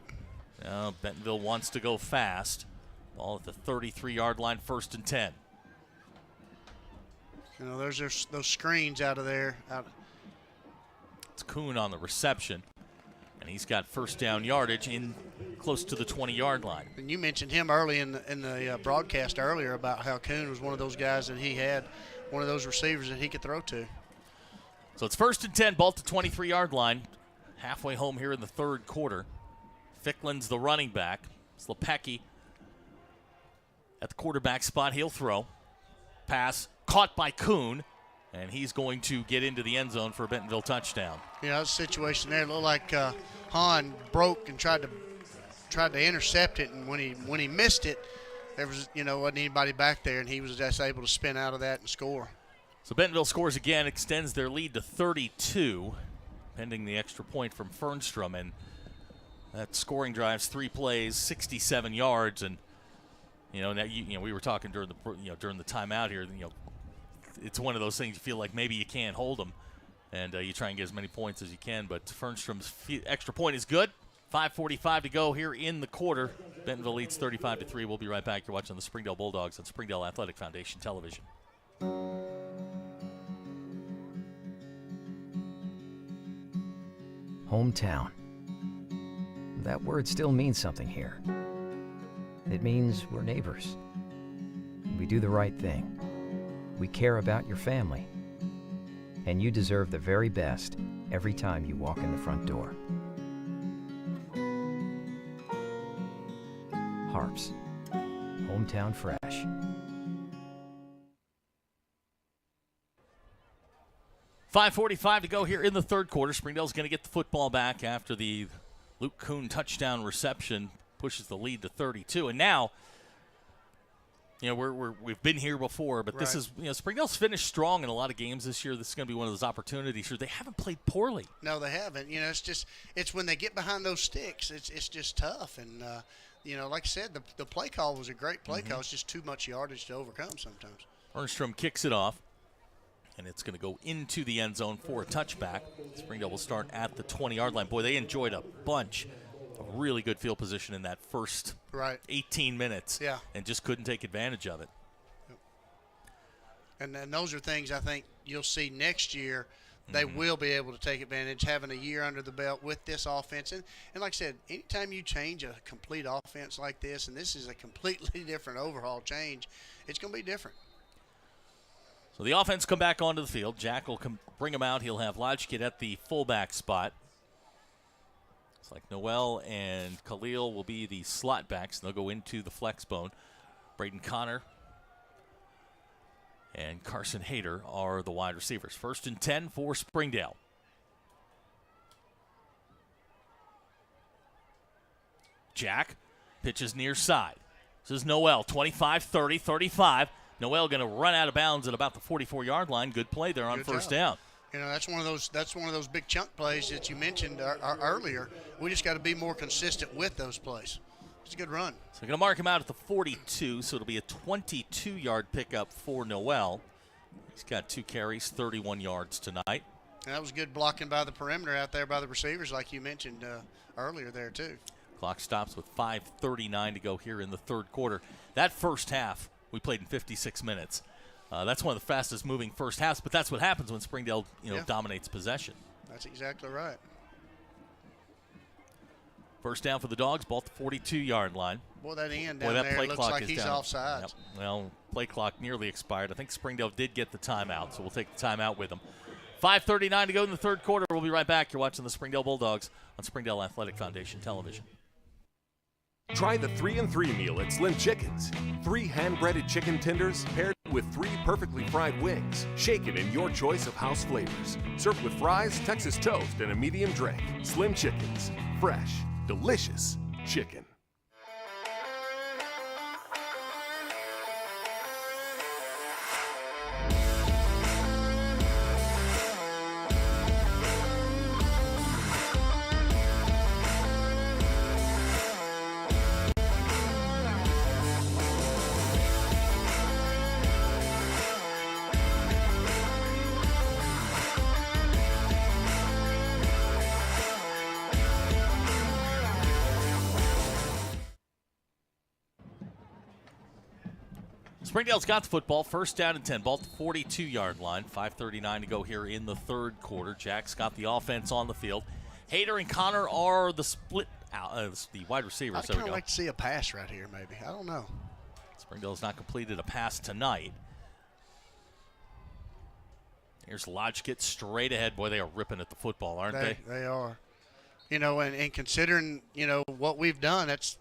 Now Bentonville wants to go fast. Ball at the 33-yard line, 1st and 10. There's those screens out of there. It's Kuhn on the reception. And he's got 1st down yardage in close to the 20-yard line. And you mentioned him early in the broadcast earlier about how Kuhn was one of those guys that he had, one of those receivers that he could throw to. So it's 1st and 10, ball at the 23-yard line. Halfway home here in the 3rd quarter. Ficklin's the running back. Slepecki at the quarterback spot. He'll throw. Pass caught by Kuhn. And he's going to get into the end zone for a Bentonville touchdown. Yeah, that was a situation there. It looked like Hahn broke and tried to intercept it, and when he missed it, there was, wasn't anybody back there, and he was just able to spin out of that and score. So Bentonville scores again, extends their lead to 32, pending the extra point from Fernstrom. And that scoring drives 3 plays, 67 yards. And, now, we were talking during the timeout here, it's one of those things you feel like maybe you can't hold them. And you try and get as many points as you can. But Fernstrom's extra point is good. 5:45 to go here in the quarter. Bentonville leads 35-3. We'll be right back. You're watching the Springdale Bulldogs on Springdale Athletic Foundation Television. Hometown. That word still means something here. It means we're neighbors. We do the right thing. We care about your family. And you deserve the very best every time you walk in the front door. Harps. Hometown fresh. $5:45 to go here in the third quarter. Springdale's going to get the football back after the Luke Kuhn touchdown reception pushes the lead to 32. And now, we've been here before, but this is, Springdale's finished strong in a lot of games this year. This is going to be one of those opportunities here. They haven't played poorly. No, they haven't. It's when they get behind those sticks, it's just tough. And, like I said, the play call was a great play call. It's just too much yardage to overcome sometimes. Fernstrom kicks it off, and it's going to go into the end zone for a touchback. Springdale will start at the 20-yard line. Boy, they enjoyed a bunch of really good field position in that first 18 minutes and just couldn't take advantage of it. And those are things I think you'll see next year. They will be able to take advantage, having a year under the belt with this offense. And like I said, anytime you change a complete offense like this, and this is a completely different overhaul change, it's going to be different. So the offense come back onto the field. Jack will bring him out. He'll have Lodgkit at the fullback spot. It's like Noel and Khalil will be the slot backs. They'll go into the flex bone. Braden Connor and Carson Hayter are the wide receivers. 1st and 10 for Springdale. Jack pitches near side. This is Noel, 25, 30, 35. Noel going to run out of bounds at about the 44-yard line. Good play there on first down. That's one of those big chunk plays that you mentioned earlier. We just got to be more consistent with those plays. It's a good run. So going to mark him out at the 42, so it'll be a 22-yard pickup for Noel. He's got 2 carries, 31 yards tonight. And that was good blocking by the perimeter out there by the receivers, like you mentioned earlier there, too. Clock stops with 5:39 to go here in the third quarter. That first half, we played in 56 minutes. That's one of the fastest moving first halves, but that's what happens when Springdale dominates possession. That's exactly right. First down for the Dogs, ball at the 42-yard line. Boy, that end down there looks like he's offsides. Yep. Well, play clock nearly expired. I think Springdale did get the timeout, so we'll take the timeout with them. 5:39 to go in the third quarter. We'll be right back. You're watching the Springdale Bulldogs on Springdale Athletic Foundation Television. Try the 3-and-3 meal at Slim Chickens. 3 hand-breaded chicken tenders paired with 3 perfectly fried wings, shaken in your choice of house flavors. Served with fries, Texas toast, and a medium drink. Slim Chickens. Fresh, delicious chicken. Springdale's got the football. First down and 10. Ball at the 42-yard line. 5:39 to go here in the third quarter. Jack's got the offense on the field. Hayter and Connor are the split out, the wide receivers. I'd kind of like to see a pass right here, maybe. I don't know. Springdale's not completed a pass tonight. Here's Lodgkit straight ahead. Boy, they are ripping at the football, aren't they? They are. And considering, what we've done, it's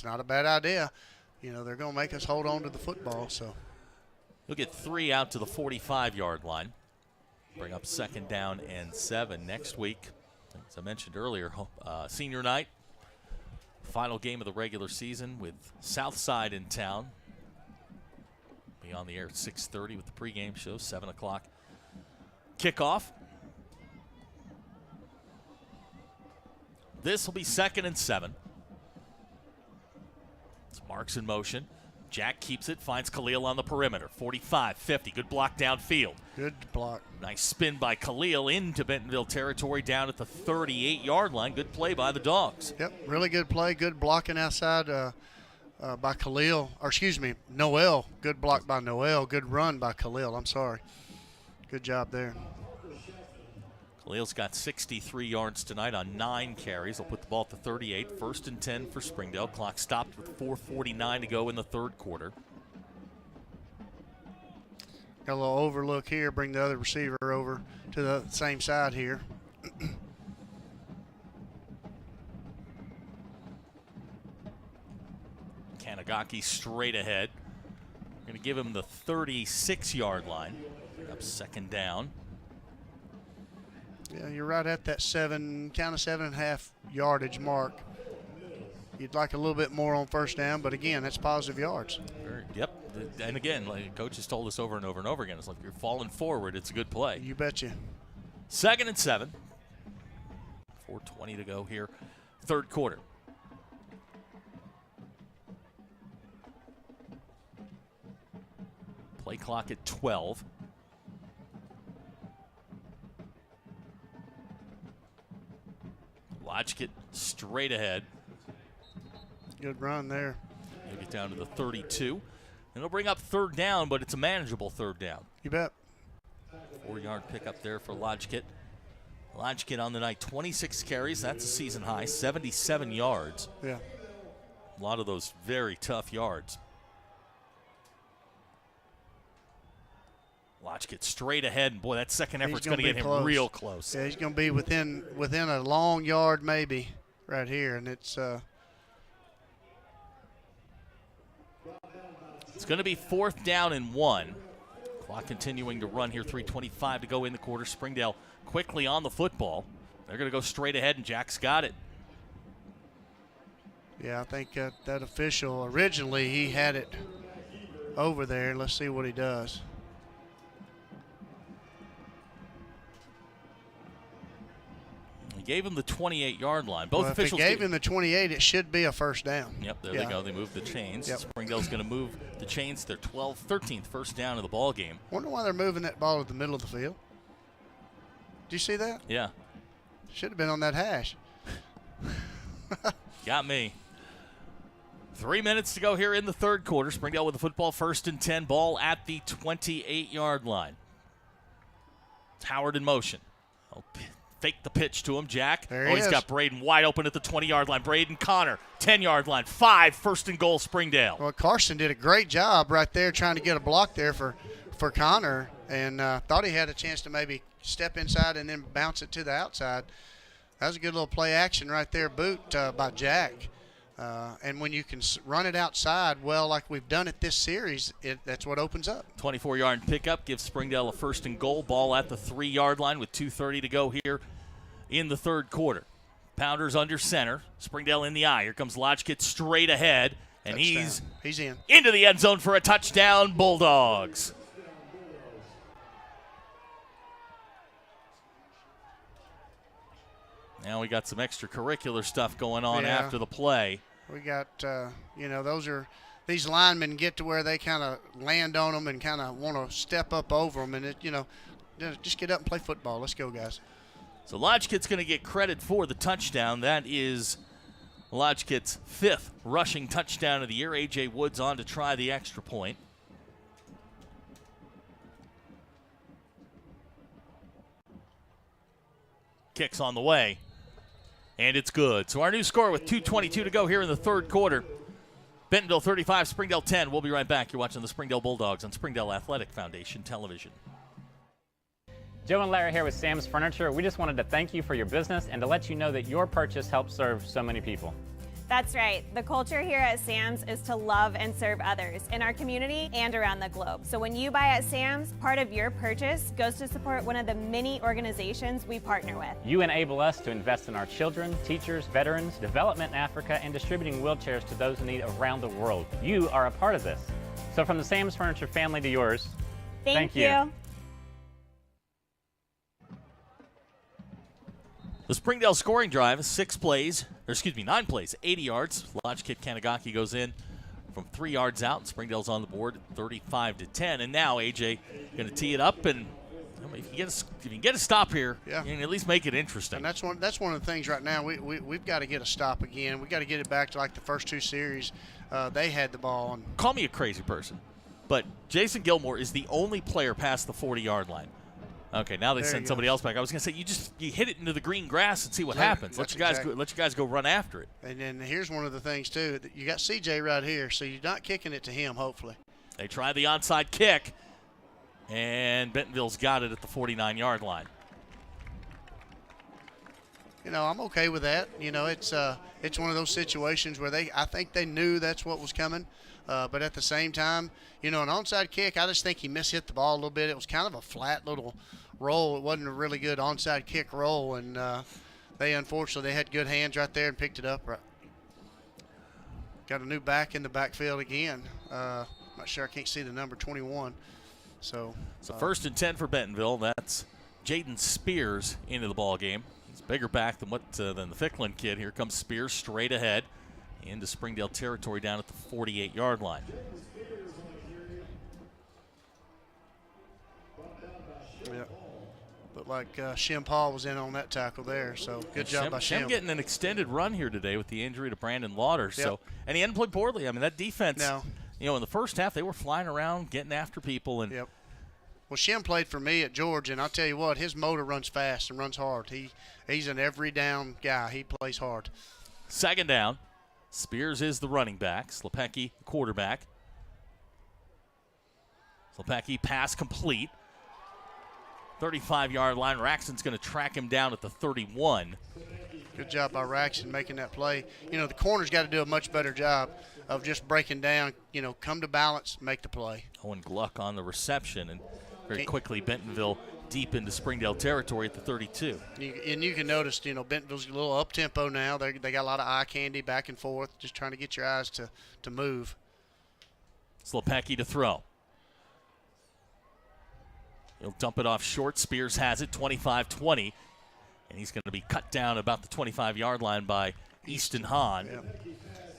not a bad idea. They're going to make us hold on to the football. So you'll get 3 out to the 45-yard line. Bring up 2nd down and 7 next week. As I mentioned earlier, senior night Final game of the regular season with Southside in town. Be on the air at 6:30 with the pregame show, 7 o'clock kickoff. This will be 2nd and 7. It's Marks in motion. Jack keeps it, finds Khalil on the perimeter. 45, 50, good block downfield. Good block. Nice spin by Khalil into Bentonville territory down at the 38-yard line. Good play by the Dogs. Yep, really good play. Good blocking outside by Khalil. Or excuse me, Noel. Good block by Noel. Good run by Khalil. I'm sorry. Good job there. Khalil's got 63 yards tonight on 9 carries. He'll put the ball at the 38. 1st and 10 for Springdale. Clock stopped with 4:49 to go in the third quarter. Got a little overlook here. Bring the other receiver over to the same side here. Kanagaki straight ahead. Going to give him the 36-yard line. Up 2nd down. Yeah, you're right at that count of 7.5 yardage mark. You'd like a little bit more on 1st down, but again, that's positive yards. Yep, and again, like Coach has told us over and over and over again, it's like if you're falling forward, it's a good play. You betcha. 2nd and 7. 4:20 to go here, third quarter. Play clock at 12. Lodgkit straight ahead. Good run there. He'll get down to the 32. And it'll bring up 3rd down, but it's a manageable 3rd down. You bet. 4-yard pickup there for Lodgkit. Lodgkit on the night, 26 carries. That's a season high, 77 yards. Yeah. A lot of those very tough yards. Lodgkit straight ahead, and boy, that second effort's going to get him real close. Yeah, he's going to be within a long yard maybe right here, and it's going to be 4th down and 1. Clock continuing to run here, 3:25 to go in the quarter. Springdale quickly on the football. They're going to go straight ahead, and Jack's got it. Yeah, I think that official, originally he had it over there. Let's see what he does. He gave him the 28-yard line. Both officials if he gave him the 28, it should be a 1st down. Yep, there they go. They moved the chains. Yep. Springdale's going to move the chains to their 13th first down of the ball game. Wonder why they're moving that ball to the middle of the field. Do you see that? Yeah. Should have been on that hash. Got me. 3 minutes to go here in the third quarter. Springdale with the football, 1st and 10. Ball at the 28-yard line. It's Howard in motion. Fake the pitch to him, Jack. He's got Braden wide open at the 20-yard line. Braden Connor, 10-yard line. 5, 1st and goal, Springdale. Well, Carson did a great job right there trying to get a block there for Connor, and thought he had a chance to maybe step inside and then bounce it to the outside. That was a good little play action right there, boot by Jack. And when you can run it outside, well, like we've done it this series, that's what opens up. 24-yard pickup gives Springdale a 1st and goal. Ball at the 3-yard line with 2:30 to go here in the third quarter. Pounders under center. Springdale in the eye. Here comes Lodgkit straight ahead, and he's in into the end zone for a touchdown, Bulldogs. Now we got some extracurricular stuff going on after the play. We got, these linemen get to where they kind of land on them and kind of want to step up over them, and just get up and play football. Let's go, guys. So Lodgkit's going to get credit for the touchdown. That is Lodgkit's 5th rushing touchdown of the year. A.J. Woods on to try the extra point. Kicks on the way. And it's good. So our new score with 2:22 to go here in the third quarter. Bentonville 35, Springdale 10. We'll be right back. You're watching the Springdale Bulldogs on Springdale Athletic Foundation Television. Joe and Larry here with Sam's Furniture. We just wanted to thank you for your business and to let you know that your purchase helps serve so many people. That's right. The culture here at Sam's is to love and serve others in our community and around the globe. So when you buy at Sam's, part of your purchase goes to support one of the many organizations we partner with. You enable us to invest in our children, teachers, veterans, development in Africa, and distributing wheelchairs to those in need around the world. You are a part of this. So from the Sam's Furniture family to yours, thank you. The Springdale scoring drive is 9 plays, 80 yards. Lodge Kid Kanagaki goes in from 3 yards out, and Springdale's on the board at 35-10. And now AJ going to tee it up, and if you can get a stop here, you can at least make it interesting. And that's one of the things right now. We've got to get a stop again. We've got to get it back to like the first 2 series. They had the ball. And call me a crazy person, but Jason Gilmore is the only player past the 40-yard line. Okay, now they send somebody else back. I was going to say, you hit it into the green grass and see what happens. Let you guys go run after it. And then here's one of the things, too. You got CJ right here, so you're not kicking it to him, hopefully. They try the onside kick, and Bentonville's got it at the 49-yard line. I'm okay with that. It's one of those situations where I think they knew that's what was coming. But at the same time, an onside kick, I just think he mishit the ball a little bit. It was kind of a flat little roll. It wasn't a really good onside kick roll, and they had good hands right there and picked it up. Right. Got a new back in the backfield again. Not sure, I can't see the number 21. So 1st and 10 for Bentonville. That's Jaden Spears into the ball game. He's a bigger back than the Ficklin kid. Here comes Spears straight ahead into Springdale territory down at the 48-yard line. Yeah. Looked like Shim Paul was in on that tackle there, so good job by Shim. Shim getting an extended run here today with the injury to Brandon Lauder. So, and he hadn't played poorly. I mean, that defense, in the first half, they were flying around, getting after people. And Well, Shim played for me at Georgia, and I'll tell you what, his motor runs fast and runs hard. He's an every down guy. He plays hard. 2nd down. Spears is the running back. Slepecki, quarterback. Slepecki pass complete. 35-yard line. Raxton's going to track him down at the 31. Good job by Raxton making that play. The corner's got to do a much better job of just breaking down, come to balance, make the play. Owen Gluck on the reception, and very quickly Bentonville deep into Springdale territory at the 32. And you can notice, Bentonville's a little up-tempo now. They got a lot of eye candy back and forth, just trying to get your eyes to move. Slepecki to throw. He'll dump it off short. Spears has it, 25-20. And he's going to be cut down about the 25-yard line by Easton Hahn. Yeah.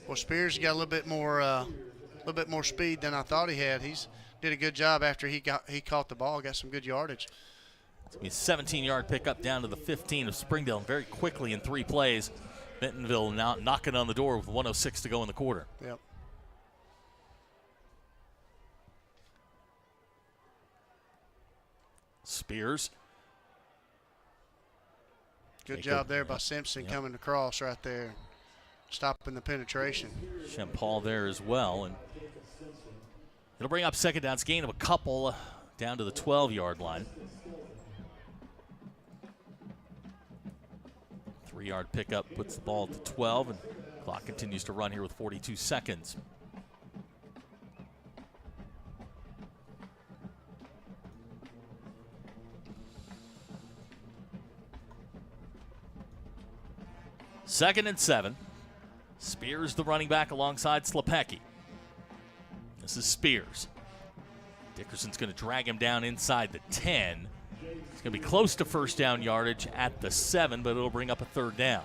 Well, Spears got a little bit more speed than I thought he had. He's did a good job after he caught the ball, got some good yardage. It's going to be a 17-yard pickup down to the 15 of Springdale. And very quickly in 3 plays, Bentonville now knocking on the door with 1:06 to go in the quarter. Yep. Spears. Good job there by Simpson coming across right there, stopping the penetration. Shem Paul there as well. And it'll bring up 2nd down. It's gain of a couple down to the 12-yard line. 3-yard pickup puts the ball at the 12, and clock continues to run here with 42 seconds. Second and 7. Spears the running back alongside Slepecki. This is Spears. Dickerson's going to drag him down inside the 10. It's going to be close to first down yardage at the 7, but it'll bring up a 3rd down.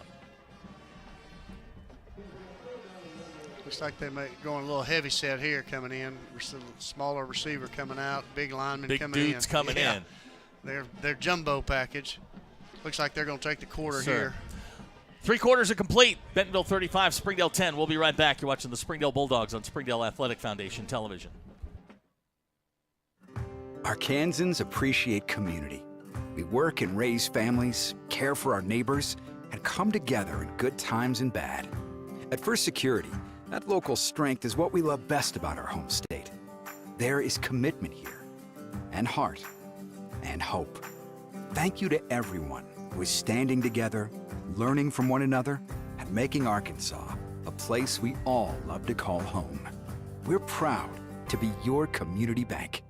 Looks like they may going a little heavy set here coming in. Smaller receiver coming out, big lineman coming in. Big dudes coming in. Their jumbo package. Looks like they're going to take the quarter here. 3 quarters are complete. Bentonville 35, Springdale 10. We'll be right back. You're watching the Springdale Bulldogs on Springdale Athletic Foundation television. Arkansans appreciate community. We work and raise families, care for our neighbors, and come together in good times and bad. At First Security, that local strength is what we love best about our home state. There is commitment here, and heart, and hope. Thank you to everyone who is standing together, learning from one another, and making Arkansas a place we all love to call home. We're proud to be your community bank.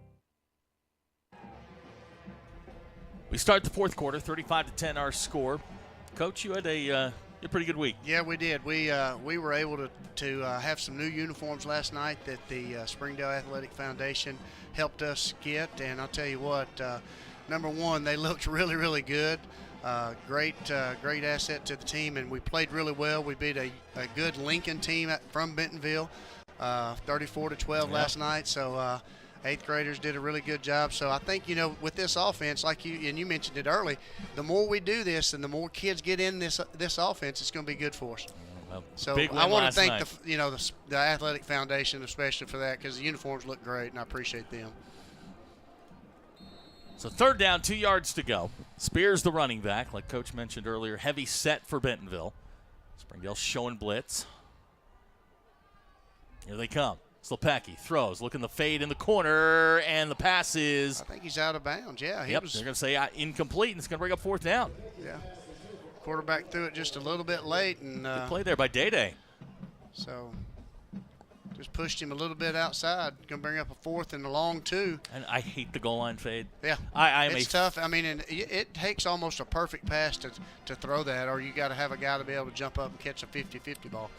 We start the fourth quarter, 35-10 our score. Coach, you had a pretty good week. Yeah, we did. We were able to have some new uniforms last night that the Springdale Athletic Foundation helped us get, and I'll tell you what, number one, they looked really, really good. Great asset to the team, and we played really well. We beat a good Lincoln team from Bentonville, 34-12 last night. So 8th graders did a really good job. So I think, with this offense, like you mentioned it early, the more we do this and the more kids get in this offense, it's going to be good for us. Well, so I want to thank the Athletic Foundation especially for that, because the uniforms look great, and I appreciate them. So 3rd down, 2 yards to go. Spears the running back, like Coach mentioned earlier. Heavy set for Bentonville. Springdale showing blitz. Here they come. Slepecki throws, looking the fade in the corner, and the pass is... I think he's out of bounds, yeah. They're going to say incomplete, and it's going to bring up 4th down. Yeah. Quarterback threw it just a little bit late. And good play there by Day. So just pushed him a little bit outside. Going to bring up a 4th and a long 2. And I hate the goal line fade. Yeah, it's tough. I mean, and it takes almost a perfect pass to throw that, or you got to have a guy to be able to jump up and catch a 50-50 ball.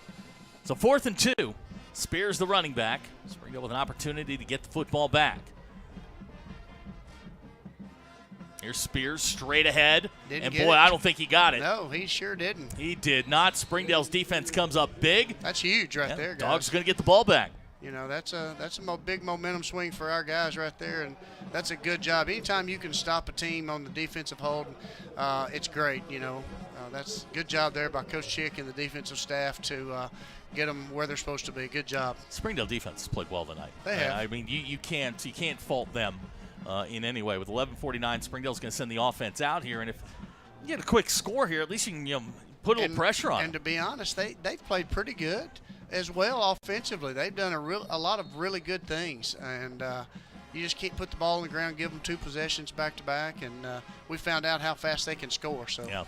So 4th and 2. Spears the running back. Springdale with an opportunity to get the football back. Here's Spears straight ahead. I don't think he got it. No, he sure didn't. He did not. Springdale's defense comes up big. That's huge there, guys. Dogs are going to get the ball back. That's a big momentum swing for our guys right there, and that's a good job. Anytime you can stop a team on the defensive hold, it's great. That's a good job there by Coach Chick and the defensive staff to get them where they're supposed to be. Good job. Springdale defense has played well tonight. They have. I mean, you can't fault them in any way. With 11:49, Springdale's going to send the offense out here, and if you get a quick score here, at least you can put a little pressure on them. And to be honest, they've played pretty good as well offensively. They've done a lot of really good things, and you just can't put the ball on the ground, give them 2 possessions back to back, and we found out how fast they can score. So. Yeah.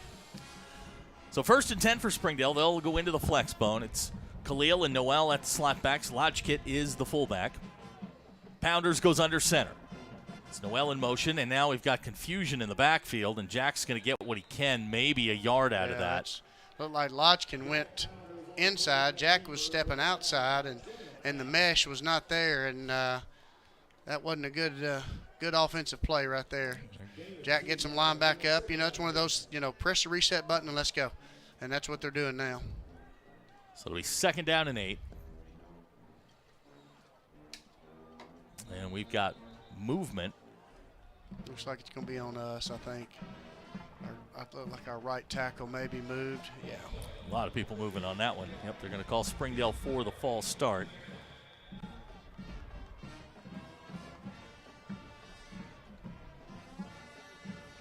So 1st and 10 for Springdale. They'll go into the flex bone. It's Khalil and Noel at the slot backs. Lodgkit is the fullback. Pounders goes under center. It's Noel in motion, and now we've got confusion in the backfield, and Jack's going to get what he can, maybe a yard out of that. Looked like Lodgkin went inside. Jack was stepping outside, and the mesh was not there, and that wasn't a good offensive play right there. Jack gets him line back up. It's one of those, press the reset button and let's go. And that's what they're doing now. So it'll be 2nd down and 8. And we've got movement. Looks like it's going to be on us, I think. I thought like our right tackle maybe moved. Yeah. A lot of people moving on that one. Yep, they're going to call Springdale for the false start.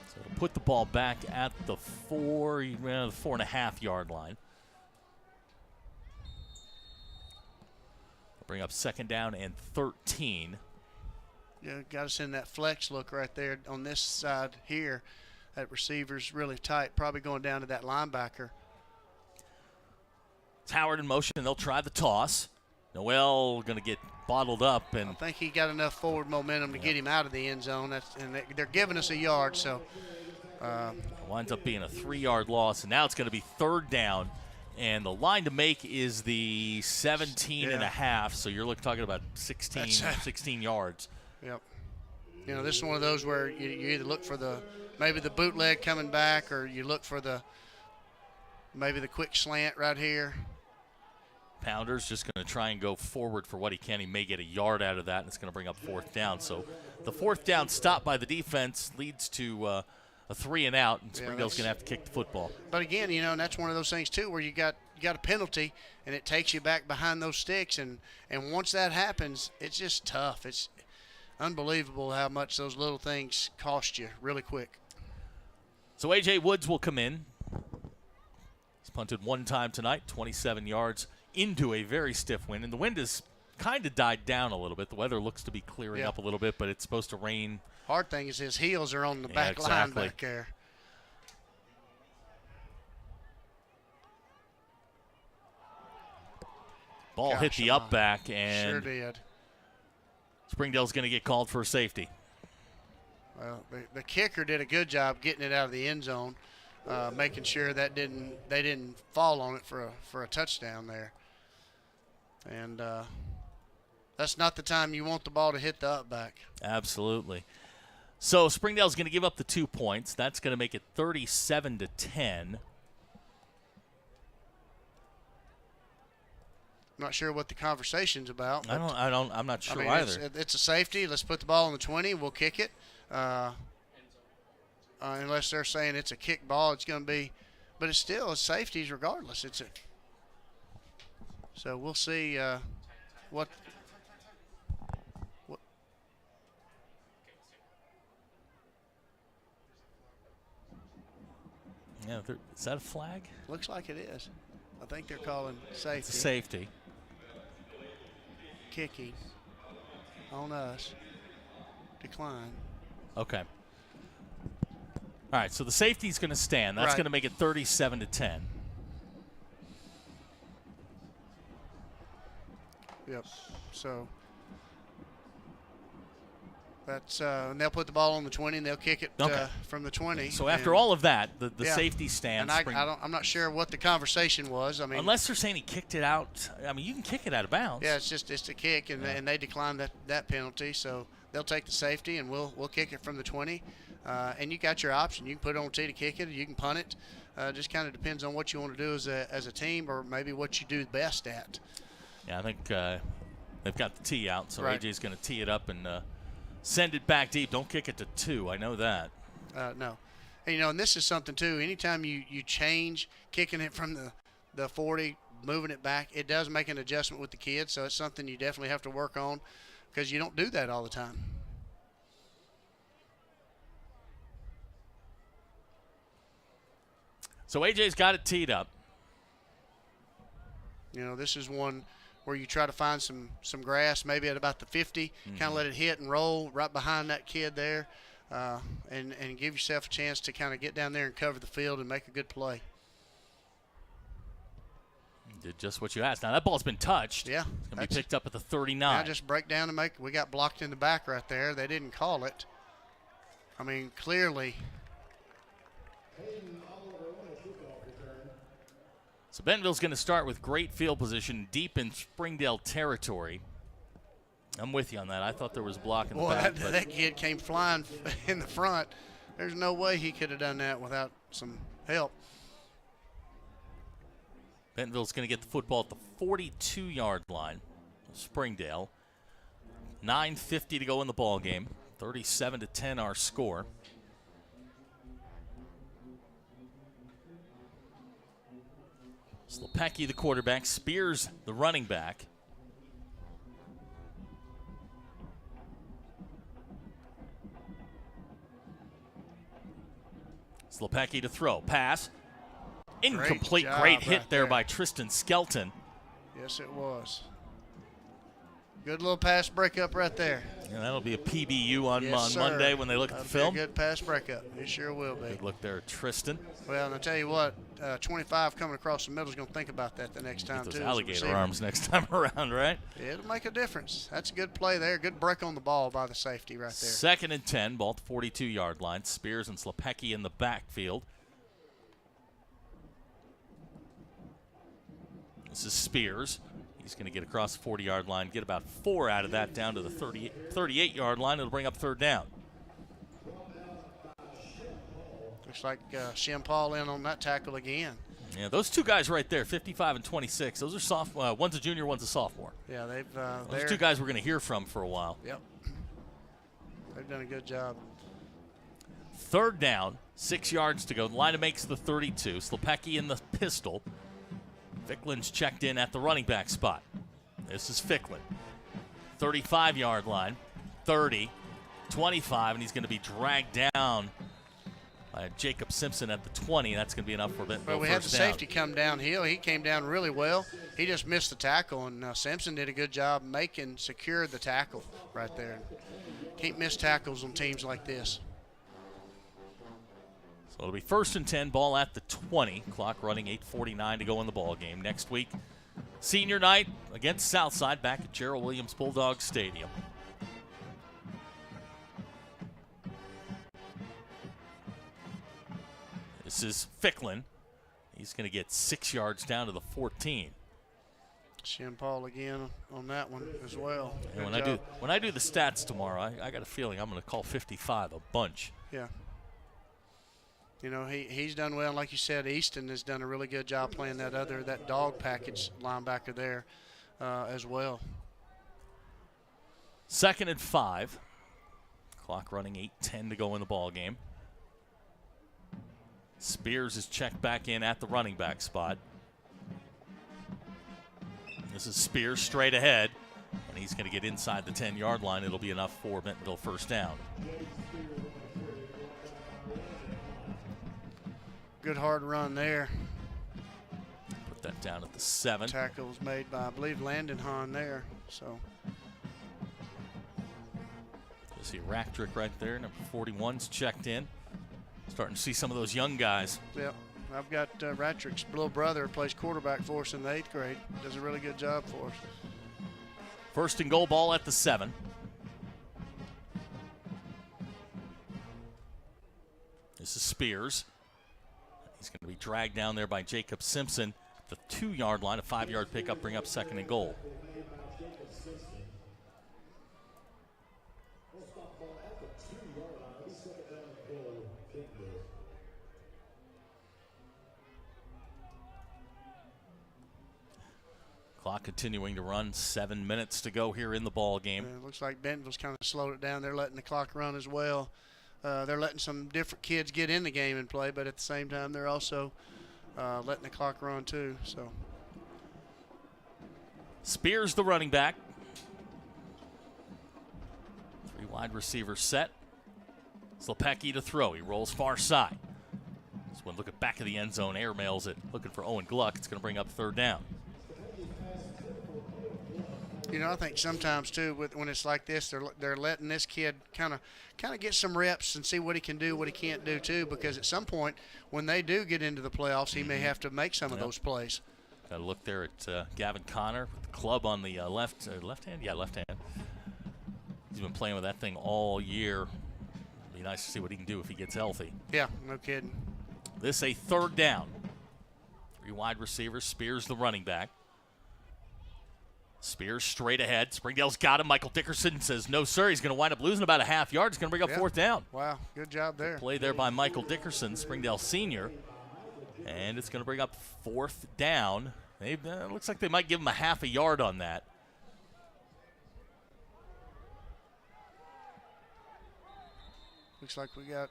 So to put the ball back at the 4.5 yard line. Bring up 2nd down and 13. Yeah, got us in that flex look right there on this side here. That receiver's really tight, probably going down to that linebacker. It's Howard in motion, and they'll try the toss. Noel going to get bottled up. And I think he got enough forward momentum to get him out of the end zone. And they're giving us a yard, so. Winds up being a 3-yard loss, and now it's going to be 3rd down. And the line to make is the 17.5, so you're talking about 16 yards. Yep. This is one of those where you either look for maybe the bootleg coming back, or you look for maybe the quick slant right here. Pounder's just going to try and go forward for what he can. He may get a yard out of that, and it's going to bring up 4th down. So the 4th down stop by the defense leads to a 3-and-out, and Springdale's going to have to kick the football. But again, and that's one of those things too, where you got a penalty, and it takes you back behind those sticks, and once that happens, it's just tough. It's unbelievable how much those little things cost you really quick. So A.J. Woods will come in. He's punted 1 time tonight, 27 yards into a very stiff wind, and the wind has kind of died down a little bit. The weather looks to be clearing up a little bit, but it's supposed to rain. Hard thing is his heels are on the back line back there. Ball hit the up back, Sure and did. Springdale's going to get called for a safety. Well, the kicker did a good job getting it out of the end zone, making sure that they didn't fall on it for a touchdown there. And that's not the time you want the ball to hit the up back. Absolutely. So Springdale's going to give up the 2 points. That's going to make it 37-10. I'm not sure what the conversation's about. I'm not sure either. It's a safety. Let's put the ball on the 20. We'll kick it. Unless they're saying it's a kick ball, it's going to be, but it's still a safeties regardless. So we'll see what. Yeah, is that a flag? Looks like it is. I think they're calling safety. It's a safety. Kicking on us. Decline. Okay. All right, so the safety's going to stand. That's Right. going to make it 37-10. Yep. So that's and they'll put the ball on the 20 and they'll kick it from the 20. So after all of that, the safety stands. And I'm not sure what the conversation was. I mean, unless they're saying he kicked it out. I mean, you can kick it out of bounds. Yeah, it's a kick, and they declined that penalty. So they'll take the safety, and we'll kick it from the 20. And you got your option. You can put it on tee to kick it, or you can punt it. Just kind of depends on what you want to do as a team, or maybe what you do best at. Yeah, I think they've got the tee out, so Right. AJ's going to tee it up and send it back deep. Don't kick it to 2. I know that. No. And, and this is something, too. Anytime you change kicking it from the 40, moving it back, it does make an adjustment with the kids, so it's something you definitely have to work on because you don't do that all the time. So AJ's got it teed up. This is one where you try to find some grass, maybe at about the 50, kind of let it hit and roll right behind that kid there, and give yourself a chance to kind of get down there and cover the field and make a good play. Did just what you asked. Now, that ball's been touched. Yeah. It's going to be picked up at the 39. Now just break down and make – we got blocked in the back right there. They didn't call it. I mean, clearly – so Bentonville's going to start with great field position deep in Springdale territory. I'm with you on that. I thought there was a block in the back. That kid came flying in the front. There's no way he could have done that without some help. Bentonville's going to get the football at the 42-yard line of Springdale. 9:50 to go in the ball game. 37-10 our score. Slepecki, the quarterback, Spears, the running back. Slepecki to throw. Pass. Incomplete. Great hit right there by Tristan Skelton. Yes, it was. Good little pass breakup right there. And that'll be a PBU on Yes, Monday when they look at the film. Good pass breakup. It sure will be. Good look there at Tristan. Well, and I tell you what, 25 coming across the middle is going to think about that the next time, Get too. those as a alligator receiver. arms next time around, right? It'll make a difference. That's a good play there. Good break on the ball by the safety right there. 2nd and 10, ball at the 42-yard line. Spears and Slepecki in the backfield. This is Spears. He's going to get across the 40-yard line, get about 4 out of that down to the 38-yard line. It'll bring up 3rd down. Looks like Shem Paul in on that tackle again. Yeah, those two guys right there, 55 and 26, those are sophomore. One's a junior, one's a sophomore. Yeah, they've Those are two guys we're going to hear from for a while. Yep. They've done a good job. 3rd down, 6 yards to go. The line makes the 32. Slepecki in the pistol. Ficklin's checked in at the running back spot. This is Ficklin. 35-yard line, 30, 25, and he's going to be dragged down by Jacob Simpson at the 20. That's going to be enough for Bentonville. Well, we had the first down. safety come downhill. He came down really well. He just missed the tackle, and Simpson did a good job secure the tackle right there. Can't miss tackles on teams like this. So it'll be 1st and 10, ball at the 20. Clock running, 8:49 to go in the ball game. Next week, Senior night against Southside back at Gerald Williams Bulldogs Stadium. This is Ficklin. He's going to get 6 yards down to the 14. Shin Paul again on that one as well. And when I do the stats tomorrow, I got a feeling I'm going to call 55 a bunch. Yeah. You know, he's done well. Like you said, Easton has done a really good job playing that dog package linebacker there as well. 2nd and 5. Clock running, 8:10 to go in the ball game. Spears is checked back in at the running back spot. This is Spears straight ahead, and he's going to get inside the 10-yard line. It'll be enough for Bentonville first down. Good hard run there. Put that down at the 7. Tackle was made by, I believe, Landon Hahn there. So you see Racktrick right there. Number 41's checked in. Starting to see some of those young guys. Yep. I've got Ratrick's little brother who plays quarterback for us in the 8th grade. Does a really good job for us. 1st and goal, ball at the 7. This is Spears. He's going to be dragged down there by Jacob Simpson. The 2-yard line, a 5-yard pickup, bring up 2nd and goal. Clock continuing to run. 7 minutes to go here in the ball game. Yeah, it looks like Bentonville's kind of slowed it down. They're letting the clock run as well. They're letting some different kids get in the game and play, but at the same time, they're also letting the clock run too. So Spears, the running back. 3 wide receivers set. Slepecki to throw. He rolls far side. This one, look at back of the end zone. Airmails it, looking for Owen Gluck. It's going to bring up 3rd down. You know, I think sometimes too, when it's like this, they're letting this kid kind of get some reps and see what he can do, what he can't do too. Because at some point, when they do get into the playoffs, he may have to make some of those plays. Got to look there at Gavin Connor with the club on the left hand. Yeah, left hand. He's been playing with that thing all year. Be nice to see what he can do if he gets healthy. Yeah, no kidding. This a 3rd down. 3 wide receivers. Spears, the running back. Spears straight ahead. Springdale's got him. Michael Dickerson says no, sir. He's going to wind up losing about a half yard. It's going to bring up 4th down. Wow, good job there. Good play there by Michael Dickerson, Springdale senior. And it's going to bring up 4th down. Looks like they might give him a half a yard on that. Looks like we got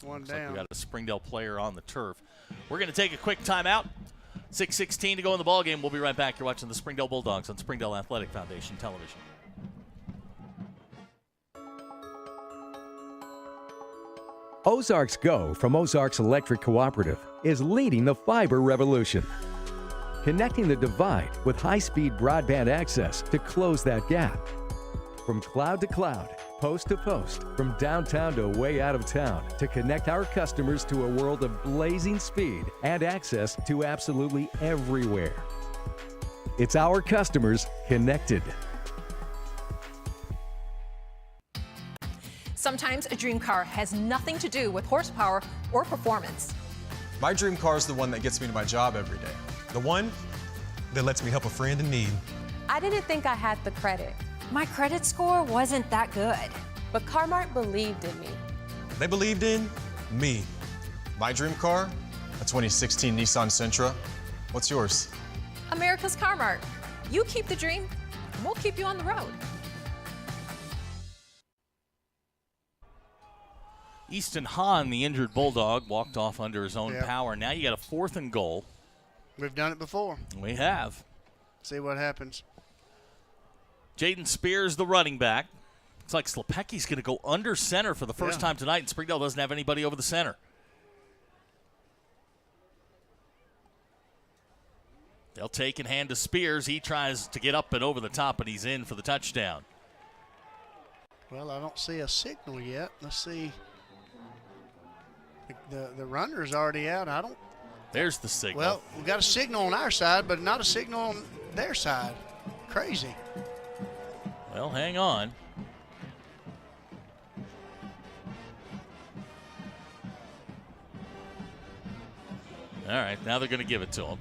one Looks down. like we got a Springdale player on the turf. We're going to take a quick timeout. 6:16 to go in the ballgame. We'll be right back. You're watching the Springdale Bulldogs on Springdale Athletic Foundation Television. Ozarks Go from Ozarks Electric Cooperative is leading the fiber revolution, connecting the divide with high-speed broadband access to close that gap. From cloud to cloud, post to post, from downtown to way out of town, to connect our customers to a world of blazing speed and access to absolutely everywhere. It's our customers connected. Sometimes a dream car has nothing to do with horsepower or performance. My dream car is the one that gets me to my job every day. The one that lets me help a friend in need. I didn't think I had the credit. My credit score wasn't that good. But Car-Mart believed in me. They believed in me. My dream car, a 2016 Nissan Sentra. What's yours? America's Car-Mart. You keep the dream, and we'll keep you on the road. Easton Hahn, the injured Bulldog, walked off under his own Yep. power. Now you got a 4th and goal. We've done it before. We have. See what happens. Jaden Spears, the running back. It's like Slepecki's going to go under center for the first time tonight, and Springdale doesn't have anybody over the center. They'll take and hand to Spears. He tries to get up and over the top, and he's in for the touchdown. Well, I don't see a signal yet. Let's see. The runner's already out. I don't There's the signal. Well, we got a signal on our side, but not a signal on their side. Crazy. Well, hang on. All right, now they're going to give it to him.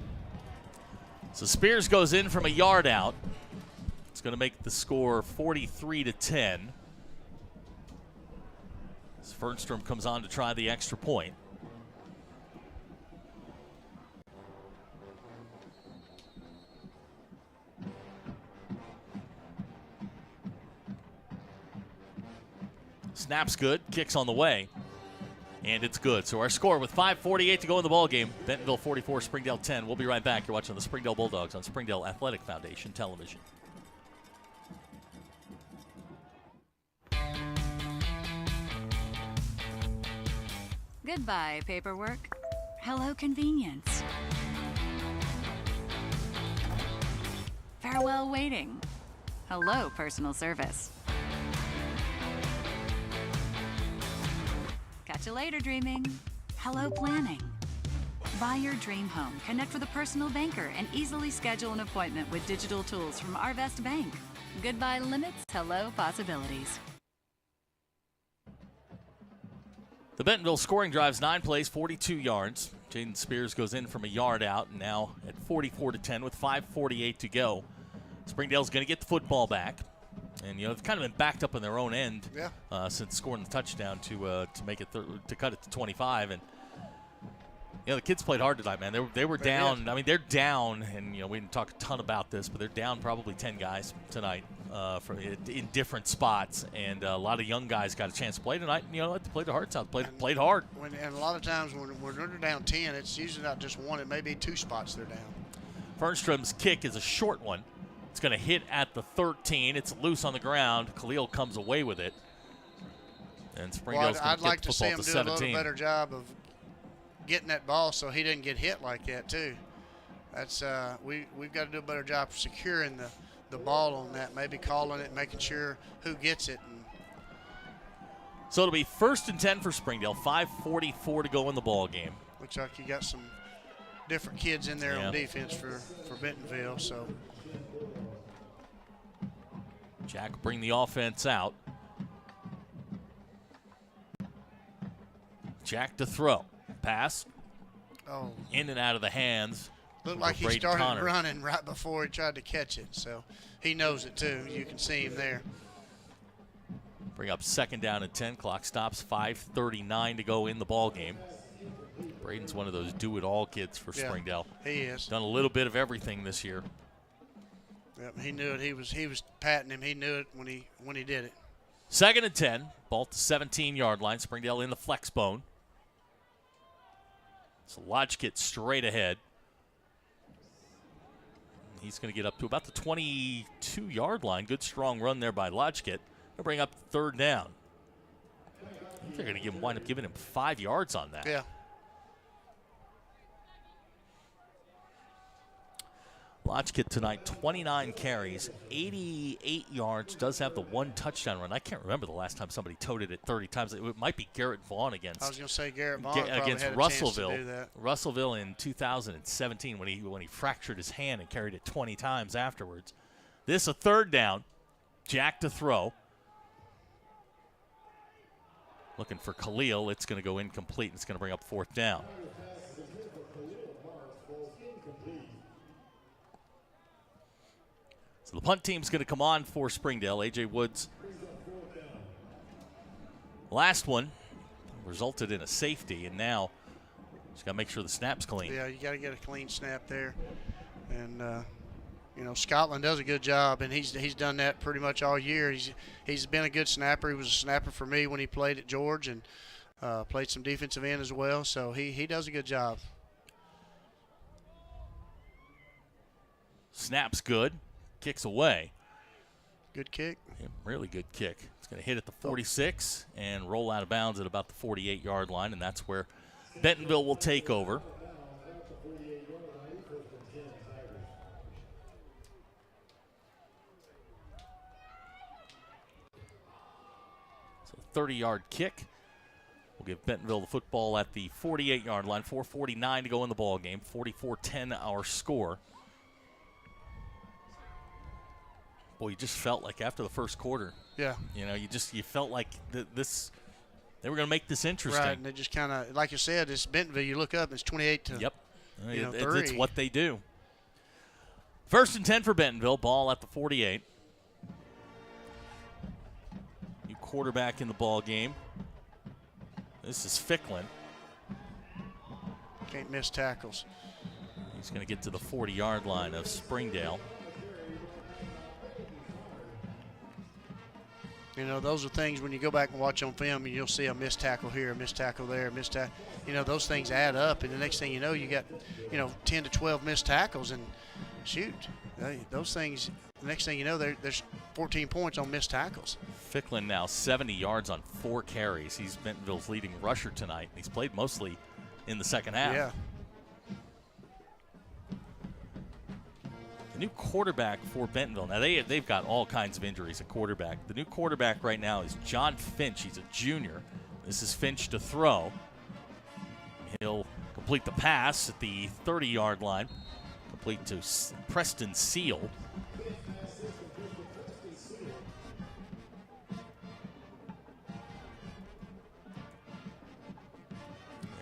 So Spears goes in from a yard out. It's going to make the score 43-10. As Fernstrom comes on to try the extra point. Snap's good, kicks on the way, and it's good. So our score with 5:48 to go in the ball game: Bentonville 44, Springdale 10. We'll be right back. You're watching the Springdale Bulldogs on Springdale Athletic Foundation Television. Goodbye, paperwork. Hello, convenience. Farewell, waiting. Hello, personal service. Catch you later, dreaming. Hello, planning. Buy your dream home, connect with a personal banker, and easily schedule an appointment with digital tools from Arvest Bank. Goodbye limits, hello possibilities. The Bentonville scoring drive's 9 plays, 42 yards. Jaden Spears goes in from a yard out, and now at 44-10 with 5:48 to go. Springdale's going to get the football back. And, you know, they've kind of been backed up on their own end since scoring the touchdown to make it to cut it to 25. And, you know, the kids played hard tonight, man. They were down. I mean, they're down, and, you know, we didn't talk a ton about this, but they're down probably 10 guys tonight in different spots. And a lot of young guys got a chance to play tonight. And, you know, they played their hearts out. Played hard. And a lot of times when they're down 10, it's usually not just one. It may be 2 spots they're down. Fernstrom's kick is a short one. It's going to hit at the 13. It's loose on the ground. Khalil comes away with it. And Springdale's going to get the football to 17. I'd like to see him do a little better job of getting that ball so he didn't get hit like that, too. That's we've got to do a better job of securing the ball on that, maybe calling it, making sure who gets it. So it'll be 1st and 10 for Springdale. 5:44 to go in the ball game. Looks like you got some different kids in there on defense for Bentonville, so. Jack bring the offense out. Jack to throw. Pass. Oh. In and out of the hands. Looked like he started running right before he tried to catch it, so he knows it too. You can see him there. Bring up 2nd down and 10. Clock stops. 5:39 to go in the ball game. Braden's one of those do-it-all kids for Springdale. He is. Done a little bit of everything this year. Yep, he knew it. He was patting him. He knew it when he did it. 2nd and 10. Ball to 17-yard line. Springdale in the flex bone. So Lodge gets straight ahead. He's going to get up to about the 22-yard line. Good strong run there by Lodgekit. They'll bring up 3rd down. I think they're going to wind up giving him 5 yards on that. Yeah. Lodgekit tonight, 29 carries, 88 yards, does have the 1 touchdown run. I can't remember the last time somebody toted it 30 times. It might be Garrett Vaughn against. I was going to say Garrett Vaughn against had a Russellville. chance to do that. Russellville in 2017 when he fractured his hand and carried it 20 times afterwards. This a 3rd down. Jack to throw. Looking for Khalil. It's going to go incomplete. It's going to bring up 4th down. So the punt team's going to come on for Springdale. A.J. Woods. Last one resulted in a safety, and now just got to make sure the snap's clean. Yeah, you got to get a clean snap there. And, you know, Scotland does a good job, and he's done that pretty much all year. He's been a good snapper. He was a snapper for me when he played at George and played some defensive end as well. So he does a good job. Snap's good. Kicks away. Good kick. Yeah, really good kick. It's going to hit at the 46 and roll out of bounds at about the 48-yard line, and that's where Bentonville will take over. So 30-yard kick We'll give Bentonville the football at the 48-yard line. 4:49 to go in the ball game. 44-10 our score. Boy, you just felt like after the first quarter. Yeah. You know, you felt like they were going to make this interesting. Right, and they just kind of, like you said, it's Bentonville. You look up, and it's 28 to. Yep. 3. It's what they do. 1st and 10 for Bentonville. Ball at the 48. New quarterback in the ball game. This is Ficklin. Can't miss tackles. He's going to get to the 40-yard line of Springdale. You know, those are things when you go back and watch on film, and you'll see a missed tackle here, a missed tackle there, a missed tackle. You know, those things add up, and the next thing you know, you got, 10 to 12 missed tackles, and shoot, those things, the next thing you know, there's 14 points on missed tackles. Ficklin now 70 yards on 4 carries. He's Bentonville's leading rusher tonight. He's played mostly in the second half. Yeah. The new quarterback for Bentonville. Now, they've got all kinds of injuries at quarterback. The new quarterback right now is John Finch. He's a junior. This is Finch to throw. He'll complete the pass at the 30-yard line. Complete to Preston Seal.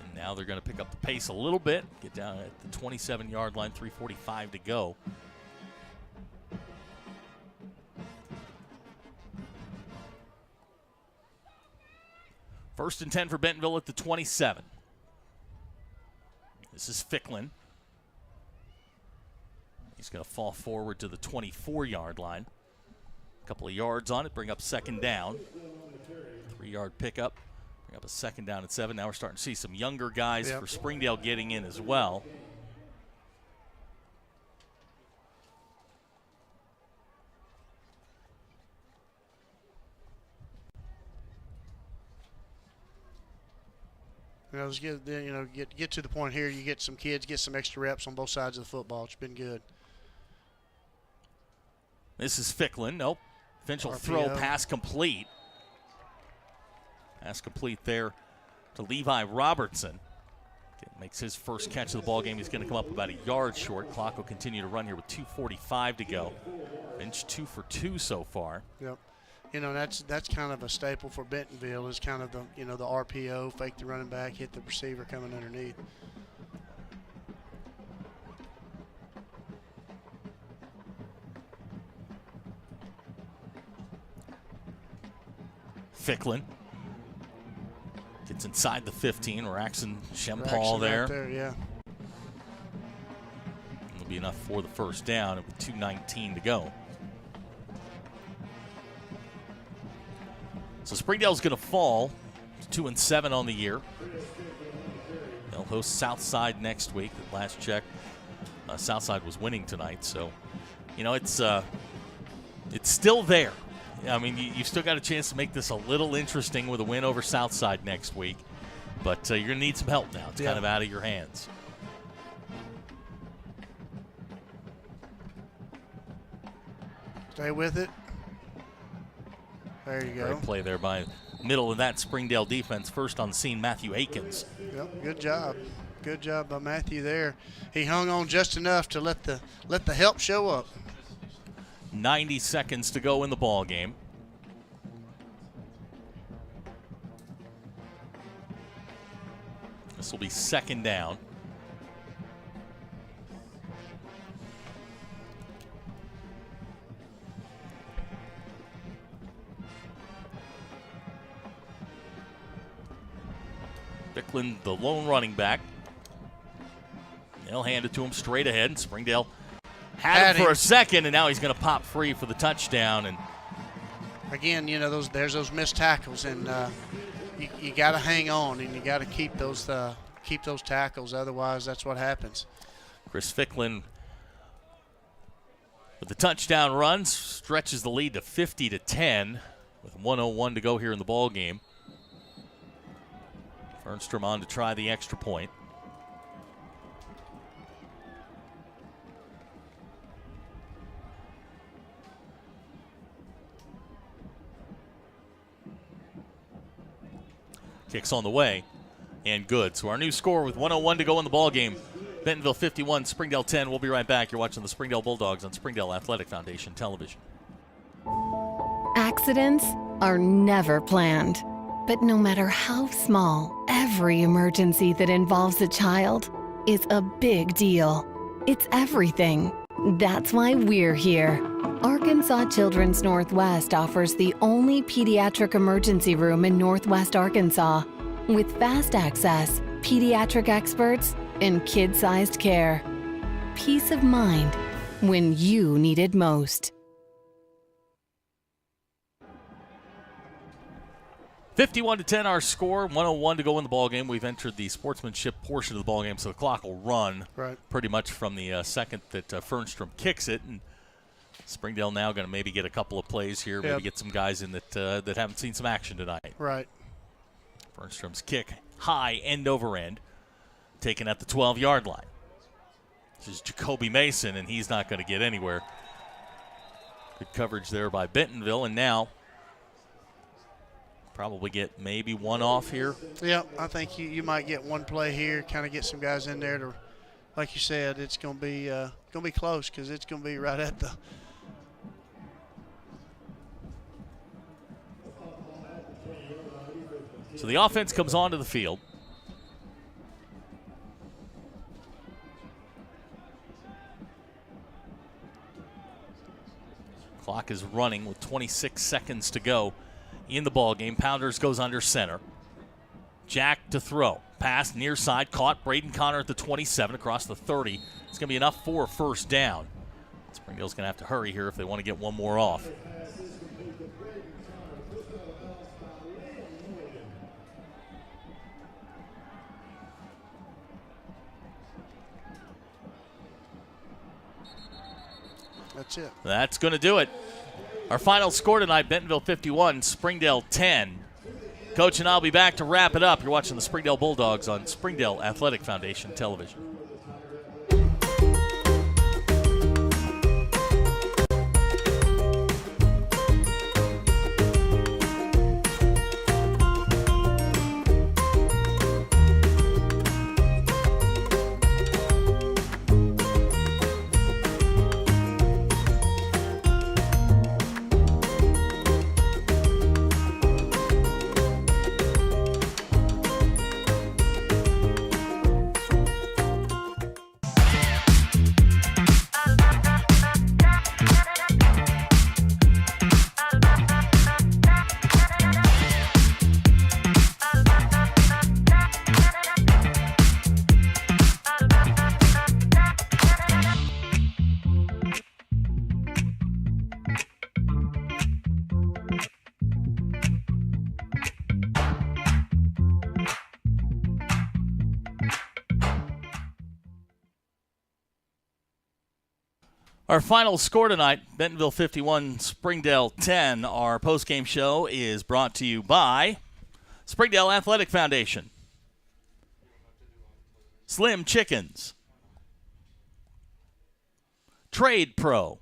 And now they're going to pick up the pace a little bit. Get down at the 27-yard line, 3:45 to go. First and 10 for Bentonville at the 27. This is Ficklin. He's going to fall forward to the 24-yard line. A couple of yards on it, bring up 2nd down. 3-yard pickup, bring up a 2nd down at 7. Now we're starting to see some younger guys for Springdale getting in as well. Let's get to the point here. You get some kids, get some extra reps on both sides of the football. It's been good. This is Ficklin. Nope. Finch will throw, pass complete. Pass complete there to Levi Robertson. Makes his first catch of the ball game. He's going to come up about a yard short. Clock will continue to run here with 2:45 to go. Finch 2 for 2 so far. Yep. That's kind of a staple for Bentonville is kind of the the RPO, fake the running back, hit the receiver coming underneath. Ficklin gets inside the 15. Raxon Shempal there. Right there, yeah. It'll be enough for the first down with 2:19 to go. So Springdale's going to fall 2-7 on the year. They'll host Southside next week. At last check, Southside was winning tonight, so it's still there. I mean, you've still got a chance to make this a little interesting with a win over Southside next week, but you're going to need some help now. It's kind of out of your hands. Stay with it. There you go. Great play there by middle of that Springdale defense. First on the scene, Matthew Akins. Yep, good job. Good job by Matthew there. He hung on just enough to let the help show up. 90 seconds to go in the ball game. This will be 2nd down. Ficklin, the lone running back. They'll hand it to him straight ahead. Springdale had him for a second, and now he's going to pop free for the touchdown. And again, there's those missed tackles, and you got to hang on, and you got to keep those tackles. Otherwise, that's what happens. Chris Ficklin with the touchdown run stretches the lead to 50-10 with 1:01 to go here in the ball game. Fernstrom on to try the extra point. Kicks on the way and good. So our new score with 1:01 to go in the ball game. Bentonville 51, Springdale 10. We'll be right back. You're watching the Springdale Bulldogs on Springdale Athletic Foundation television. Accidents are never planned. But no matter how small, every emergency that involves a child is a big deal. It's everything. That's why we're here. Arkansas Children's Northwest offers the only pediatric emergency room in Northwest Arkansas with fast access, pediatric experts, and kid-sized care. Peace of mind when you need it most. 51-10 our score, 1:01 to go in the ball game. We've entered the sportsmanship portion of the ball game, so the clock will run pretty much from the second that Fernstrom kicks it. And Springdale now going to maybe get a couple of plays here, maybe get some guys in that haven't seen some action tonight. Right. Fernstrom's kick, high, end over end, taken at the 12-yard line. This is Jacoby Mason, and he's not going to get anywhere. Good coverage there by Bentonville, and now probably get maybe one off here. Yeah, I think you might get one play here, kind of get some guys in there to, like you said, it's going to be close because it's going to be right at the. So the offense comes onto the field. Clock is running with 26 seconds to go in the ball game. Pounders goes under center. Jack to throw. Pass near side. Caught. Braden Connor at the 27 across the 30. It's going to be enough for a first down. Springdale's going to have to hurry here if they want to get one more off. That's it. That's going to do it. Our final score tonight, Bentonville 51, Springdale 10. Coach and I'll be back to wrap it up. You're watching the Springdale Bulldogs on Springdale Athletic Foundation television. Our final score tonight, Bentonville 51, Springdale 10. Our postgame show is brought to you by Springdale Athletic Foundation, Slim Chickens, Trade Pro,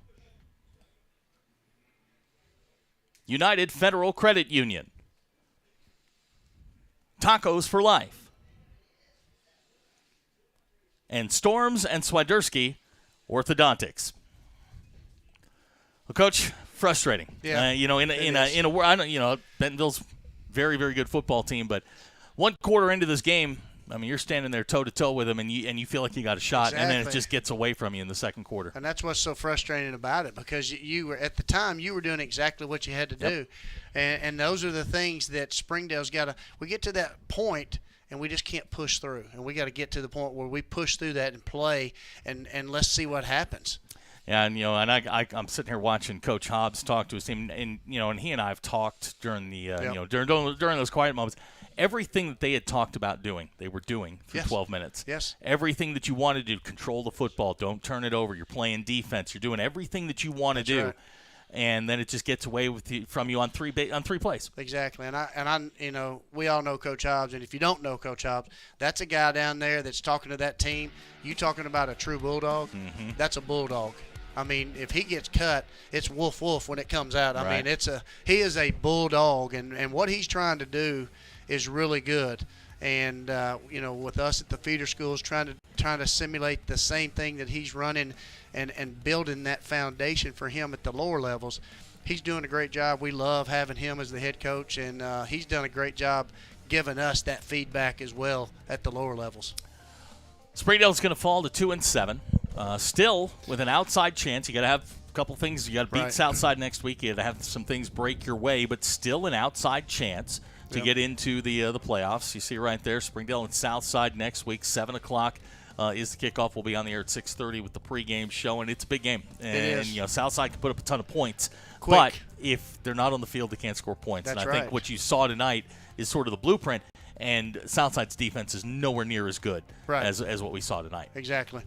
United Federal Credit Union, Tacos for Life, and Storms and Swiderski Orthodontics. Well, Coach, frustrating. Yeah, in a world, Bentonville's very, very good football team, but one quarter into this game, I mean, you're standing there toe to toe with them, and you feel like you got a shot, and then it just gets away from you in the second quarter. And that's what's so frustrating about it, because you were at the time you were doing exactly what you had to do, and those are the things that Springdale's got to. We get to that point, and we just can't push through, and we got to get to the point where we push through that and play, and let's see what happens. Yeah, and I'm sitting here watching Coach Hobbs talk to his team, and he and I have talked during the during those quiet moments. Everything that they had talked about doing, they were doing for 12 minutes. Yes. Everything that you want to do, control the football, don't turn it over. You're playing defense. You're doing everything that you want to do. Right. And then it just gets away from you on three plays. Exactly, and I we all know Coach Hobbs, and if you don't know Coach Hobbs, that's a guy down there that's talking to that team. You talking about a true bulldog? Mm-hmm. That's a bulldog. I mean, if he gets cut, it's woof woof when it comes out. I mean, he is a bulldog, and what he's trying to do is really good. And with us at the feeder schools trying to simulate the same thing that he's running and building that foundation for him at the lower levels, he's doing a great job. We love having him as the head coach, and he's done a great job giving us that feedback as well at the lower levels. Springdale's going to fall to 2-7. Still with an outside chance. You got to have a couple things. You got to beat Southside next week. You got to have some things break your way, but still an outside chance to get into the playoffs. You see right there, Springdale and Southside next week, 7 o'clock is the kickoff. We'll be on the air at 6:30 with the pregame show, and it's a big game. And Southside can put up a ton of points, but if they're not on the field, they can't score points. That's and I think what you saw tonight is sort of the blueprint, and Southside's defense is nowhere near as good as what we saw tonight. Exactly.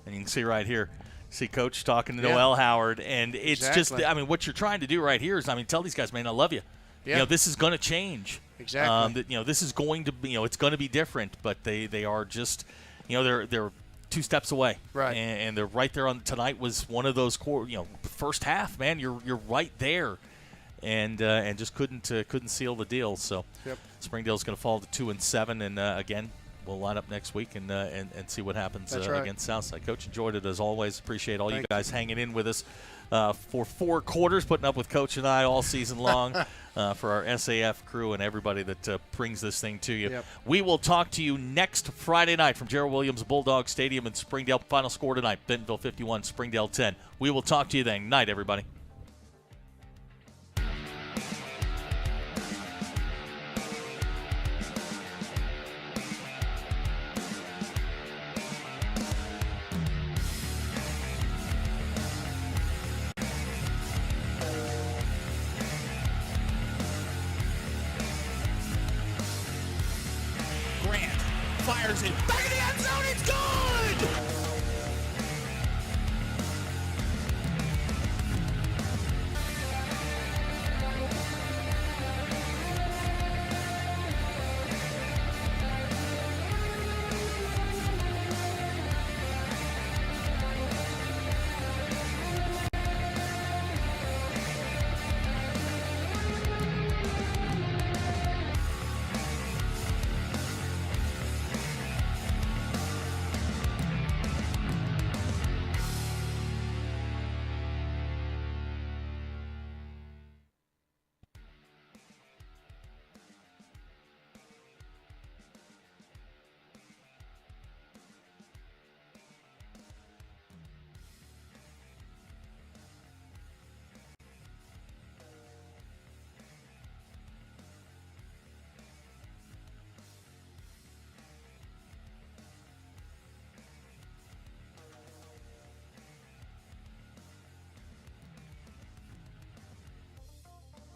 And you can see right here, see Coach talking to Noel Howard, and it's just, I mean, what you're trying to do right here is, I mean, tell these guys, man, I love you. Yeah. This is going to change. Exactly. This is going to be, it's going to be different, but they are just, they're 2 steps away. Right. And they're right there on. Tonight was one of those first half, man. You're right there, and just couldn't seal the deal. So Springdale's going to fall to 2-7, and again, we'll line up next week and see what happens against Southside. Coach, enjoyed it as always. Appreciate all you guys hanging in with us for 4 quarters, putting up with Coach and I all season long. For our SAF crew and everybody that brings this thing to you. Yep. We will talk to you next Friday night from Gerald Williams Bulldog Stadium in Springdale. Final score tonight, Bentonville 51, Springdale 10. We will talk to you then. Night, everybody. Fires it.